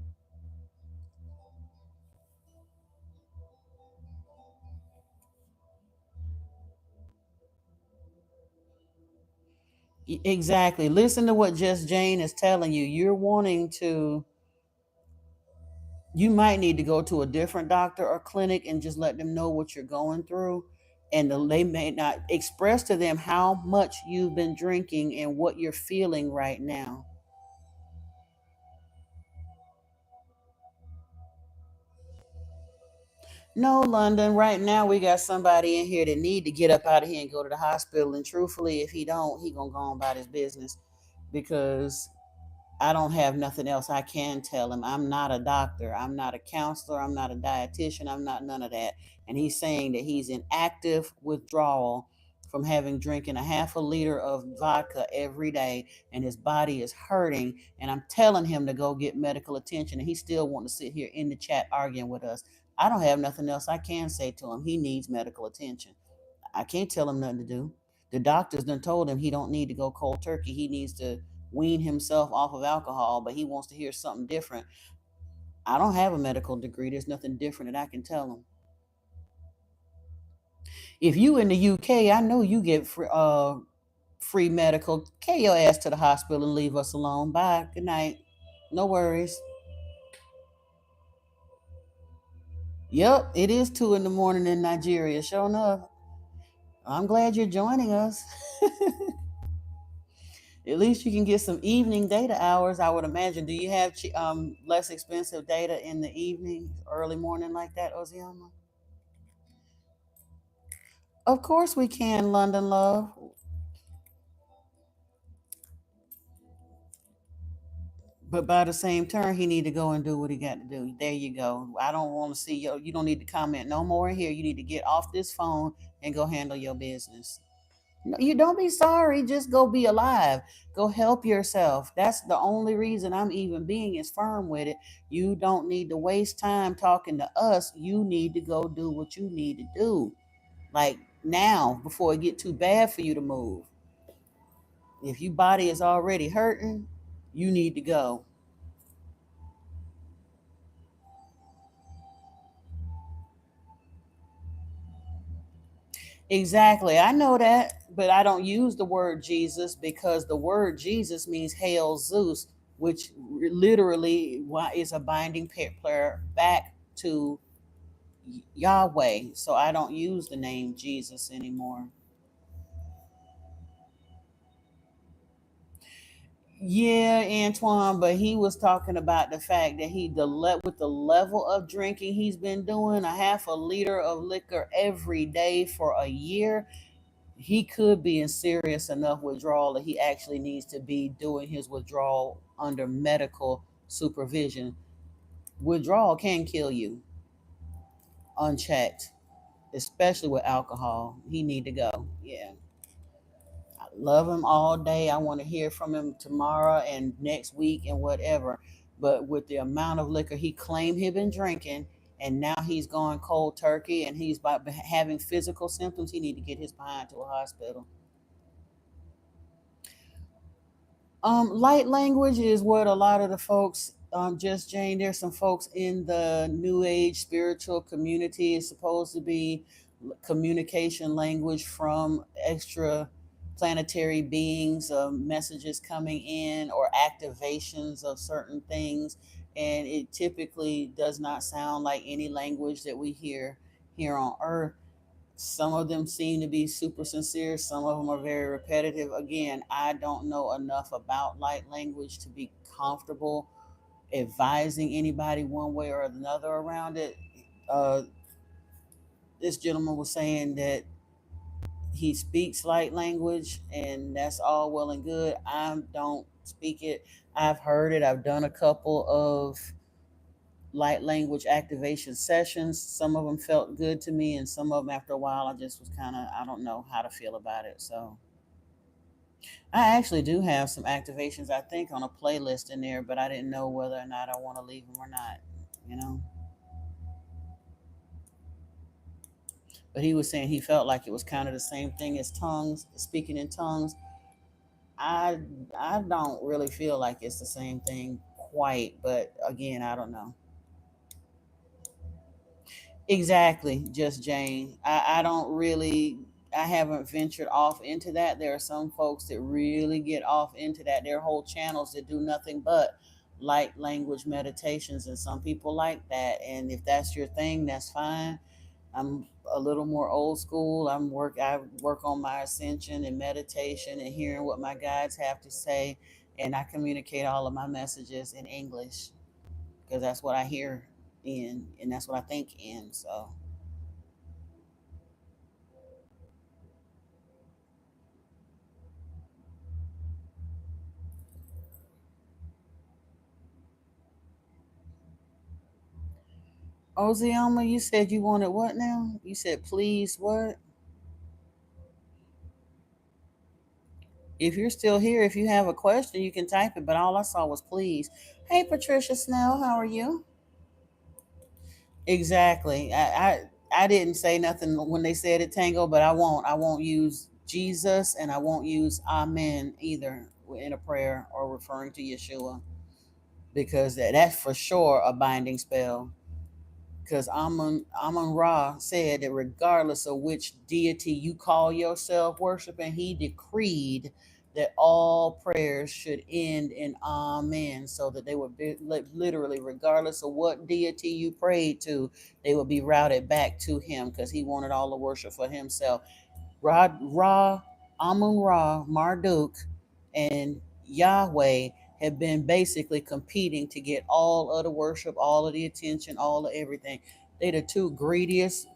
Exactly. Listen to what Just Jane is telling you. You might need to go to a different doctor or clinic and just let them know what you're going through. And they may not express to them how much you've been drinking and what you're feeling right now. No, London. Right now, we got somebody in here that need to get up out of here and go to the hospital. And truthfully, if he don't, he gonna go on about his business, because I don't have nothing else I can tell him. I'm not a doctor. I'm not a counselor. I'm not a dietitian. I'm not none of that. And he's saying that he's in active withdrawal from having drinking a half a liter of vodka every day, and his body is hurting. And I'm telling him to go get medical attention, and he still want to sit here in the chat arguing with us. I don't have nothing else I can say to him. He needs medical attention. I can't tell him nothing to do. The doctors done told him he don't need to go cold turkey. He needs to wean himself off of alcohol, but he wants to hear something different. I don't have a medical degree. There's nothing different that I can tell him. If you in the UK, I know you get free medical. Carry your ass to the hospital and leave us alone. Bye. Good night. No worries. Yep, it is 2 in the morning in Nigeria. Sure enough. I'm glad you're joining us. At least you can get some evening data hours, I would imagine. Do you have less expensive data in the evening, early morning like that, Oziama? Of course we can, London Love. But by the same turn, he need to go and do what he got to do. There you go. I don't want to see you. You don't need to comment no more in here. You need to get off this phone and go handle your business. No, you don't be sorry. Just go be alive. Go help yourself. That's the only reason I'm even being as firm with it. You don't need to waste time talking to us. You need to go do what you need to do. Like now, before it get too bad for you to move. If your body is already hurting, you need to go. Exactly. I know that, but I don't use the word Jesus because the word Jesus means hail Zeus, which literally is a binding prayer back to Yahweh. So I don't use the name Jesus anymore. Yeah, Antoine, but he was talking about the fact that with the level of drinking he's been doing, a half a liter of liquor every day for a year, he could be in serious enough withdrawal that he actually needs to be doing his withdrawal under medical supervision. Withdrawal can kill you unchecked, especially with alcohol. He need to go. Yeah. I love him all day. I want to hear from him tomorrow and next week and whatever. But with the amount of liquor he claimed he'd been drinking, and now he's going cold turkey and he's by having physical symptoms, he need to get his behind to a hospital. Light language is what a lot of the folks, just Jane, there's some folks in the New Age spiritual community is supposed to be communication language from extra planetary beings, messages coming in or activations of certain things. And it typically does not sound like any language that we hear here on Earth. Some of them seem to be super sincere. Some of them are very repetitive. Again, I don't know enough about light language to be comfortable advising anybody one way or another around it. Uh, this gentleman was saying that he speaks light language, and that's all well and good. I don't speak it. I've heard it. I've done a couple of light language activation sessions. Some of them felt good to me, and some of them, after a while, I just was kind of, I don't know how to feel about it. So I actually do have some activations, I think, on a playlist in there, but I didn't know whether or not I want to leave them or not, you know? But he was saying he felt like it was kind of the same thing as tongues, speaking in tongues. I I don't really feel like it's the same thing quite, but again, I don't know. Exactly, just Jane. I don't really, I haven't ventured off into that. There are some folks that really get off into that. There are whole channels that do nothing but light language meditations, and some people like that. And if that's your thing, that's fine. I'm a little more old school. I work on my ascension and meditation and hearing what my guides have to say, and I communicate all of my messages in English because that's what I hear in, and that's what I think in. So. Ozioma, you said you wanted what now? You said please what? If you're still here, if you have a question, you can type it. But all I saw was please. Hey, Patricia Snell, how are you? Exactly. I didn't say nothing when they said it, Tango, but I won't. I won't use Jesus, and I won't use Amen either in a prayer or referring to Yeshua, because that's for sure a binding spell. Because Amun Ra said that regardless of which deity you call yourself worshiping, he decreed that all prayers should end in Amen, so that they would be literally, regardless of what deity you prayed to, they would be routed back to him, because he wanted all the worship for himself. Amun Ra, Marduk, and Yahweh have been basically competing to get all of the worship, all of the attention, all of everything. They the two greediest.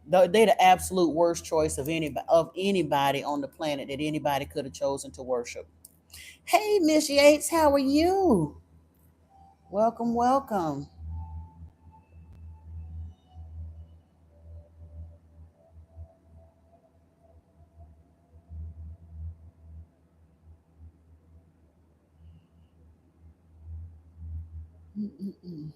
They the absolute worst choice of anybody on the planet that anybody could have chosen to worship. Hey, Miss Yates, how are you? Welcome, welcome. Mm-mm-mm.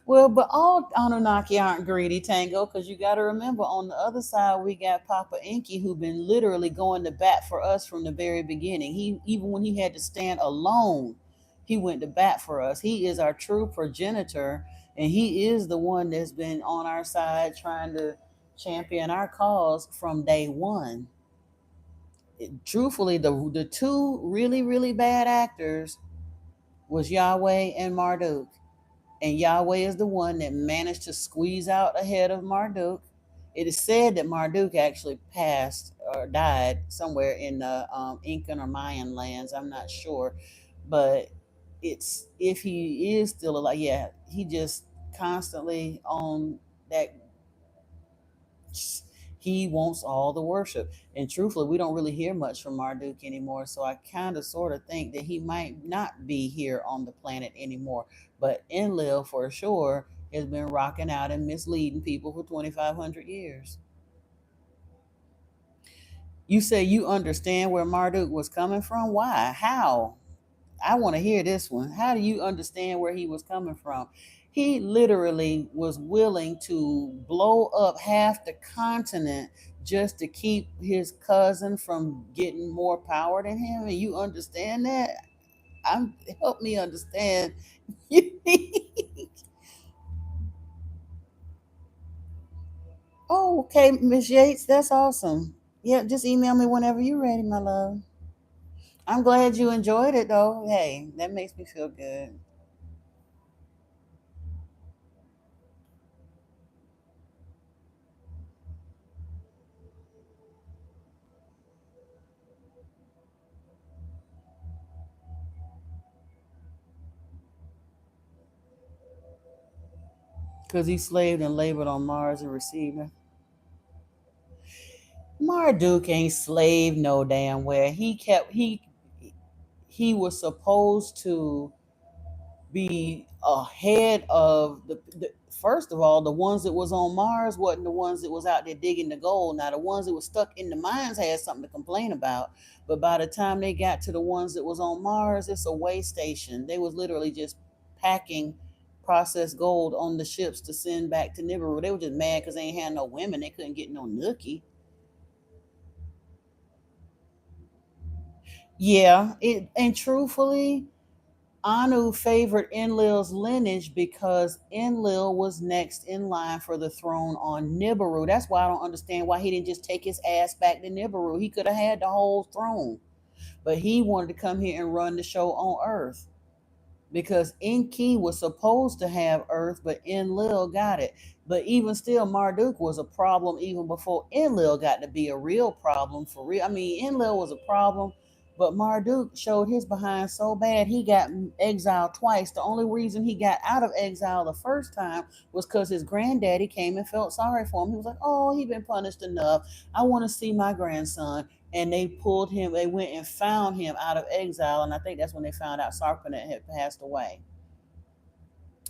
Well, but all Anunnaki aren't greedy, Tango, because you got to remember on the other side, we got Papa Inky, who been literally going to bat for us from the very beginning. He, even when he had to stand alone, he went to bat for us. He is our true progenitor, and he is the one that's been on our side trying to champion our cause from day one. Truthfully, the two really, really bad actors was Yahweh and Marduk. And Yahweh is the one that managed to squeeze out ahead of Marduk. It is said that Marduk actually passed or died somewhere in the Incan or Mayan lands. I'm not sure, but it's, if he is still alive, yeah, he just constantly on that. He wants all the worship. And truthfully, we don't really hear much from Marduk anymore. So I kind of sort of think that he might not be here on the planet anymore. But Enlil, for sure, has been rocking out and misleading people for 2,500 years. You say you understand where Marduk was coming from? Why? How? I want to hear this one. How do you understand where he was coming from? He literally was willing to blow up half the continent just to keep his cousin from getting more power than him. And you understand that? I'm help me understand. Oh, okay, Miss Yates, that's awesome. Yeah, just email me whenever you're ready, my love. I'm glad you enjoyed it though. Hey, that makes me feel good. Because he slaved and labored on Mars and received. Marduk ain't slave no damn where. He was supposed to be ahead of the first of all, the ones that was on Mars wasn't the ones that was out there digging the gold. Now the ones that was stuck in the mines had something to complain about. But by the time they got to the ones that was on Mars, it's a way station. They was literally just packing processed gold on the ships to send back to Nibiru. They were just mad because they ain't had no women. They couldn't get no nookie. Yeah, and truthfully, Anu favored Enlil's lineage because Enlil was next in line for the throne on Nibiru. That's why I don't understand why he didn't just take his ass back to Nibiru. He could have had the whole throne, but he wanted to come here and run the show on Earth because Enki was supposed to have Earth, but Enlil got it. But even still, Marduk was a problem even before Enlil got to be a real problem for real. I mean, Enlil was a problem, but Marduk showed his behind so bad he got exiled twice. The only reason he got out of exile the first time was because his granddaddy came and felt sorry for him. He was like, "Oh, he been punished enough. I want to see my grandson." And they pulled him. They went and found him out of exile, and I think that's when they found out Sarpanet had passed away.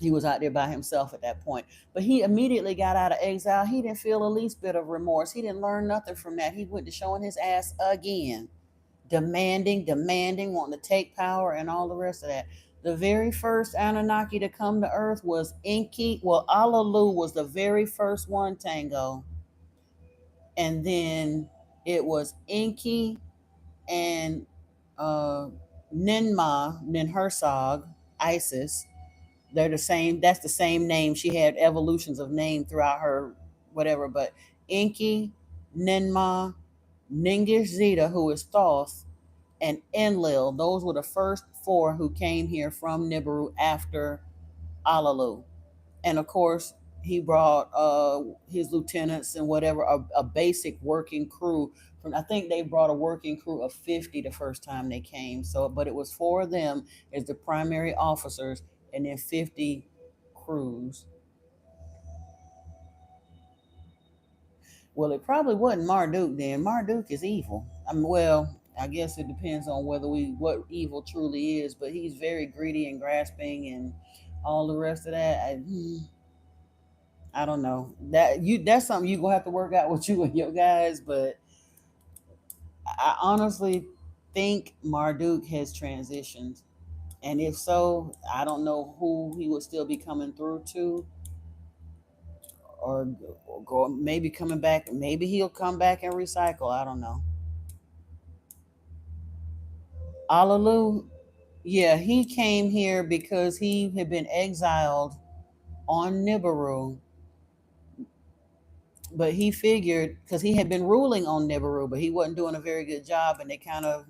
He was out there by himself at that point. But he immediately got out of exile. He didn't feel the least bit of remorse. He didn't learn nothing from that. He went to showing his ass again, demanding, wanting to take power and all the rest of that. The very first Anunnaki to come to Earth was Enki. Well, Alalu was the very first one, Tango. And then it was Enki and Ninhursag, Isis. They're the same. That's the same name. She had evolutions of name throughout her whatever. But Enki, Ninmah, Ningishzida, who is Thoth, and Enlil. Those were the first four who came here from Nibiru after Alalu. And of course, he brought his lieutenants and whatever, a basic working crew. From, I think they brought a working crew of 50 the first time they came. So, but it was four of them as the primary officers, and then 50 crews. Well, it probably wasn't Marduk then. Marduk is evil. I mean, well, I guess it depends on what evil truly is, but he's very greedy and grasping and all the rest of that. I don't know. That's something you gonna have to work out with you and your guys, but I honestly think Marduk has transitioned. And if so, I don't know who he would still be coming through to, or go maybe coming back. Maybe he'll come back and recycle. I don't know. Alalu, yeah, he came here because he had been exiled on Nibiru, but he figured because he had been ruling on Nibiru, but he wasn't doing a very good job, and they kind of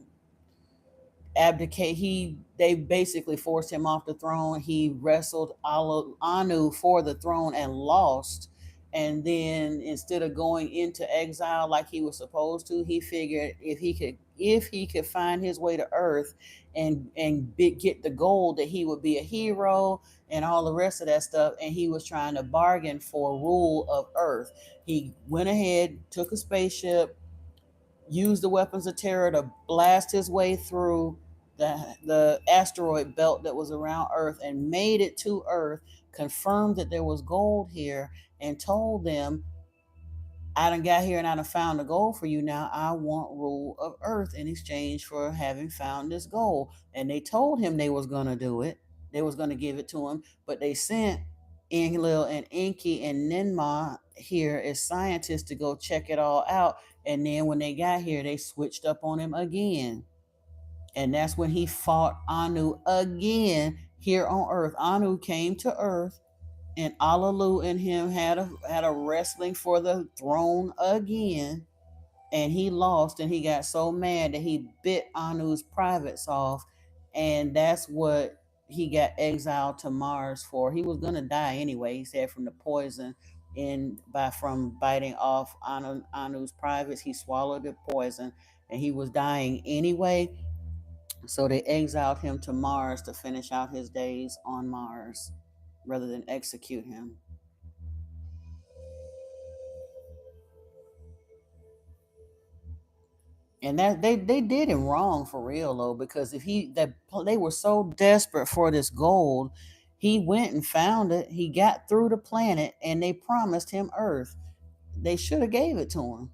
abdicate. They basically forced him off the throne. He wrestled Anu for the throne and lost. And then instead of going into exile like he was supposed to, he figured if he could find his way to Earth and get the gold, that he would be a hero and all the rest of that stuff. And he was trying to bargain for rule of Earth. He went ahead, took a spaceship, used the weapons of terror to blast his way through the asteroid belt that was around Earth and made it to Earth, confirmed that there was gold here, and told them, I done got here and I done found the gold for you. Now I want rule of Earth in exchange for having found this gold. And they told him they was gonna do it. They was gonna give it to him, but they sent Enlil and Enki and Ninmah here as scientists to go check it all out. And then when they got here, they switched up on him again. And that's when he fought Anu again here on Earth. Anu came to Earth, and Alalu and him had a wrestling for the throne again. And he lost, and he got so mad that he bit Anu's privates off, and that's what he got exiled to Mars for. He was gonna die anyway. He said from the poison, from biting off Anu's privates, he swallowed the poison, and he was dying anyway. So they exiled him to Mars to finish out his days on Mars, rather than execute him. And that they did him wrong for real though, because if he that they were so desperate for this gold, he went and found it. He got through the planet, and they promised him Earth. They should have gave it to him.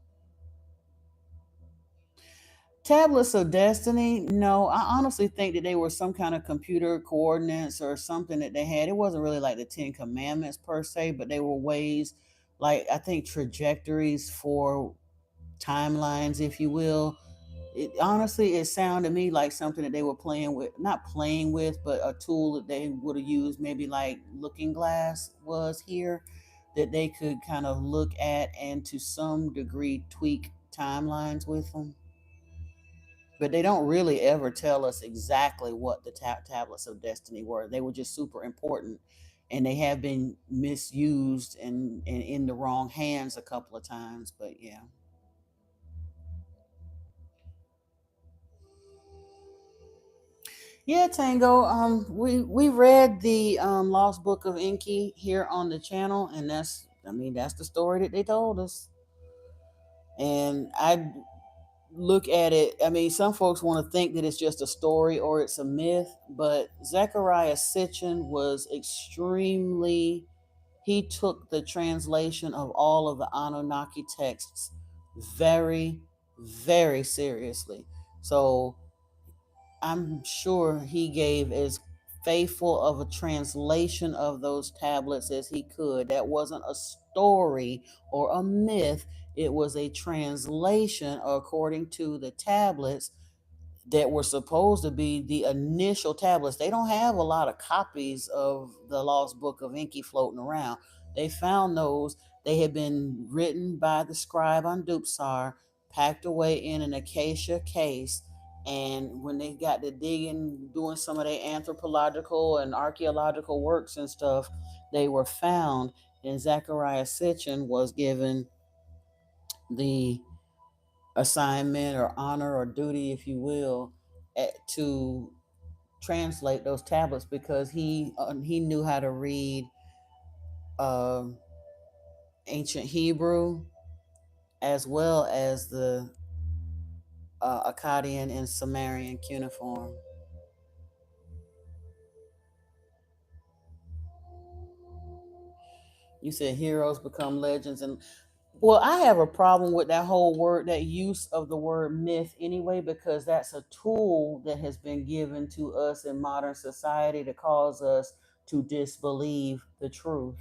Tablets of Destiny, no, I honestly think that they were some kind of computer coordinates or something that they had. It wasn't really like the Ten Commandments per se, but they were ways, like I think trajectories for timelines, if you will. It sounded to me like something that they were playing with, not playing with, but a tool that they would have used, maybe like Looking Glass was here, that they could kind of look at and to some degree tweak timelines with them. But they don't really ever tell us exactly what the tablets of destiny were. They were just super important, and they have been misused and in the wrong hands a couple of times. But yeah. Yeah, Tango. We read the Lost Book of Enki here on the channel, and that's the story that they told us. And look at it, I mean, some folks want to think that it's just a story or it's a myth, but Zechariah Sitchin was extremely, he took the translation of all of the Anunnaki texts very, very seriously. So I'm sure he gave as faithful of a translation of those tablets as he could. That wasn't a story or a myth, it was a translation according to the tablets that were supposed to be the initial tablets. They don't have a lot of copies of the Lost Book of Enki floating around. They found those. They had been written by the scribe on Dupsar, packed away in an acacia case. And when they got to digging, doing some of their anthropological and archaeological works and stuff, they were found. And Zechariah Sitchin was given the assignment or honor or duty, if you will, to translate those tablets because he knew how to read uh, ancient Hebrew as well as the Akkadian and Sumerian cuneiform. You said heroes become legends, and well, I have a problem with that whole word, that use of the word myth anyway, because that's a tool that has been given to us in modern society to cause us to disbelieve the truth.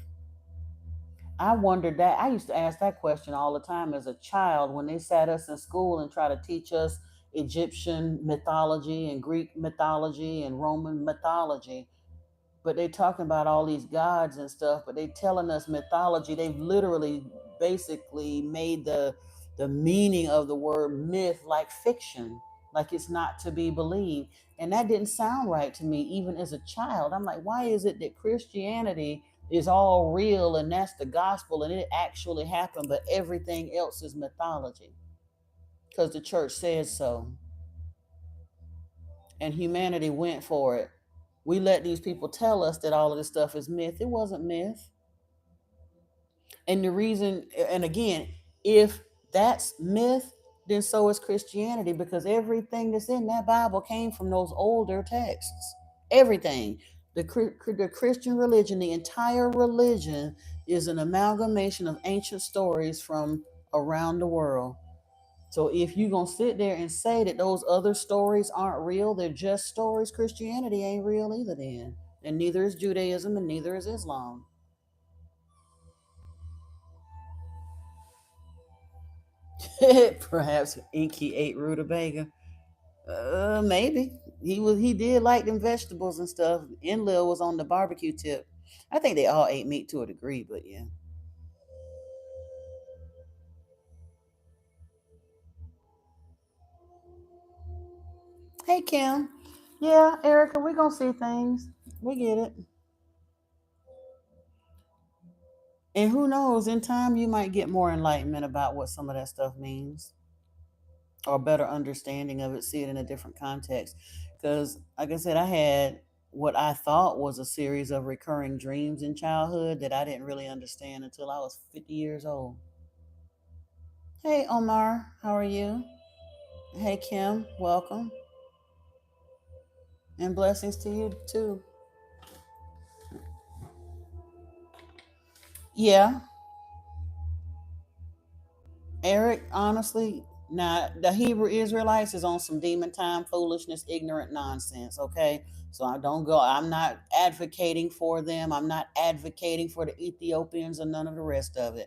I wondered that. I used to ask that question all the time as a child when they sat us in school and try to teach us Egyptian mythology and Greek mythology and Roman mythology. But they talking about all these gods and stuff, but they telling us mythology. They've literally basically made the meaning of the word myth like fiction, like it's not to be believed. And that didn't sound right to me even as a child. I'm like, why is it that Christianity is all real and that's the gospel and it actually happened, but everything else is mythology? Because the church says so. And humanity went for it. We let these people tell us that all of this stuff is myth. It wasn't myth. And the reason, and again, if that's myth, then so is Christianity, because everything that's in that Bible came from those older texts. Everything. The Christian religion, the entire religion, is an amalgamation of ancient stories from around the world. So if you're going to sit there and say that those other stories aren't real, they're just stories, Christianity ain't real either then. And neither is Judaism and neither is Islam. Perhaps Inky ate rutabaga. Maybe. He did like them vegetables and stuff. Enlil was on the barbecue tip. I think they all ate meat to a degree, but yeah. Hey Kim. Yeah, Erica, we gonna see things. We get it. And who knows, in time you might get more enlightenment about what some of that stuff means, or a better understanding of it, see it in a different context. Because, like I said, I had what I thought was a series of recurring dreams in childhood that I didn't really understand until I was 50 years old. Hey, Omar, how are you? Hey, Kim, welcome. And blessings to you too. Yeah, Eric, honestly, now the Hebrew Israelites is on some demon time foolishness, ignorant nonsense. Okay, so I don't go. I'm not advocating for them. I'm not advocating for the Ethiopians or none of the rest of it.